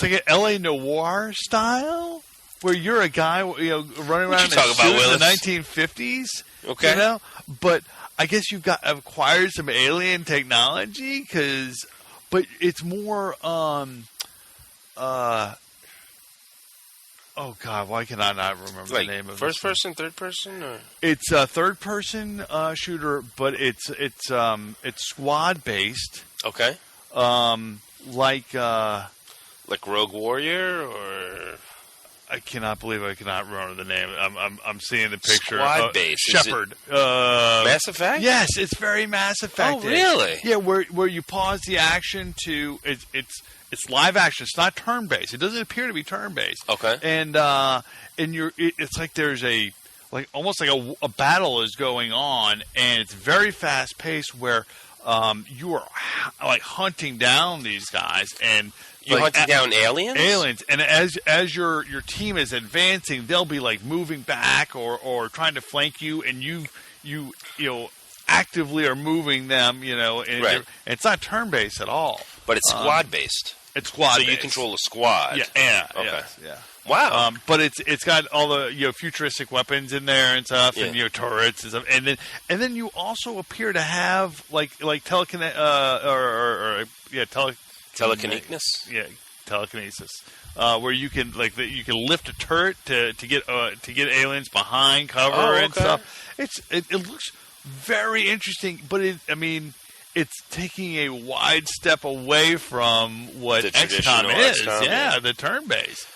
Speaker 2: like an LA noir style. Where you're a guy, running around in the 1950s,
Speaker 1: okay?
Speaker 2: You know, but I guess you've acquired some alien technology, but it's more. Oh God, why can I not remember the name of it?
Speaker 1: First person, third person, or
Speaker 2: it's a third person shooter, but it's squad based.
Speaker 1: Okay.
Speaker 2: Like
Speaker 1: Rogue Warrior or.
Speaker 2: I cannot believe I cannot remember the name. I'm seeing the picture.
Speaker 1: Squad based.
Speaker 2: Shepard.
Speaker 1: Mass Effect?
Speaker 2: Yes, it's very Mass Effect.
Speaker 1: Oh, really?
Speaker 2: Yeah, where you pause the action to it's live action. It's not turn based. It doesn't appear to be turn based.
Speaker 1: Okay.
Speaker 2: And it's like there's almost like a battle is going on, and it's very fast paced where you are like hunting down these guys and.
Speaker 1: You hunting down aliens?
Speaker 2: Aliens, and as your team is advancing, they'll be like moving back or trying to flank you, and you actively are moving them. And
Speaker 1: right.
Speaker 2: It's not turn based at all,
Speaker 1: but it's squad based.
Speaker 2: It's squad.
Speaker 1: So
Speaker 2: based.
Speaker 1: You control a squad.
Speaker 2: Yeah.
Speaker 1: Okay.
Speaker 2: Yes, yeah.
Speaker 1: Wow.
Speaker 2: But it's got all the futuristic weapons in there and stuff, and turrets and stuff, and then you also appear to have telekinesis. Telekinesis. Where you can you can lift a turret to get aliens behind cover and stuff. It looks very interesting, but it's taking a wide step away from what XCOM is.
Speaker 1: XCOM,
Speaker 2: the turn based.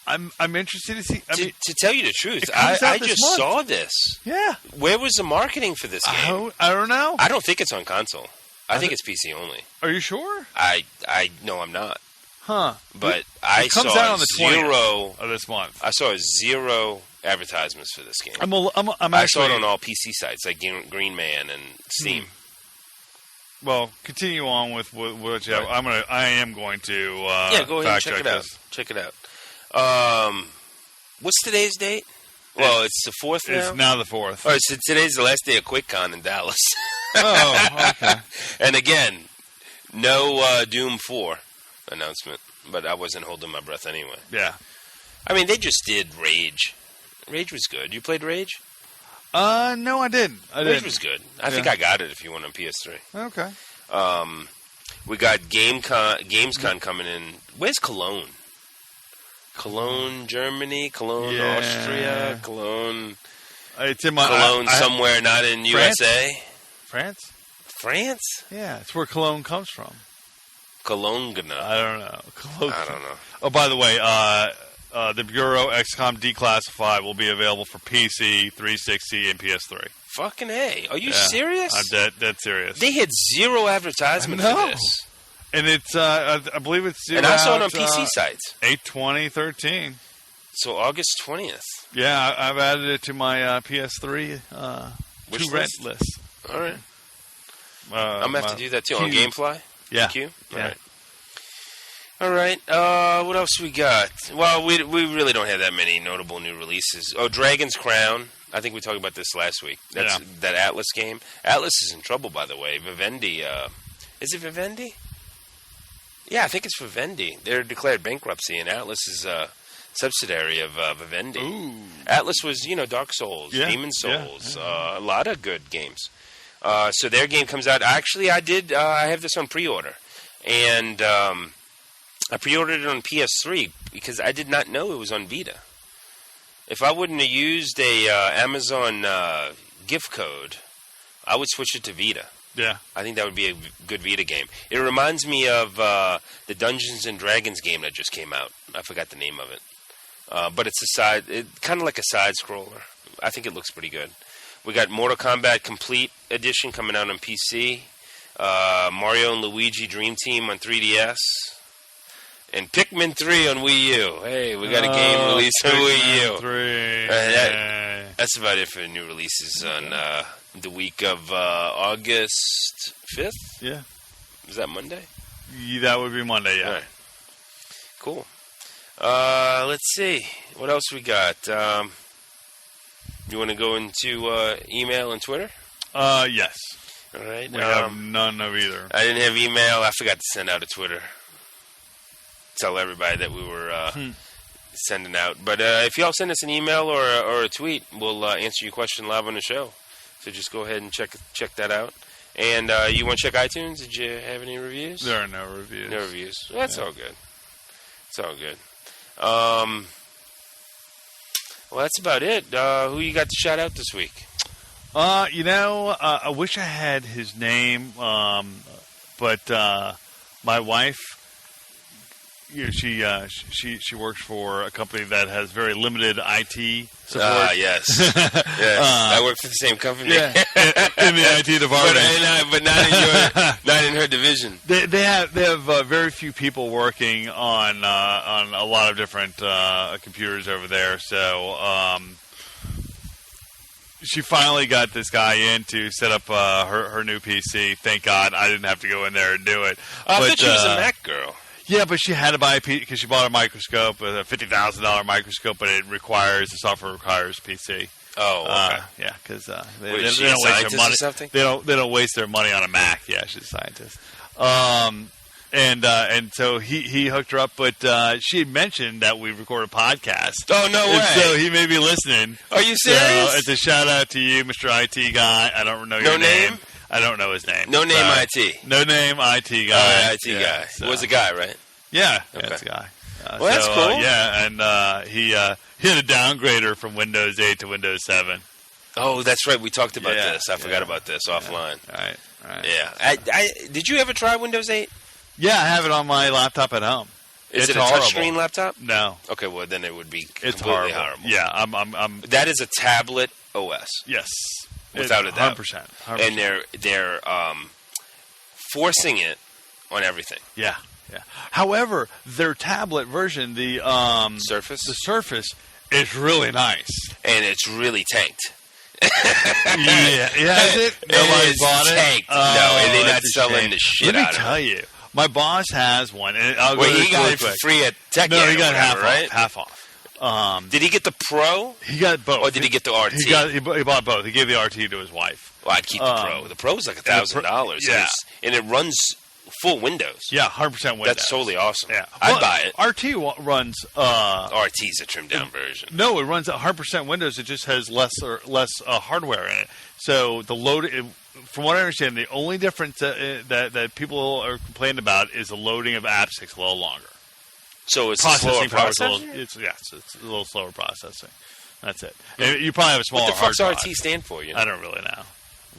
Speaker 2: I'm interested to see.
Speaker 1: To tell you the truth, I just saw this.
Speaker 2: Yeah.
Speaker 1: Where was the marketing for this game?
Speaker 2: I don't know.
Speaker 1: I don't think it's on console. I think it's PC only.
Speaker 2: Are you sure?
Speaker 1: I no, I'm not.
Speaker 2: Huh.
Speaker 1: But I
Speaker 2: saw
Speaker 1: out on
Speaker 2: the
Speaker 1: zero
Speaker 2: of this month.
Speaker 1: I saw zero advertisements for this game.
Speaker 2: I
Speaker 1: saw it on all PC sites like Green Man and Steam.
Speaker 2: Well, continue on with what you have.
Speaker 1: Right.
Speaker 2: I am going to
Speaker 1: go ahead and check it out. Check it out. What's today's date? Well, it's the 4th now?
Speaker 2: It's now the 4th.
Speaker 1: All right, so today's the last day of QuakeCon in Dallas.
Speaker 2: Oh, okay.
Speaker 1: And again, no Doom 4 announcement, but I wasn't holding my breath anyway.
Speaker 2: Yeah.
Speaker 1: They just did Rage. Rage was good. You played Rage?
Speaker 2: No, I didn't.
Speaker 1: Rage was good. I think I got it if you want on PS3.
Speaker 2: Okay.
Speaker 1: We got Gamescom coming in. Where's Cologne? Cologne, Germany, Cologne, Austria, Cologne.
Speaker 2: It's in my
Speaker 1: Cologne somewhere, not in
Speaker 2: France?
Speaker 1: USA.
Speaker 2: France? Yeah, it's where Cologne comes from.
Speaker 1: Cologne.
Speaker 2: I don't know.
Speaker 1: I don't know.
Speaker 2: Oh, by the way, the Bureau XCOM Declassified will be available for PC, 360, and PS3.
Speaker 1: Fucking A. Are you serious?
Speaker 2: I'm dead serious.
Speaker 1: They had zero advertisement for this.
Speaker 2: And it's, I believe it's
Speaker 1: and I saw it on PC sites.
Speaker 2: 8/20/13.
Speaker 1: So August 20th.
Speaker 2: Yeah, I've added it to my PS3 to rent list.
Speaker 1: All right. I'm going to have to do that too. On GameFly?
Speaker 2: Yeah.
Speaker 1: Q? All right. What else we got? Well, we really don't have that many notable new releases. Oh, Dragon's Crown. I think we talked about this last week. That's that Atlas game. Atlas is in trouble, by the way. Vivendi. Is it Vivendi? Yeah, I think it's Vivendi. They're declared bankruptcy, and Atlas is a subsidiary of Vivendi.
Speaker 2: Ooh.
Speaker 1: Atlas was, Dark Souls, Demon Souls, a lot of good games. So their game comes out. Actually, I have this on pre-order. And I pre-ordered it on PS3 because I did not know it was on Vita. If I wouldn't have used a Amazon gift code, I would switch it to Vita.
Speaker 2: Yeah.
Speaker 1: I think that would be a good Vita game. It reminds me of the Dungeons and Dragons game that just came out. I forgot the name of it. But it's kind of like a side scroller. I think it looks pretty good. We got Mortal Kombat Complete Edition coming out on PC. Mario and Luigi Dream Team on 3DS. And Pikmin 3 on Wii U. Hey, we got a game released on Wii U.
Speaker 2: 3.
Speaker 1: That's about it for the new releases on the week of August 5th?
Speaker 2: Yeah.
Speaker 1: Is that Monday?
Speaker 2: Yeah, that would be Monday, yeah.
Speaker 1: All right. Cool. Let's see. What else we got? You want to go into email and Twitter?
Speaker 2: Yes.
Speaker 1: All right.
Speaker 2: We have none of either.
Speaker 1: I didn't have email. I forgot to send out a Twitter. Tell everybody that we were sending out. But if y'all send us an email or a tweet, we'll answer your question live on the show. So just go ahead and check that out. And you want to check iTunes? Did you have any reviews?
Speaker 2: There are no reviews.
Speaker 1: No reviews. Well, that's all good. It's all good. Well, that's about it. Who you got to shout out this week?
Speaker 2: I wish I had his name, but my wife she works for a company that has very limited IT support.
Speaker 1: Yes. I work for the same company.
Speaker 2: Yeah, in the IT department,
Speaker 1: but not in her division.
Speaker 2: They have very few people working on a lot of different computers over there. So she finally got this guy in to set up her new PC. Thank God I didn't have to go in there and do it.
Speaker 1: I thought she was a Mac girl.
Speaker 2: Yeah, but she had to buy a PC because she bought a microscope, a $50,000 microscope, but the software requires PC.
Speaker 1: Oh, okay.
Speaker 2: Yeah, because they
Speaker 1: Wait,
Speaker 2: don't
Speaker 1: she a
Speaker 2: waste their
Speaker 1: scientist
Speaker 2: money.
Speaker 1: or something?
Speaker 2: They don't waste their money on a Mac. Yeah, she's a scientist. And so he hooked her up, but she had mentioned that we record a podcast.
Speaker 1: Oh, no way!
Speaker 2: And so he may be listening.
Speaker 1: Are you serious?
Speaker 2: So it's a shout out to you, Mr. IT guy. I don't know your name. I don't know his name.
Speaker 1: No name IT.
Speaker 2: No name IT guy.
Speaker 1: IT guy. So. Was a guy, right?
Speaker 2: Yeah,
Speaker 1: okay.
Speaker 2: That's a guy.
Speaker 1: Well, that's cool.
Speaker 2: Yeah, and he had a downgrader from Windows 8 to Windows 7.
Speaker 1: Oh, that's right. We talked about this. I forgot about this offline.
Speaker 2: Right.
Speaker 1: Yeah. Did you ever try Windows 8?
Speaker 2: Yeah, I have it on my laptop at home.
Speaker 1: Is it a
Speaker 2: horrible.
Speaker 1: Touchscreen laptop?
Speaker 2: No.
Speaker 1: Okay, well then it would be
Speaker 2: it's
Speaker 1: completely
Speaker 2: horrible.
Speaker 1: horrible.
Speaker 2: Yeah, I'm.
Speaker 1: That is a tablet OS.
Speaker 2: Yes,
Speaker 1: without a doubt.
Speaker 2: 100%.
Speaker 1: And they're forcing it on everything.
Speaker 2: Yeah. However, their tablet version, the
Speaker 1: Surface,
Speaker 2: is really nice,
Speaker 1: and it's really tanked.
Speaker 2: Yeah, is it? Nobody bought it.
Speaker 1: Tanked. No, and they're not selling the shit out of it.
Speaker 2: Let me tell you, my boss has one, and I'll go
Speaker 1: he got
Speaker 2: really
Speaker 1: it
Speaker 2: quick.
Speaker 1: for free at Tech.
Speaker 2: No, he got
Speaker 1: half
Speaker 2: off.
Speaker 1: Did he get the Pro?
Speaker 2: He got both.
Speaker 1: Or did he get the RT?
Speaker 2: He bought both. He gave the RT to his wife.
Speaker 1: Well, I'd keep the Pro. The Pro's like $1,000.
Speaker 2: Yeah,
Speaker 1: and it runs full Windows.
Speaker 2: Yeah, 100% Windows.
Speaker 1: That's totally awesome.
Speaker 2: Yeah,
Speaker 1: I'd buy it.
Speaker 2: RT runs.
Speaker 1: RT's a trimmed down version.
Speaker 2: No, it runs 100% Windows. It just has less hardware in it. So the load, from what I understand, the only difference that people are complaining about is the loading of apps takes a little longer.
Speaker 1: So it's a slower processing?
Speaker 2: It's a little slower processing. That's it. You probably have a smaller hard drive.
Speaker 1: What the fuck's RT stand for?
Speaker 2: I don't really know.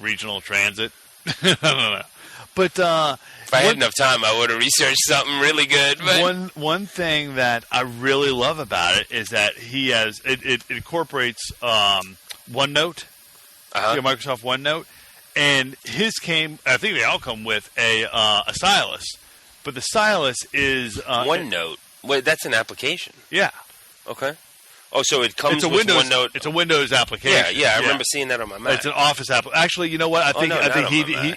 Speaker 2: Regional Transit? I don't know. But
Speaker 1: if I had enough time, I would have researched something really good. But
Speaker 2: one thing that I really love about it is that he has it incorporates OneNote, Microsoft OneNote, and his came. I think they all come with a stylus, but the stylus is
Speaker 1: OneNote. Wait, that's an application.
Speaker 2: Yeah.
Speaker 1: Okay. Oh, so it comes with OneNote.
Speaker 2: It's a Windows application.
Speaker 1: Yeah. I remember seeing that on my Mac.
Speaker 2: It's an Office app. Actually, you know what? I think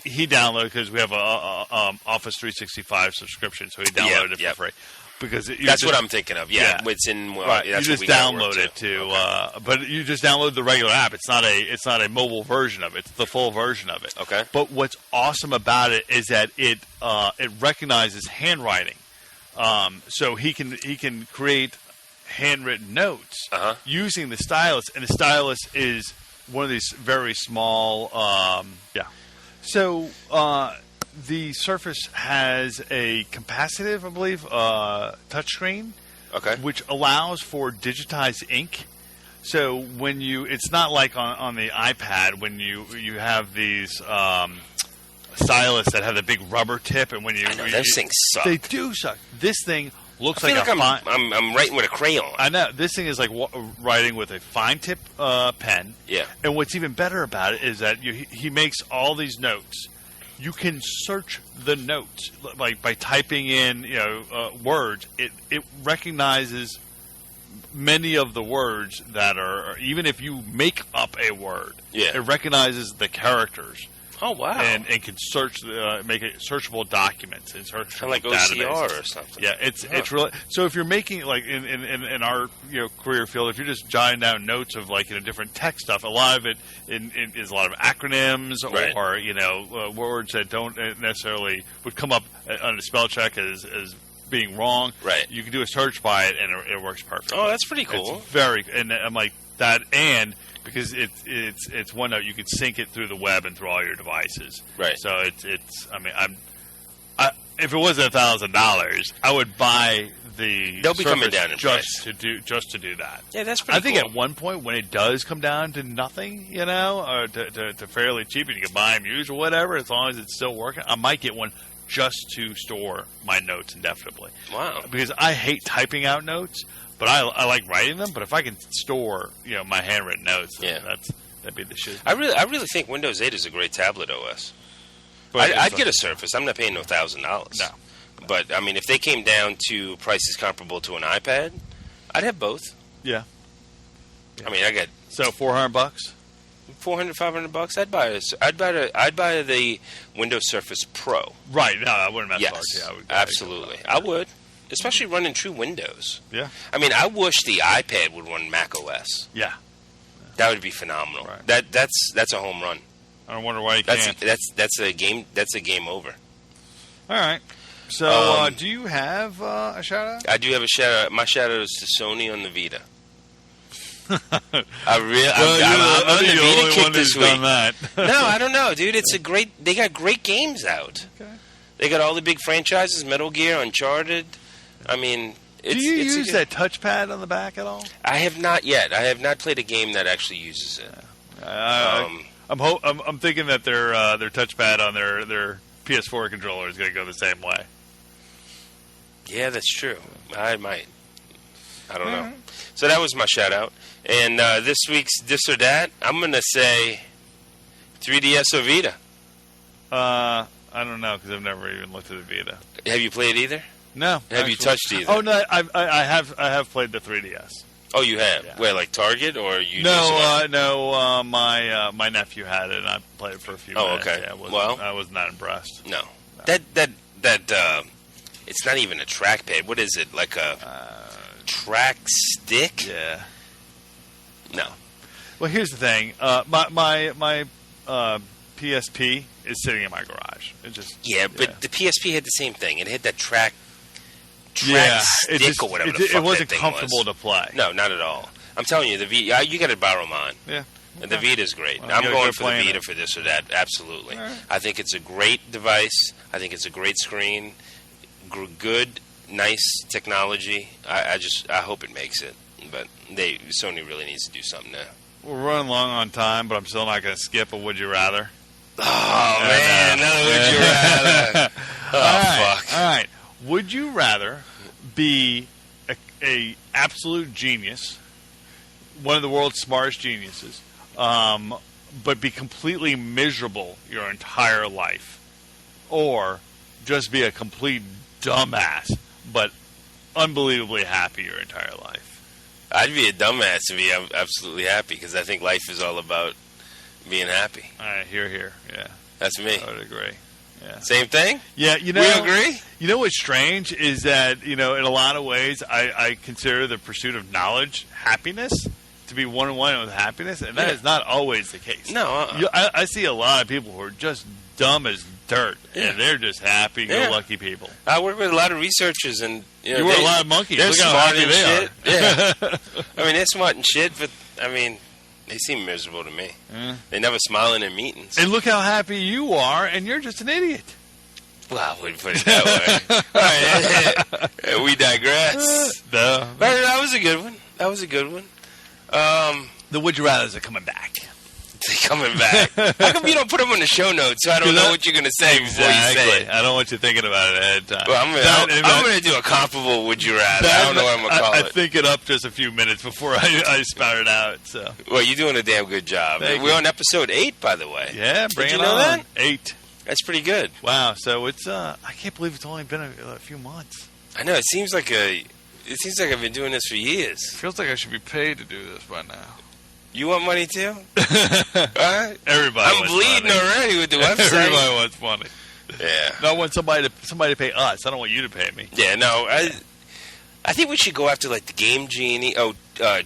Speaker 2: he downloaded because we have a Office 365 subscription, so he downloaded it for free. Because
Speaker 1: that's what I'm thinking of. Yeah, it's in.
Speaker 2: Right.
Speaker 1: That's
Speaker 2: you just download it to, but you just download the regular app. It's not a mobile version of it. It's the full version of it.
Speaker 1: Okay.
Speaker 2: But what's awesome about it is that it recognizes handwriting, so he can create handwritten notes using the stylus, and the stylus is one of these very small. So the Surface has a capacitive, I believe, touchscreen, which allows for digitized ink. So when it's not like on the iPad when you have these stylus that have the big rubber tip, and when
Speaker 1: those things suck.
Speaker 2: They do suck. This thing looks
Speaker 1: I'm writing with a crayon.
Speaker 2: I know. This thing is like writing with a fine tip pen.
Speaker 1: Yeah.
Speaker 2: And what's even better about it is that he makes all these notes. You can search the notes by typing in words. It recognizes many of the words that are, even if you make up a word, it recognizes the characters.
Speaker 1: Oh, wow.
Speaker 2: And can search, make it searchable documents and search
Speaker 1: like OCR or something.
Speaker 2: Yeah, it's really. So if you're making, like, in our career field, if you're just jotting down notes of, like, different tech stuff, a lot of it is a lot of acronyms or words that don't necessarily would come up on a spell check as being wrong.
Speaker 1: Right.
Speaker 2: You can do a search by it, and it works perfectly.
Speaker 1: Oh, that's pretty cool.
Speaker 2: It's very, and I'm like that, and because it's OneNote, you could sync it through the web and through all your devices.
Speaker 1: Right.
Speaker 2: So it's. I mean, if it wasn't $1,000, I would buy the.
Speaker 1: They'll be coming down in
Speaker 2: just to do that.
Speaker 1: Yeah, that's pretty.
Speaker 2: I think at one point when it does come down to nothing, or to fairly cheap, and you can buy them used or whatever, as long as it's still working, I might get one just to store my notes indefinitely.
Speaker 1: Wow.
Speaker 2: Because I hate typing out notes, but I like writing them. But if I can store, my handwritten notes, then that'd be the shit.
Speaker 1: I really think Windows 8 is a great tablet OS. I'd get a Surface. I'm not paying no $1,000.
Speaker 2: No.
Speaker 1: But, I mean, if they came down to prices comparable to an iPad, I'd have both.
Speaker 2: Yeah.
Speaker 1: I mean, I got...
Speaker 2: So, $400?
Speaker 1: $400, $500. I'd buy the Windows Surface Pro.
Speaker 2: Right. No, I wouldn't have
Speaker 1: Yes, absolutely. I would. Especially running true Windows.
Speaker 2: Yeah.
Speaker 1: I mean, I wish the iPad would run Mac OS.
Speaker 2: Yeah.
Speaker 1: That would be phenomenal.
Speaker 2: Right.
Speaker 1: That's a home run.
Speaker 2: I don't wonder why you can't.
Speaker 1: That's a game over.
Speaker 2: All right. So, do you have a shout out?
Speaker 1: I do have a shout out. My shout out is to Sony on the Vita. I'm on the Vita kick this week.
Speaker 2: Done that.
Speaker 1: No, I don't know, dude. They got great games out. Okay. They got all the big franchises: Metal Gear, Uncharted. I mean,
Speaker 2: do you use that touchpad on the back at all?
Speaker 1: I have not yet. I have not played a game that actually uses it.
Speaker 2: I'm thinking that their touchpad on their PS4 controller is going to go the same way.
Speaker 1: Yeah, that's true. I might. I don't know. So that was my shout out. And this week's This or That, I'm going to say 3DS or Vita.
Speaker 2: I don't know because I've never even looked at the Vita.
Speaker 1: Have you played either?
Speaker 2: No.
Speaker 1: Have you touched either?
Speaker 2: Oh no, I have played the 3DS.
Speaker 1: Oh, you have? Yeah. Where, like Target or you?
Speaker 2: No. My nephew had it, and I played it for a few minutes.
Speaker 1: Oh, okay.
Speaker 2: Yeah, I was not impressed.
Speaker 1: No. That it's not even a trackpad. What is it? Like a track stick?
Speaker 2: Yeah.
Speaker 1: No.
Speaker 2: Well, here's the thing. My PSP is sitting in my garage.
Speaker 1: But the PSP had the same thing. It had that track stick or whatever the fuck
Speaker 2: it wasn't
Speaker 1: that thing
Speaker 2: comfortable to play.
Speaker 1: No, not at all. I'm telling you, the Vita, you got to borrow mine.
Speaker 2: Yeah.
Speaker 1: Okay. The Vita's great.
Speaker 2: Well,
Speaker 1: I'm going for the Vita for This or That. Absolutely. Right. I think it's a great device. I think it's a great screen. Good, nice technology. I hope it makes it. But Sony really needs to do something now.
Speaker 2: We're running long on time, but I'm still not going to skip a Would You Rather.
Speaker 1: Oh, man. Another Would You Rather. Fuck.
Speaker 2: All right. Would you rather be a absolute genius, one of the world's smartest geniuses, but be completely miserable your entire life, or just be a complete dumbass but unbelievably happy your entire life?
Speaker 1: I'd be a dumbass to be absolutely happy because I think life is all about being happy.
Speaker 2: All right, here. Yeah.
Speaker 1: That's me.
Speaker 2: I would agree. Yeah.
Speaker 1: Same thing?
Speaker 2: Yeah,
Speaker 1: we agree?
Speaker 2: You know what's strange is that, in a lot of ways, I consider the pursuit of knowledge happiness to be one-on-one with happiness, and that is not always the case.
Speaker 1: No.
Speaker 2: I see a lot of people who are just dumb as dirt, and they're just happy-go-lucky people.
Speaker 1: I work with a lot of researchers, and
Speaker 2: you work with a lot of monkeys.
Speaker 1: They're
Speaker 2: Look how
Speaker 1: smart
Speaker 2: happy
Speaker 1: and
Speaker 2: they
Speaker 1: shit.
Speaker 2: are.
Speaker 1: Yeah. I mean, they're smart and shit, but, I mean, they seem miserable to me. They never smile in their meetings.
Speaker 2: And look how happy you are, and you're just an idiot.
Speaker 1: Well, I wouldn't put it that way. All right. We digress.
Speaker 2: But
Speaker 1: that was a good one.
Speaker 2: The Would You Rathers are coming back.
Speaker 1: They're coming back. How come you don't put them on the show notes so I don't know what you're going to say before you say it?
Speaker 2: I don't want you thinking about it ahead of time.
Speaker 1: Well, I'm going to do a comparable Would You Rather. I don't know what I'm going to call it.
Speaker 2: I think it up just a few minutes before I spout it out. So.
Speaker 1: Well, you're doing a damn good job. We're on episode 8, by the way.
Speaker 2: Yeah, bring it on.
Speaker 1: Did you know that?
Speaker 2: 8.
Speaker 1: That's pretty good.
Speaker 2: Wow. So it's I can't believe it's only been a few months.
Speaker 1: I know. It seems like I've been doing this for years.
Speaker 2: It feels like I should be paid to do this by now.
Speaker 1: You want money too? All right.
Speaker 2: Everybody.
Speaker 1: I'm bleeding already with the website.
Speaker 2: Everybody wants money.
Speaker 1: Yeah.
Speaker 2: No, I want somebody to pay us. I don't want you to pay me.
Speaker 1: Yeah. No. I think we should go after like the Game Genie. Oh,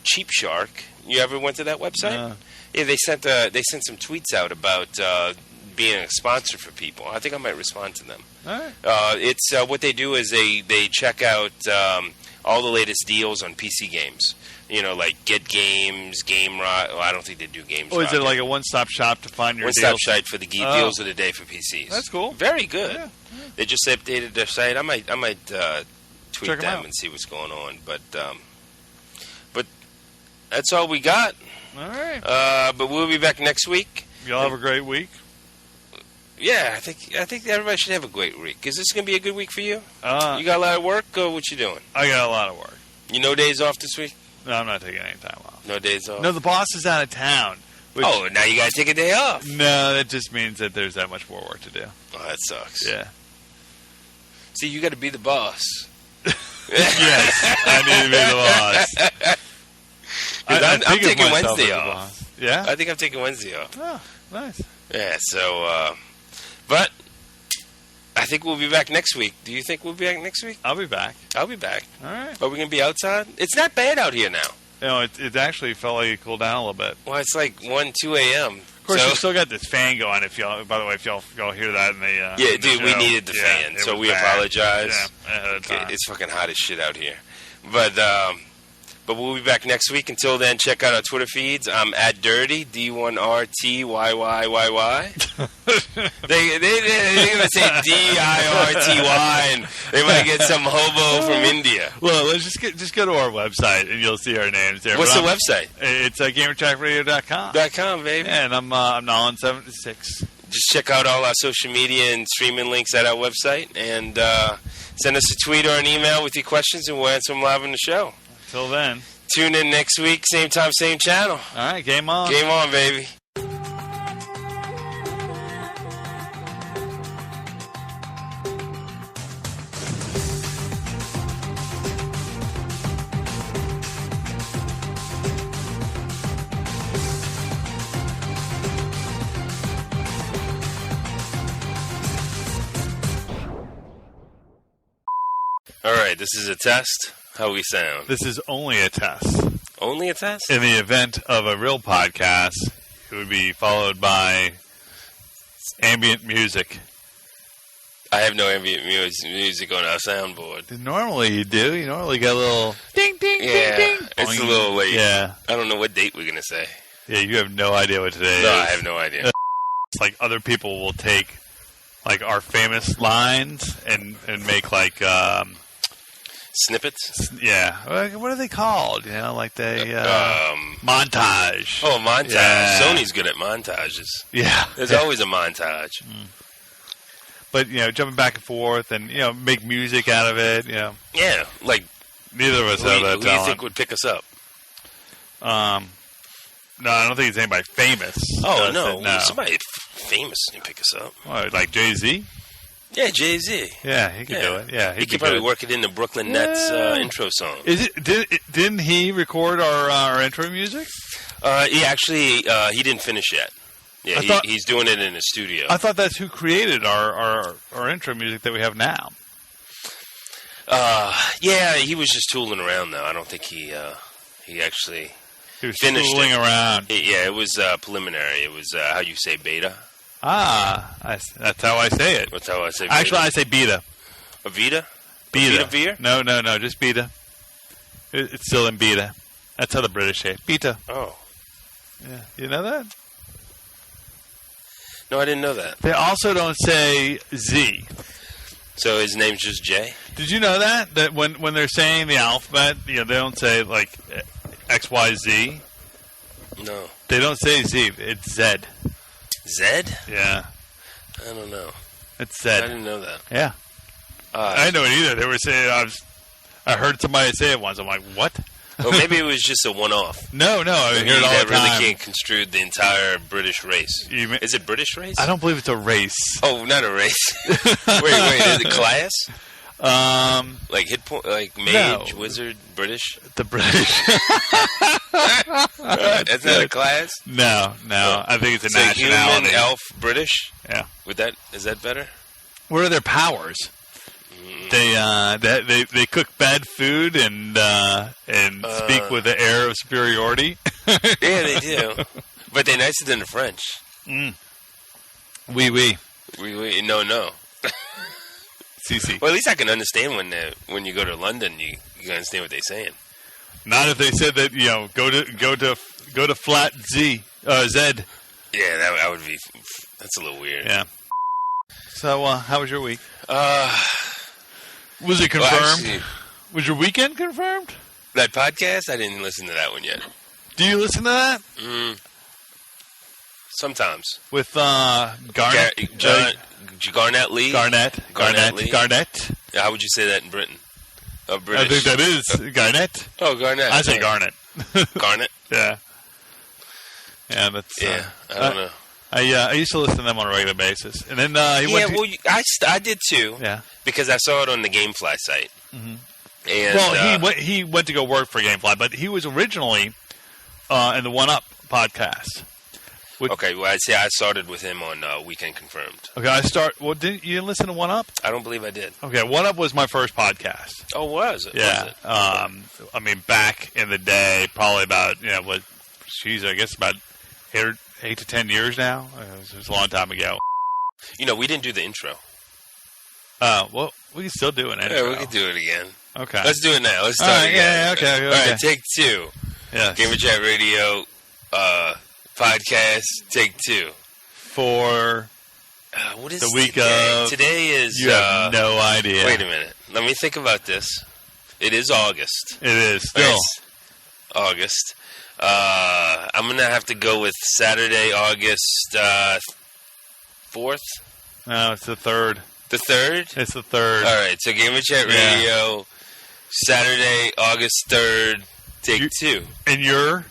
Speaker 1: Cheap Shark. You ever went to that website?
Speaker 2: No.
Speaker 1: Yeah. They sent some tweets out about being a sponsor for people. I think I might respond to them.
Speaker 2: All right.
Speaker 1: It's what they do is they check out all the latest deals on PC games. Like Get Games, Game Rock. Well, I don't think they do Games.
Speaker 2: Oh, is it like a one-stop shop to find your
Speaker 1: one-stop shop for the deals of the day for PCs?
Speaker 2: That's cool.
Speaker 1: Very good.
Speaker 2: Yeah.
Speaker 1: They just updated their site. I might tweet
Speaker 2: Check
Speaker 1: them and see what's going on. But that's all we got.
Speaker 2: All right.
Speaker 1: But we'll be back next week.
Speaker 2: Y'all have a great week.
Speaker 1: Yeah, I think everybody should have a great week. Is this going to be a good week for you?
Speaker 2: You
Speaker 1: got a lot of work, or what you doing?
Speaker 2: I got a lot of work.
Speaker 1: You no days off this week?
Speaker 2: No, I'm not taking any time off.
Speaker 1: No days off?
Speaker 2: No, the boss is out of town.
Speaker 1: Oh, now you got to take a day off.
Speaker 2: No, that just means that there's that much more work to do.
Speaker 1: Oh, that sucks.
Speaker 2: Yeah.
Speaker 1: See, you got to be the boss.
Speaker 2: Yes, I need to be the boss.
Speaker 1: I'm taking Wednesday off.
Speaker 2: Yeah?
Speaker 1: I think I'm taking Wednesday off.
Speaker 2: Oh, nice.
Speaker 1: Yeah, so, but I think we'll be back next week. Do you think we'll be back next week?
Speaker 2: I'll be back.
Speaker 1: I'll be back.
Speaker 2: All right.
Speaker 1: Are we going to be outside? It's not bad out here now.
Speaker 2: You know, it actually felt like it cooled down a little bit.
Speaker 1: Well, it's like 1, 2 a.m.
Speaker 2: Of course, you still got this fan going. By the way, if y'all hear that in the
Speaker 1: yeah,
Speaker 2: in the
Speaker 1: dude,
Speaker 2: show.
Speaker 1: we needed the fan, so we apologize.
Speaker 2: Yeah, ahead of time.
Speaker 1: It's fucking hot as shit out here, but we'll be back next week. Until then, check out our Twitter feeds. I'm at Dirty D1RTYYYY. They're gonna say DIRTY, and they might get some hobo from India.
Speaker 2: Well, let's just go to our website and you'll see our names there.
Speaker 1: What's the website?
Speaker 2: It's GamerTrackRadio.com.
Speaker 1: .com, baby.
Speaker 2: Yeah, and I'm Nolan76.
Speaker 1: Just check out all our social media and streaming links at our website, and send us a tweet or an email with your questions, and we'll answer them live on the show.
Speaker 2: Till then.
Speaker 1: Tune in next week, same time, same channel.
Speaker 2: All right, game on.
Speaker 1: Game on, baby. All right, this is a test. How we sound?
Speaker 2: This is only a test.
Speaker 1: Only a test?
Speaker 2: In the event of a real podcast, it would be followed by ambient music.
Speaker 1: I have no ambient music on our soundboard.
Speaker 2: Normally you do. You normally get a little ding, ding, ding, ding.
Speaker 1: It's a little late.
Speaker 2: Yeah.
Speaker 1: I don't know what date we're going to say.
Speaker 2: Yeah, you have no idea what today is.
Speaker 1: No, I have no idea.
Speaker 2: It's like other people will take like our famous lines and make like
Speaker 1: snippets.
Speaker 2: Yeah, what are they called? You know, like they montage.
Speaker 1: Oh, montage.
Speaker 2: Yeah.
Speaker 1: Sony's good at montages.
Speaker 2: Yeah,
Speaker 1: there's always a montage.
Speaker 2: But jumping back and forth, and make music out of it.
Speaker 1: Yeah, like
Speaker 2: neither of us have that talent.
Speaker 1: Who do you think would pick us up?
Speaker 2: No, I don't think it's anybody famous.
Speaker 1: Oh no, somebody famous can pick us up.
Speaker 2: What, like Jay-Z?
Speaker 1: Yeah, Jay-Z.
Speaker 2: Yeah, he could do it. Yeah,
Speaker 1: he could probably work it in the Brooklyn Nets intro song.
Speaker 2: Didn't he record our intro music?
Speaker 1: He actually he didn't finish yet. Yeah, he's doing it in his studio.
Speaker 2: I thought that's who created our intro music that we have now.
Speaker 1: Yeah, he was just tooling around though. I don't think he actually.
Speaker 2: He was
Speaker 1: finished
Speaker 2: tooling around.
Speaker 1: It was preliminary. It was how you say beta.
Speaker 2: That's how I say it.
Speaker 1: That's how I say beta.
Speaker 2: Actually, I say beta.
Speaker 1: A Vita?
Speaker 2: Beta.
Speaker 1: A Vita beer?
Speaker 2: No, just beta. It's still in beta. That's how the British say it. Beta.
Speaker 1: Oh.
Speaker 2: Yeah. You know that?
Speaker 1: No, I didn't know that.
Speaker 2: They also don't say Z.
Speaker 1: So his name's just Jay?
Speaker 2: Did you know that? That when they're saying the alphabet, they don't say like XYZ.
Speaker 1: No.
Speaker 2: They don't say Z. It's Z.
Speaker 1: Zed?
Speaker 2: Yeah.
Speaker 1: I don't know.
Speaker 2: It's Zed.
Speaker 1: I didn't know that.
Speaker 2: Yeah. I didn't know it either. They were saying I heard somebody say it once. I'm like, what?
Speaker 1: Or maybe it was just a one-off.
Speaker 2: No. I hear it all the time.
Speaker 1: Really can't construe the entire British race. Is it British race?
Speaker 2: I don't believe it's a race.
Speaker 1: Oh, not a race. wait. Is it class? Like hit point, like mage, wizard, British.
Speaker 2: The British.
Speaker 1: That's not a class.
Speaker 2: No. I think it's a nationality.
Speaker 1: Human, elf, British.
Speaker 2: Yeah.
Speaker 1: Is that better?
Speaker 2: What are their powers? They cook bad food and speak with an air of superiority.
Speaker 1: Yeah, they do. But they're nicer than the French.
Speaker 2: Oui.
Speaker 1: No.
Speaker 2: CC.
Speaker 1: Well, at least I can understand when you go to London, you can understand what they're saying.
Speaker 2: Not if they said that go to flat Z. Z.
Speaker 1: Yeah, that would be. That's a little weird.
Speaker 2: Yeah. So, how was your week? Was it confirmed? Well, actually, was your weekend confirmed?
Speaker 1: That podcast? I didn't listen to that one yet.
Speaker 2: Do you listen to that?
Speaker 1: Sometimes.
Speaker 2: With Garnett.
Speaker 1: Garnett Lee.
Speaker 2: Garnett Lee. Garnett.
Speaker 1: Yeah, how would you say that in Britain? British.
Speaker 2: I think that is Garnett.
Speaker 1: Oh, Garnett.
Speaker 2: I say Garnett.
Speaker 1: Garnett.
Speaker 2: Yeah. Yeah, that's.
Speaker 1: Yeah, I don't know.
Speaker 2: I used to listen to them on a regular basis, and then he went.
Speaker 1: I did too.
Speaker 2: Yeah.
Speaker 1: Because I saw it on the GameFly site.
Speaker 2: Mm-hmm.
Speaker 1: And
Speaker 2: he went to go work for GameFly, but he was originally in the One Up podcast.
Speaker 1: Okay, well, I'd say I started with him on Weekend Confirmed.
Speaker 2: Okay, you didn't listen to One Up?
Speaker 1: I don't believe I did.
Speaker 2: Okay, One Up was my first podcast.
Speaker 1: Oh, was it?
Speaker 2: Yeah.
Speaker 1: Was it?
Speaker 2: I mean, back in the day, probably about, I guess about 8 to 10 years now. It was a long time ago.
Speaker 1: We didn't do the intro.
Speaker 2: Well, we can still do an intro.
Speaker 1: Yeah, we can do it again.
Speaker 2: Okay.
Speaker 1: Let's do it now. Let's start again.
Speaker 2: Yeah, okay.
Speaker 1: All right, take 2.
Speaker 2: Yes.
Speaker 1: Gamer Chat Radio podcast, take 2.
Speaker 2: For
Speaker 1: what is
Speaker 2: the week
Speaker 1: today?
Speaker 2: of...
Speaker 1: Today is...
Speaker 2: You have no idea.
Speaker 1: Wait a minute. Let me think about this. It is August.
Speaker 2: It is still.
Speaker 1: It's August. I'm going to have to go with Saturday, August 4th.
Speaker 2: No, it's the 3rd.
Speaker 1: The 3rd?
Speaker 2: It's the 3rd.
Speaker 1: All right, so Gamer Chat Radio, Saturday, August 3rd, take 2.
Speaker 2: And you're?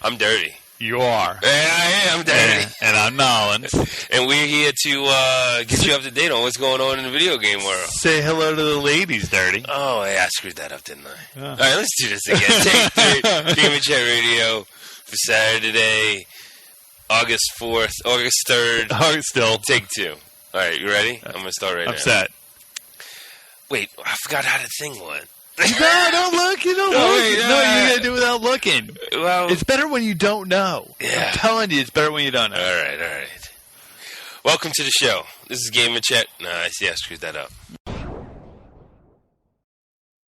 Speaker 1: I'm dirty.
Speaker 2: You are.
Speaker 1: Yeah, I am dirty.
Speaker 2: And I'm Nolan.
Speaker 1: And we're here to get you up to date on what's going on in the video game world.
Speaker 2: Say hello to the ladies, Dirty.
Speaker 1: Oh, yeah, I screwed that up, didn't I?
Speaker 2: Yeah.
Speaker 1: All right, let's do this again. Take 3, Gamer Chat Radio for Saturday, August 4th, August 3rd.
Speaker 2: Oh, still.
Speaker 1: Take 2. All right, you ready? I'm going to start right now.
Speaker 2: I'm set.
Speaker 1: Wait, I forgot how the thing went.
Speaker 2: No, don't look. You don't look. No, you got to do it without looking.
Speaker 1: Well,
Speaker 2: it's better when you don't know.
Speaker 1: Yeah.
Speaker 2: I'm telling you, it's better when you don't know.
Speaker 1: All right. Welcome to the show. This is Gamer Chat. Nah, I see I screwed that up.